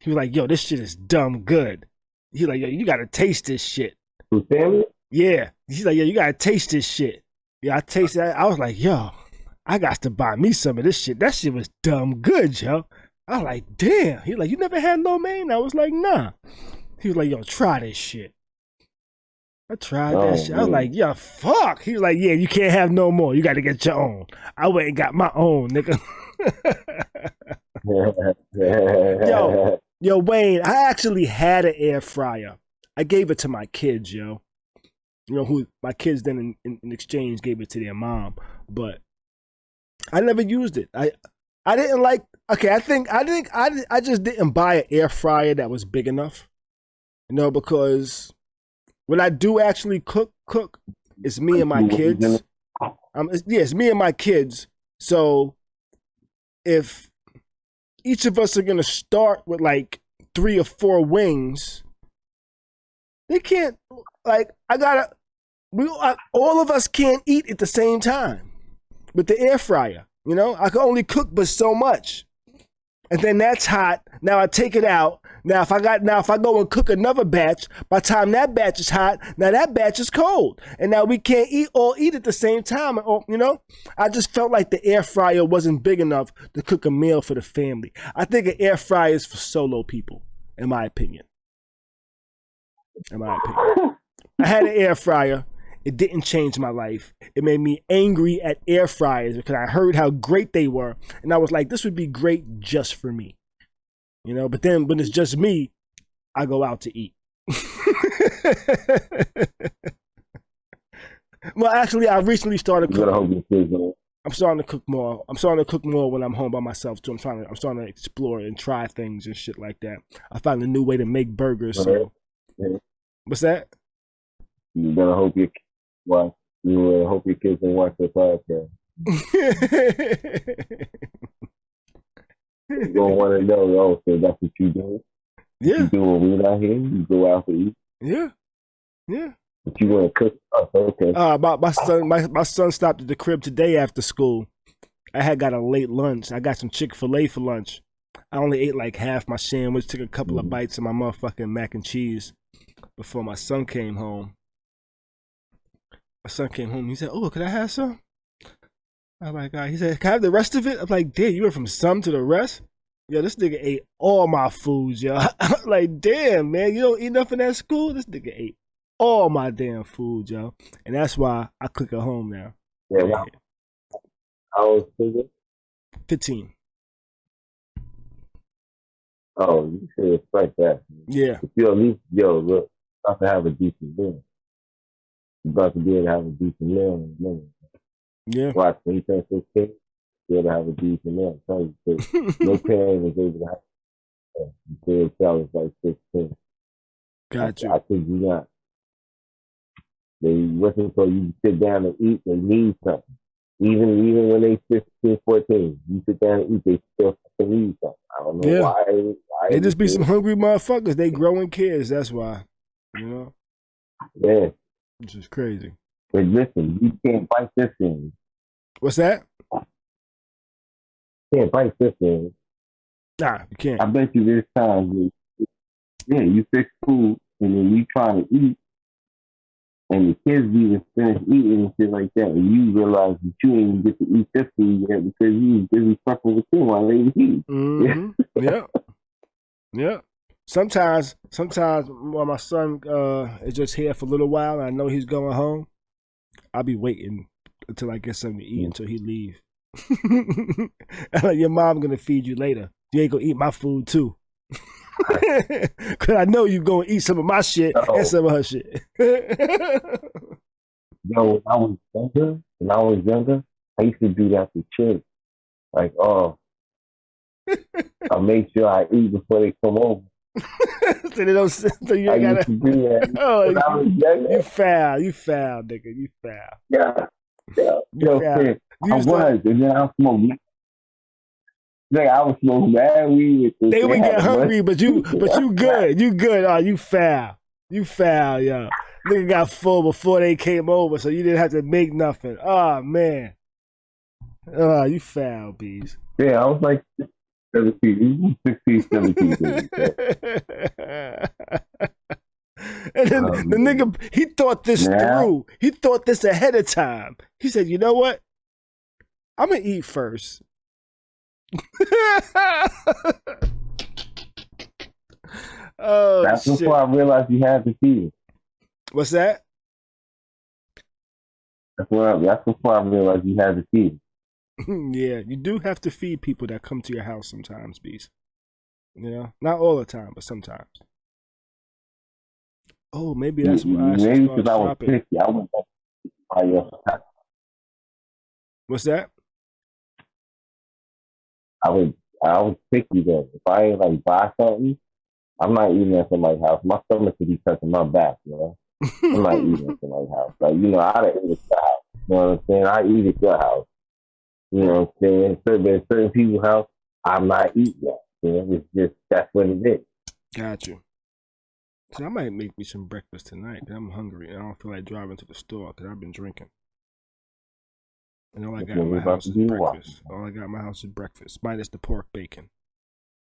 He was like, yo, this shit is dumb good. He like, yo, you gotta taste this shit. Who, family? Yeah. He's like, yo, you gotta taste this shit. Yeah, I tasted that. I was like, yo, I got to buy me some of this shit. That shit was dumb good, yo. I was like, damn. He like, you never had lo mein? I was like, nah. He was like, yo, try this shit. I tried that shit. I was like, yeah, fuck. He was like, yeah, you can't have no more. You got to get your own. I went and got my own, nigga. Yo, Wayne, I actually had an air fryer. I gave it to my kids, yo. You know, who my kids then in exchange gave it to their mom. But I never used it. I didn't like, okay, I just didn't buy an air fryer that was big enough. You know, because when I do actually cook, it's me and my kids. It's me and my kids. So if each of us are gonna start with like 3 or 4 wings, they can't. Like all of us can't eat at the same time with the air fryer. You know, I can only cook but so much, and then that's hot. Now I take it out. Now if I go and cook another batch, by the time that batch is hot, now that batch is cold, and now we can't eat at the same time. You know, I just felt like the air fryer wasn't big enough to cook a meal for the family. I think an air fryer is for solo people, in my opinion. I had an air fryer. It didn't change my life. It made me angry at air fryers because I heard how great they were, and I was like, this would be great just for me. You know, but then when it's just me, I go out to eat. Well, actually, I recently started cooking. I'm starting to cook more. I'm starting to cook more when I'm home by myself too. I'm starting to explore and try things and shit like that. I found a new way to make burgers. So, what's that? You better hope your kids don't watch the podcast. You're gonna want to know, so that's what you do. Yeah. You do when we're not here. You go out to eat. Yeah. But you want to cook? Okay. My son stopped at the crib today after school. I had got a late lunch. I got some Chick-fil-A for lunch. I only ate like half my sandwich. Took a couple of bites of my motherfucking mac and cheese before my son came home. My son came home. He said, "Oh, could I have some?" I'm like, he said, "Can I have the rest of it?" I'm like, "Damn, you went from some to the rest?" Yo, this nigga ate all my foods, yo. I'm like, damn, man, you don't eat nothing at school? This nigga ate all my damn food, yo. And that's why I cook at home now. Yeah, wow. How old is it? 15. Oh, you should expect that. Yeah. If you at least, look, about to have a decent meal. You're about to be able to have a decent meal in a minute. Yeah. Watch, when you turn 16, you're able to have a decent meal. I'm telling you, no parent is able to have until the child is like 16. Got you. I kid you not. They listen for you to sit down and eat, they need something. Even when they 15, 14, you sit down and eat, they still need something. I don't know why. They just be some hungry motherfuckers. They growing kids, that's why. You know? Yeah. Which is crazy. But listen, you can't bite this thing. What's that? You can't bite this thing. Nah, you can't. I bet you there's times you fix food and then you trying to eat and the kids even finish eating and shit like that, and you realize that you ain't even get to eat this food yet because you was busy fucking with them while they was eating. Mm-hmm. Yeah. Sometimes while my son is just here for a little while and I know he's going home, I'll be waiting until I get something to eat until he leave. Like, your mom gonna feed you later. You ain't gonna eat my food too. Cause I know you gonna eat some of my shit and some of her shit. Yo, when I was younger, I used to do that to chicks. Like, oh, I make sure I eat before they come over. So they don't. So you I ain't used gotta. to do that Oh, when I was younger. you foul, nigga, you foul. Yeah, You yo, foul. man, You I used was, and then I smoked. Like I was smoking mad weed with this. they would They had get a bunch. hungry, but you good. You good. Oh, you foul. You foul, yo. Nigga got full before they came over, so you didn't have to make nothing. Oh man. Oh, you foul, bees. Yeah, I was like 17, 16, 17. And then the nigga, he thought this through. He thought this ahead of time. He said, you know what? I'm going to eat first. Oh, that's shit. before I realized you had to feed it. What's that? That's before I realized you had to feed it. Yeah, you do have to feed people that come to your house sometimes, beast. You know, not all the time, but sometimes. Oh, maybe that's why I should start shopping. I was picky. I went by your house. What's that? I was picky then. If I ain't like buy something, I'm not eating at somebody's house. My stomach could be touching my back, you know. I'm not eating at somebody's house. Like, you know, I'd eat at your house. You know what I'm saying? I eat at your house. You know what I'm saying? Certain people's house, I'm not eating at. You know, it's just, that's what it is. Got you. So I might make me some breakfast tonight because I'm hungry and I don't feel like driving to the store because I've been drinking. And all I got in my house is breakfast. All I got in my house is breakfast, minus the pork bacon.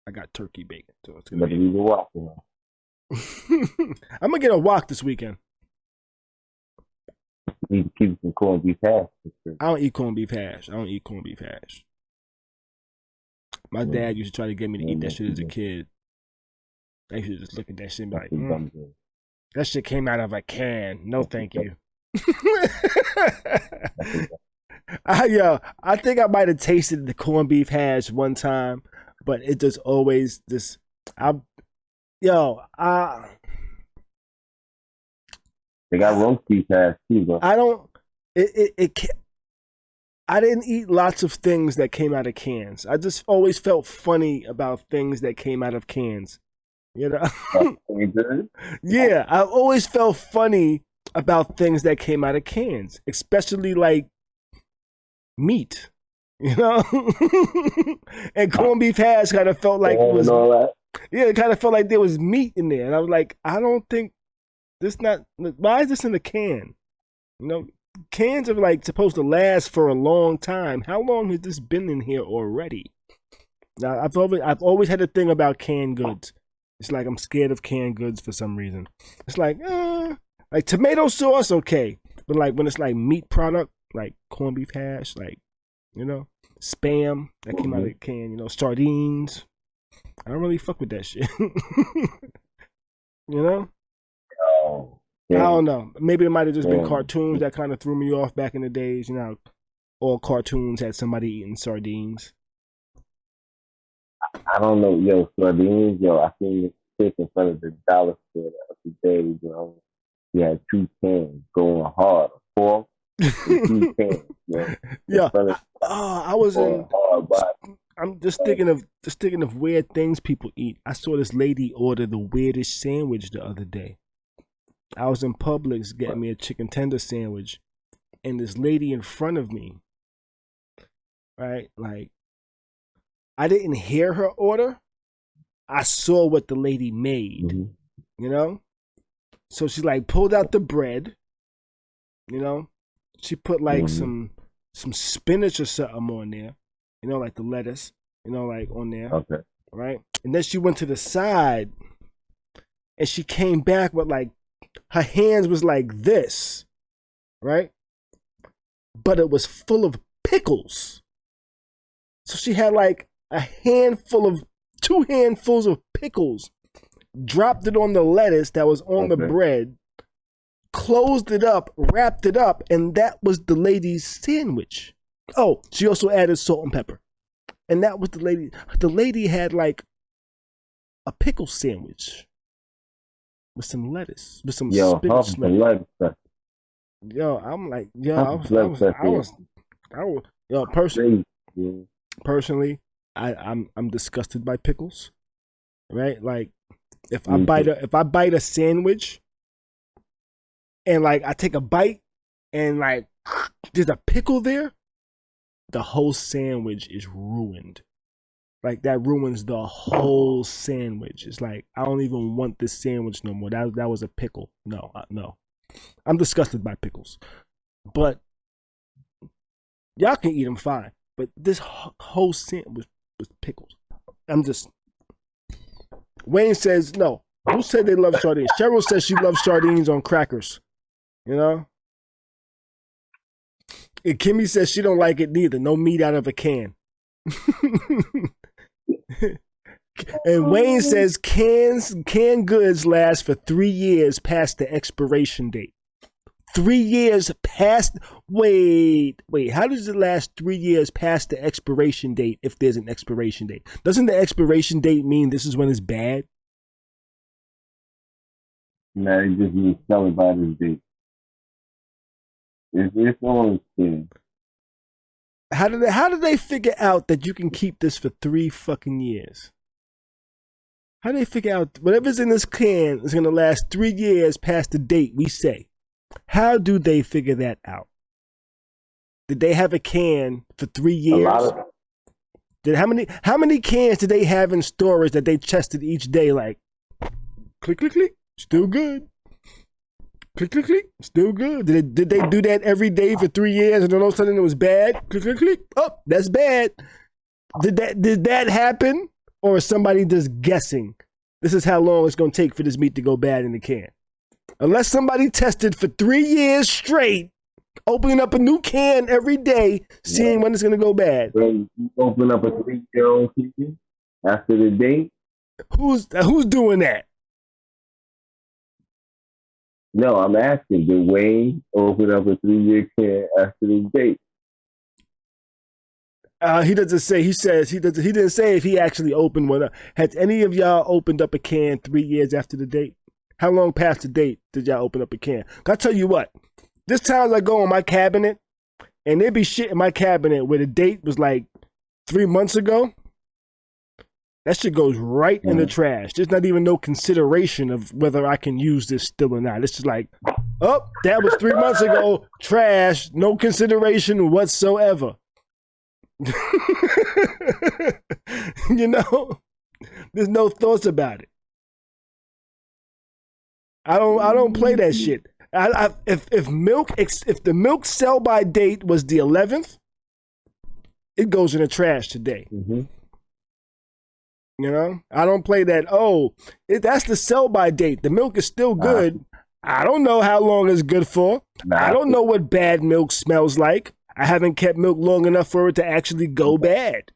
I got turkey bacon, so it's gonna be. Walk, you know. I'm gonna get a wok this weekend. You need to keep some corned beef hash. I don't eat corned beef hash. My dad used to try to get me to eat that shit as a kid. I used to just look at that shit and be like, that shit came out of a can. No, thank you. I think I might have tasted the corned beef hash one time, but it just always this. They got roast beef hash too, though. I don't. I didn't eat lots of things that came out of cans. I just always felt funny about things that came out of cans. You know? Yeah, I always felt funny about things that came out of cans, especially like meat. You know? And corned beef hash kind of felt like it was. Yeah, it kind of felt like there was meat in there, and I was like, I don't think this not. Why is this in a can? You know, cans are like supposed to last for a long time. How long has this been in here already? Now, I've always had a thing about canned goods. It's like I'm scared of canned goods for some reason. It's like tomato sauce, okay, but like when it's like meat product, like corned beef hash, like, you know, Spam that came out of a can, you know, sardines. I don't really fuck with that shit. You know? Oh, yeah. I don't know. Maybe it might have just been cartoons that kind of threw me off back in the days. You know, all cartoons had somebody eating sardines. I don't know, yo, sardines, yo. I seen this chick in front of the dollar store the other day, you know. He had 2 cans going hard, 4 and 2 cans, yo. Yeah. I was in. I'm just thinking of weird things people eat. I saw this lady order the weirdest sandwich the other day. I was in Publix getting me a chicken tender sandwich, and this lady in front of me, right? Like, I didn't hear her order. I saw what the lady made, you know? So she like pulled out the bread, you know? She put like some spinach or something on there, you know, like the lettuce, you know, like on there. Okay. Right? And then she went to the side and she came back with like, her hands was like this, right? But it was full of pickles. So she had like 2 handfuls of pickles, dropped it on the lettuce that was on the bread, closed it up, wrapped it up, and that was the lady's sandwich. Oh, she also added salt and pepper. And that was the lady. The lady had like a pickle sandwich with some lettuce, with some Yo, spinach. blood pressure. Yo, I'm like, yo, yo, personally, I'm disgusted by pickles. Right? Like, if I bite a sandwich, and like I take a bite, and like there's a pickle there, the whole sandwich is ruined. Like, that ruins the whole sandwich. It's like, I don't even want this sandwich no more. That was a pickle. No, no. I'm disgusted by pickles. But y'all can eat them fine. But this whole sandwich was pickles. I'm just... Wayne says, no. Who said they love sardines? Cheryl says she loves sardines on crackers. You know? And Kimmy says she don't like it neither. No meat out of a can. And Wayne says canned goods last for 3 years past the expiration date. 3 years past... Wait. How does it last 3 years past the expiration date if there's an expiration date? Doesn't the expiration date mean this is when it's bad? No, it just means sell it by this date. It's always thing. How did they figure out that you can keep this for 3 fucking years? How do they figure out whatever's in this can is going to last 3 years past the date we say? How do they figure that out? Did they have a can for 3 years? How many cans did they have in storage that they tested each day? Like, click, click, click, still good. Click, click, click, still good. Did they do that every day for 3 years and then all of a sudden it was bad? Click, click, click. Oh, that's bad. Did that happen? Or is somebody just guessing? This is how long it's going to take for this meat to go bad in the can. Unless somebody tested for 3 years straight, opening up a new can every day, seeing when it's going to go bad. When you open up a 3-year-old can after the date? Who's doing that? No, I'm asking, did Wayne open up a 3-year can after the date? He doesn't say. He says he didn't say if he actually opened one up. Has any of y'all opened up a can 3 years after the date? How long past the date did y'all open up a can? I tell you what, this times I go in my cabinet and there be shit in my cabinet where the date was like 3 months ago. That shit goes right in the trash. There's not even no consideration of whether I can use this still or not. It's just like, oh, that was 3 months ago. Trash. No consideration whatsoever. You know, there's no thoughts about it. I don't play that shit. If the milk sell by date was the 11th, it goes in the trash today. Mm-hmm. You know, I don't play that. Oh, that's the sell by date. The milk is still good. I don't know how long it's good for. I don't know what bad milk smells like. I haven't kept milk long enough for it to actually go bad.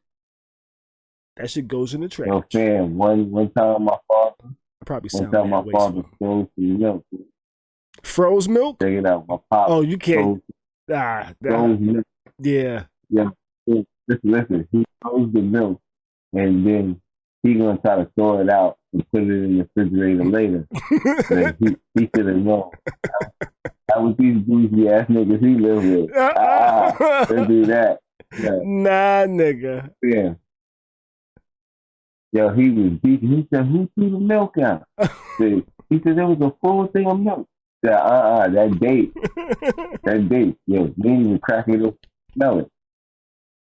That shit goes in the trash. No, fam. One time my father. I probably sound bad. One time my father froze some milk. Froze milk? Check it out. My pop. Oh, you can't. Froze milk. Yeah. Yeah. Listen. He froze the milk, and then he gonna try to throw it out and put it in the refrigerator later. he should have known. That was these bougie ass niggas he live with. They do that. Yeah. Nah, nigga. Yeah. Yo, he was beating. He said, "Who threw the milk out?" He said, "There was a full thing of milk." I said, that date. That date. Yo, you ain't even cracking it. Smell it.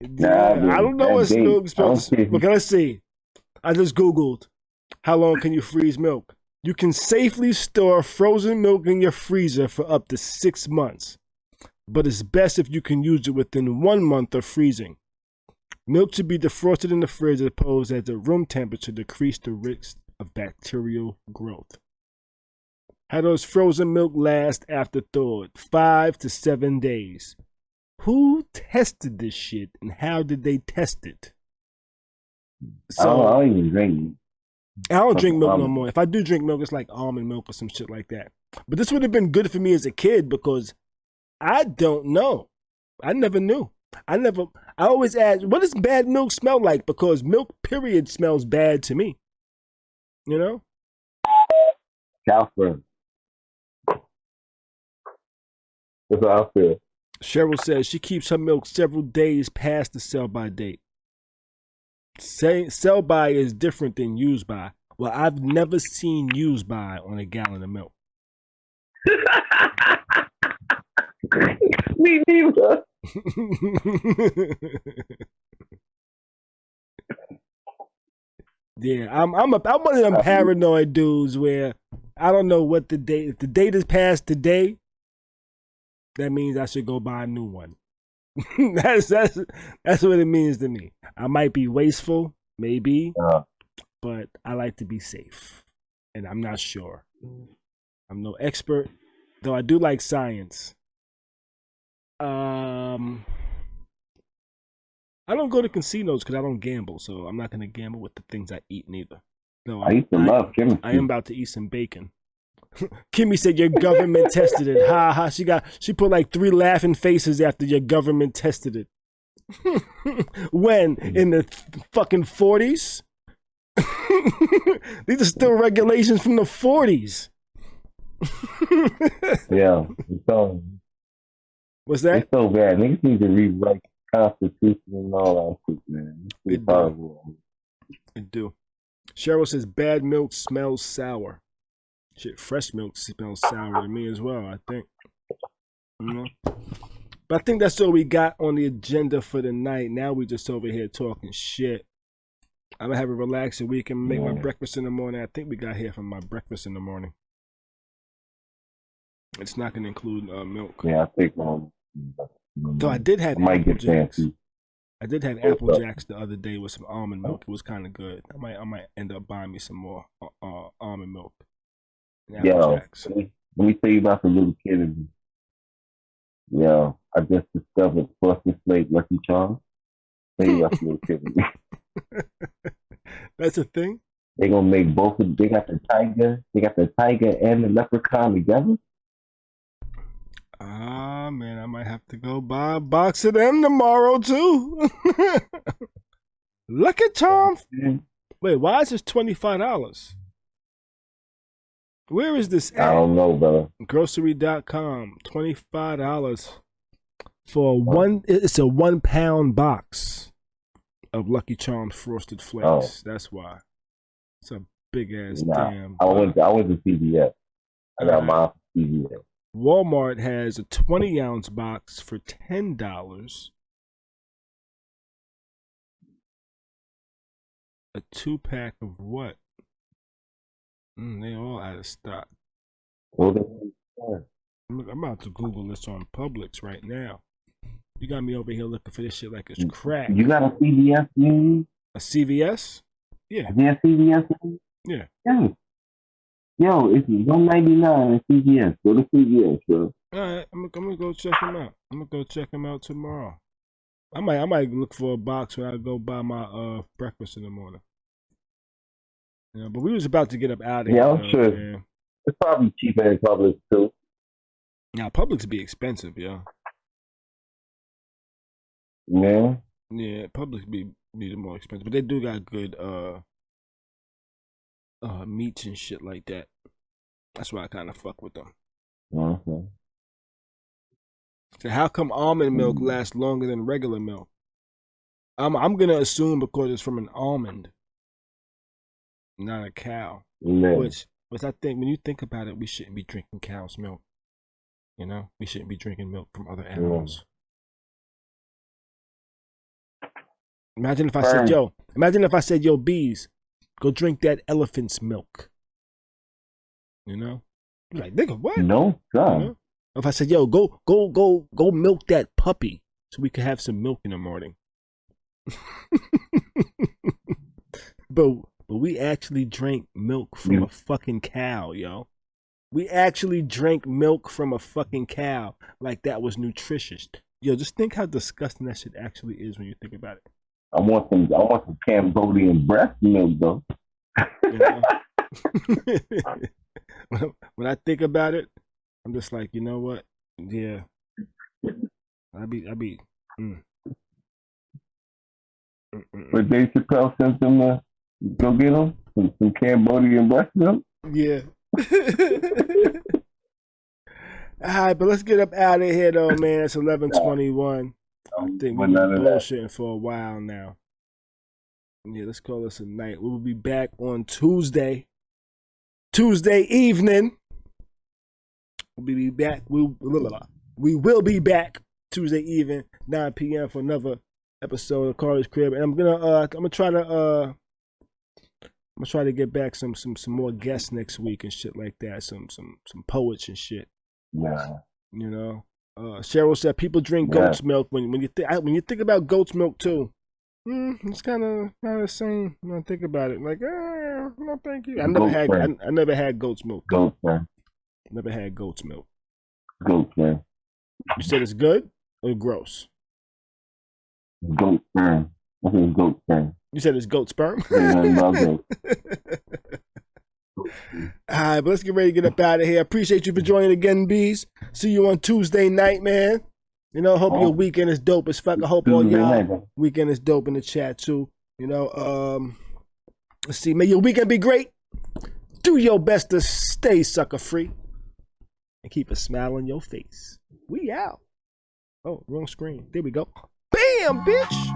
Yeah, I don't know what milk smells. Okay, let's see. I just Googled how long can you freeze milk. You can safely store frozen milk in your freezer for up to 6 months, but it's best if you can use it within 1 month of freezing. Milk should be defrosted in the fridge as opposed at the room temperature to decrease the risk of bacterial growth. How does frozen milk last after thawed? 5 to 7 days. Who tested this shit and how did they test it? So, I don't even drink. I don't drink milk no more. If I do drink milk, it's like almond milk or some shit like that. But this would have been good for me as a kid because I don't know. I never knew. I always ask, what does bad milk smell like? Because milk, period, smells bad to me. You know? Cow sperm. That's how I feel. Cheryl says she keeps her milk several days past the sell-by date. Sell-by is different than use-by. Well, I've never seen use-by on a gallon of milk. Me neither. Yeah, I'm one of them paranoid dudes where I don't know what the date. If the date is past today, that means I should go buy a new one. that's what it means to me. I might be wasteful, maybe, but I like to be safe, and I'm not sure. I'm no expert, though I do like science. I don't go to casinos because I don't gamble, so I'm not going to gamble with the things I eat neither. No, I used to love chemistry. I am about to eat some bacon. Kimmy said your government tested it. Ha ha. She put like 3 laughing faces after your government tested it. When? In the fucking 40s? These are still regulations from the 40s. Yeah. So, what's that? It's so bad. Niggas need to rewrite the Constitution and all that shit, man. It's horrible. It do. Cheryl says bad milk smells sour. Shit, fresh milk smells sour to me as well, I think. You know? But I think that's all we got on the agenda for the night. Now we just over here talking shit. I'm gonna have a relaxing week and make my breakfast in the morning. I think we got here from my breakfast in the morning. It's not gonna include milk. Yeah, I think Though I did have Apple Jacks. I did have Apple Jacks the other day with some almond milk. It was kind of good. I might end up buying me some more almond milk. Yo, let me tell you about the little kid in me. Yo, I just discovered Frosted Flake Lucky Charms. Tell you about the little kid in me. That's a thing? They gonna make both of them. They got the tiger and the leprechaun together. Ah, man, I might have to go buy a box of them tomorrow, too. Lucky Charms. Wait, why is this $25? Where is this at? I don't know, brother. Grocery.com, $25 for one. It's a 1 pound box of Lucky Charms Frosted Flakes. Oh. That's why. It's a big ass Nah, damn. I went to CVS. I got mine from CVS. Walmart has a 20-ounce box for $10. A 2-pack of what? They all out of stock. I'm about to Google this on Publix right now. You got me over here looking for this shit like it's crack. You got a CVS, man? A CVS? Yeah. Is there a CVS? Yeah. Yo, it's $1.99 at CVS. Go to CVS, bro. All right, I'm gonna go check them out. I'm gonna go check them out tomorrow. I might look for a box when I go buy my breakfast in the morning. Yeah, but we was about to get up out of here. Yeah, I'm sure. Man. It's probably cheaper in Publix too. Now Publix be expensive, yo. Yeah. Yeah, Publix be more expensive, but they do got good meats and shit like that. That's why I kind of fuck with them. Mm-hmm. So how come almond milk lasts longer than regular milk? I'm gonna assume because it's from an almond, not a cow. Yeah. Which I think when you think about it, we shouldn't be drinking cow's milk. You know, we shouldn't be drinking milk from other animals. Imagine if I said, yo, bees, go drink that elephant's milk. You know? You're like, nigga, what? No, God. You know? If I said, yo, go milk that puppy so we can have some milk in the morning. But we actually drank milk from a fucking cow, yo. We actually drank milk from a fucking cow like that was nutritious. Yo, just think how disgusting that shit actually is when you think about it. I want some Cambodian breast milk though. You know? When I think about it, I'm just like, you know what? Yeah. I be. But Dave Chappelle sent them to go get them. some Cambodian breast milk. Yeah. All right, but let's get up out of here, though, man. It's 11:21. I think we've been bullshitting for a while now. Yeah, let's call this a night. We will be back on Tuesday evening. We'll be back. We will be back Tuesday evening, 9 p.m. for another episode of Khary's Crib. And I'm gonna try to get back some more guests next week and shit like that. Some poets and shit. Yeah. You know. Cheryl said people drink goat's milk. When you think about goat's milk too, it's kind of the same when I think about it. Like, no, thank you. I never had goat's milk. Goat man. Never had goat's milk. Goat man. You said it's good or gross? Goat sperm. I think goat sperm. You said it's goat sperm? Yeah, I love goat. All right, but let's get ready to get up out of here. Appreciate you for joining again, Bees. See you on Tuesday night, man. You know, hope your weekend is dope as fuck. I hope all y'all weekend is dope in the chat too. You know, let's see. May your weekend be great. Do your best to stay sucker free and keep a smile on your face. We out. Oh, wrong screen. There we go. Bam, bitch.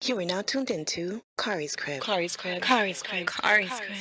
You are now tuned into Khary's Crib. Khary's Crib. Khary's Crib. Khary's Crib.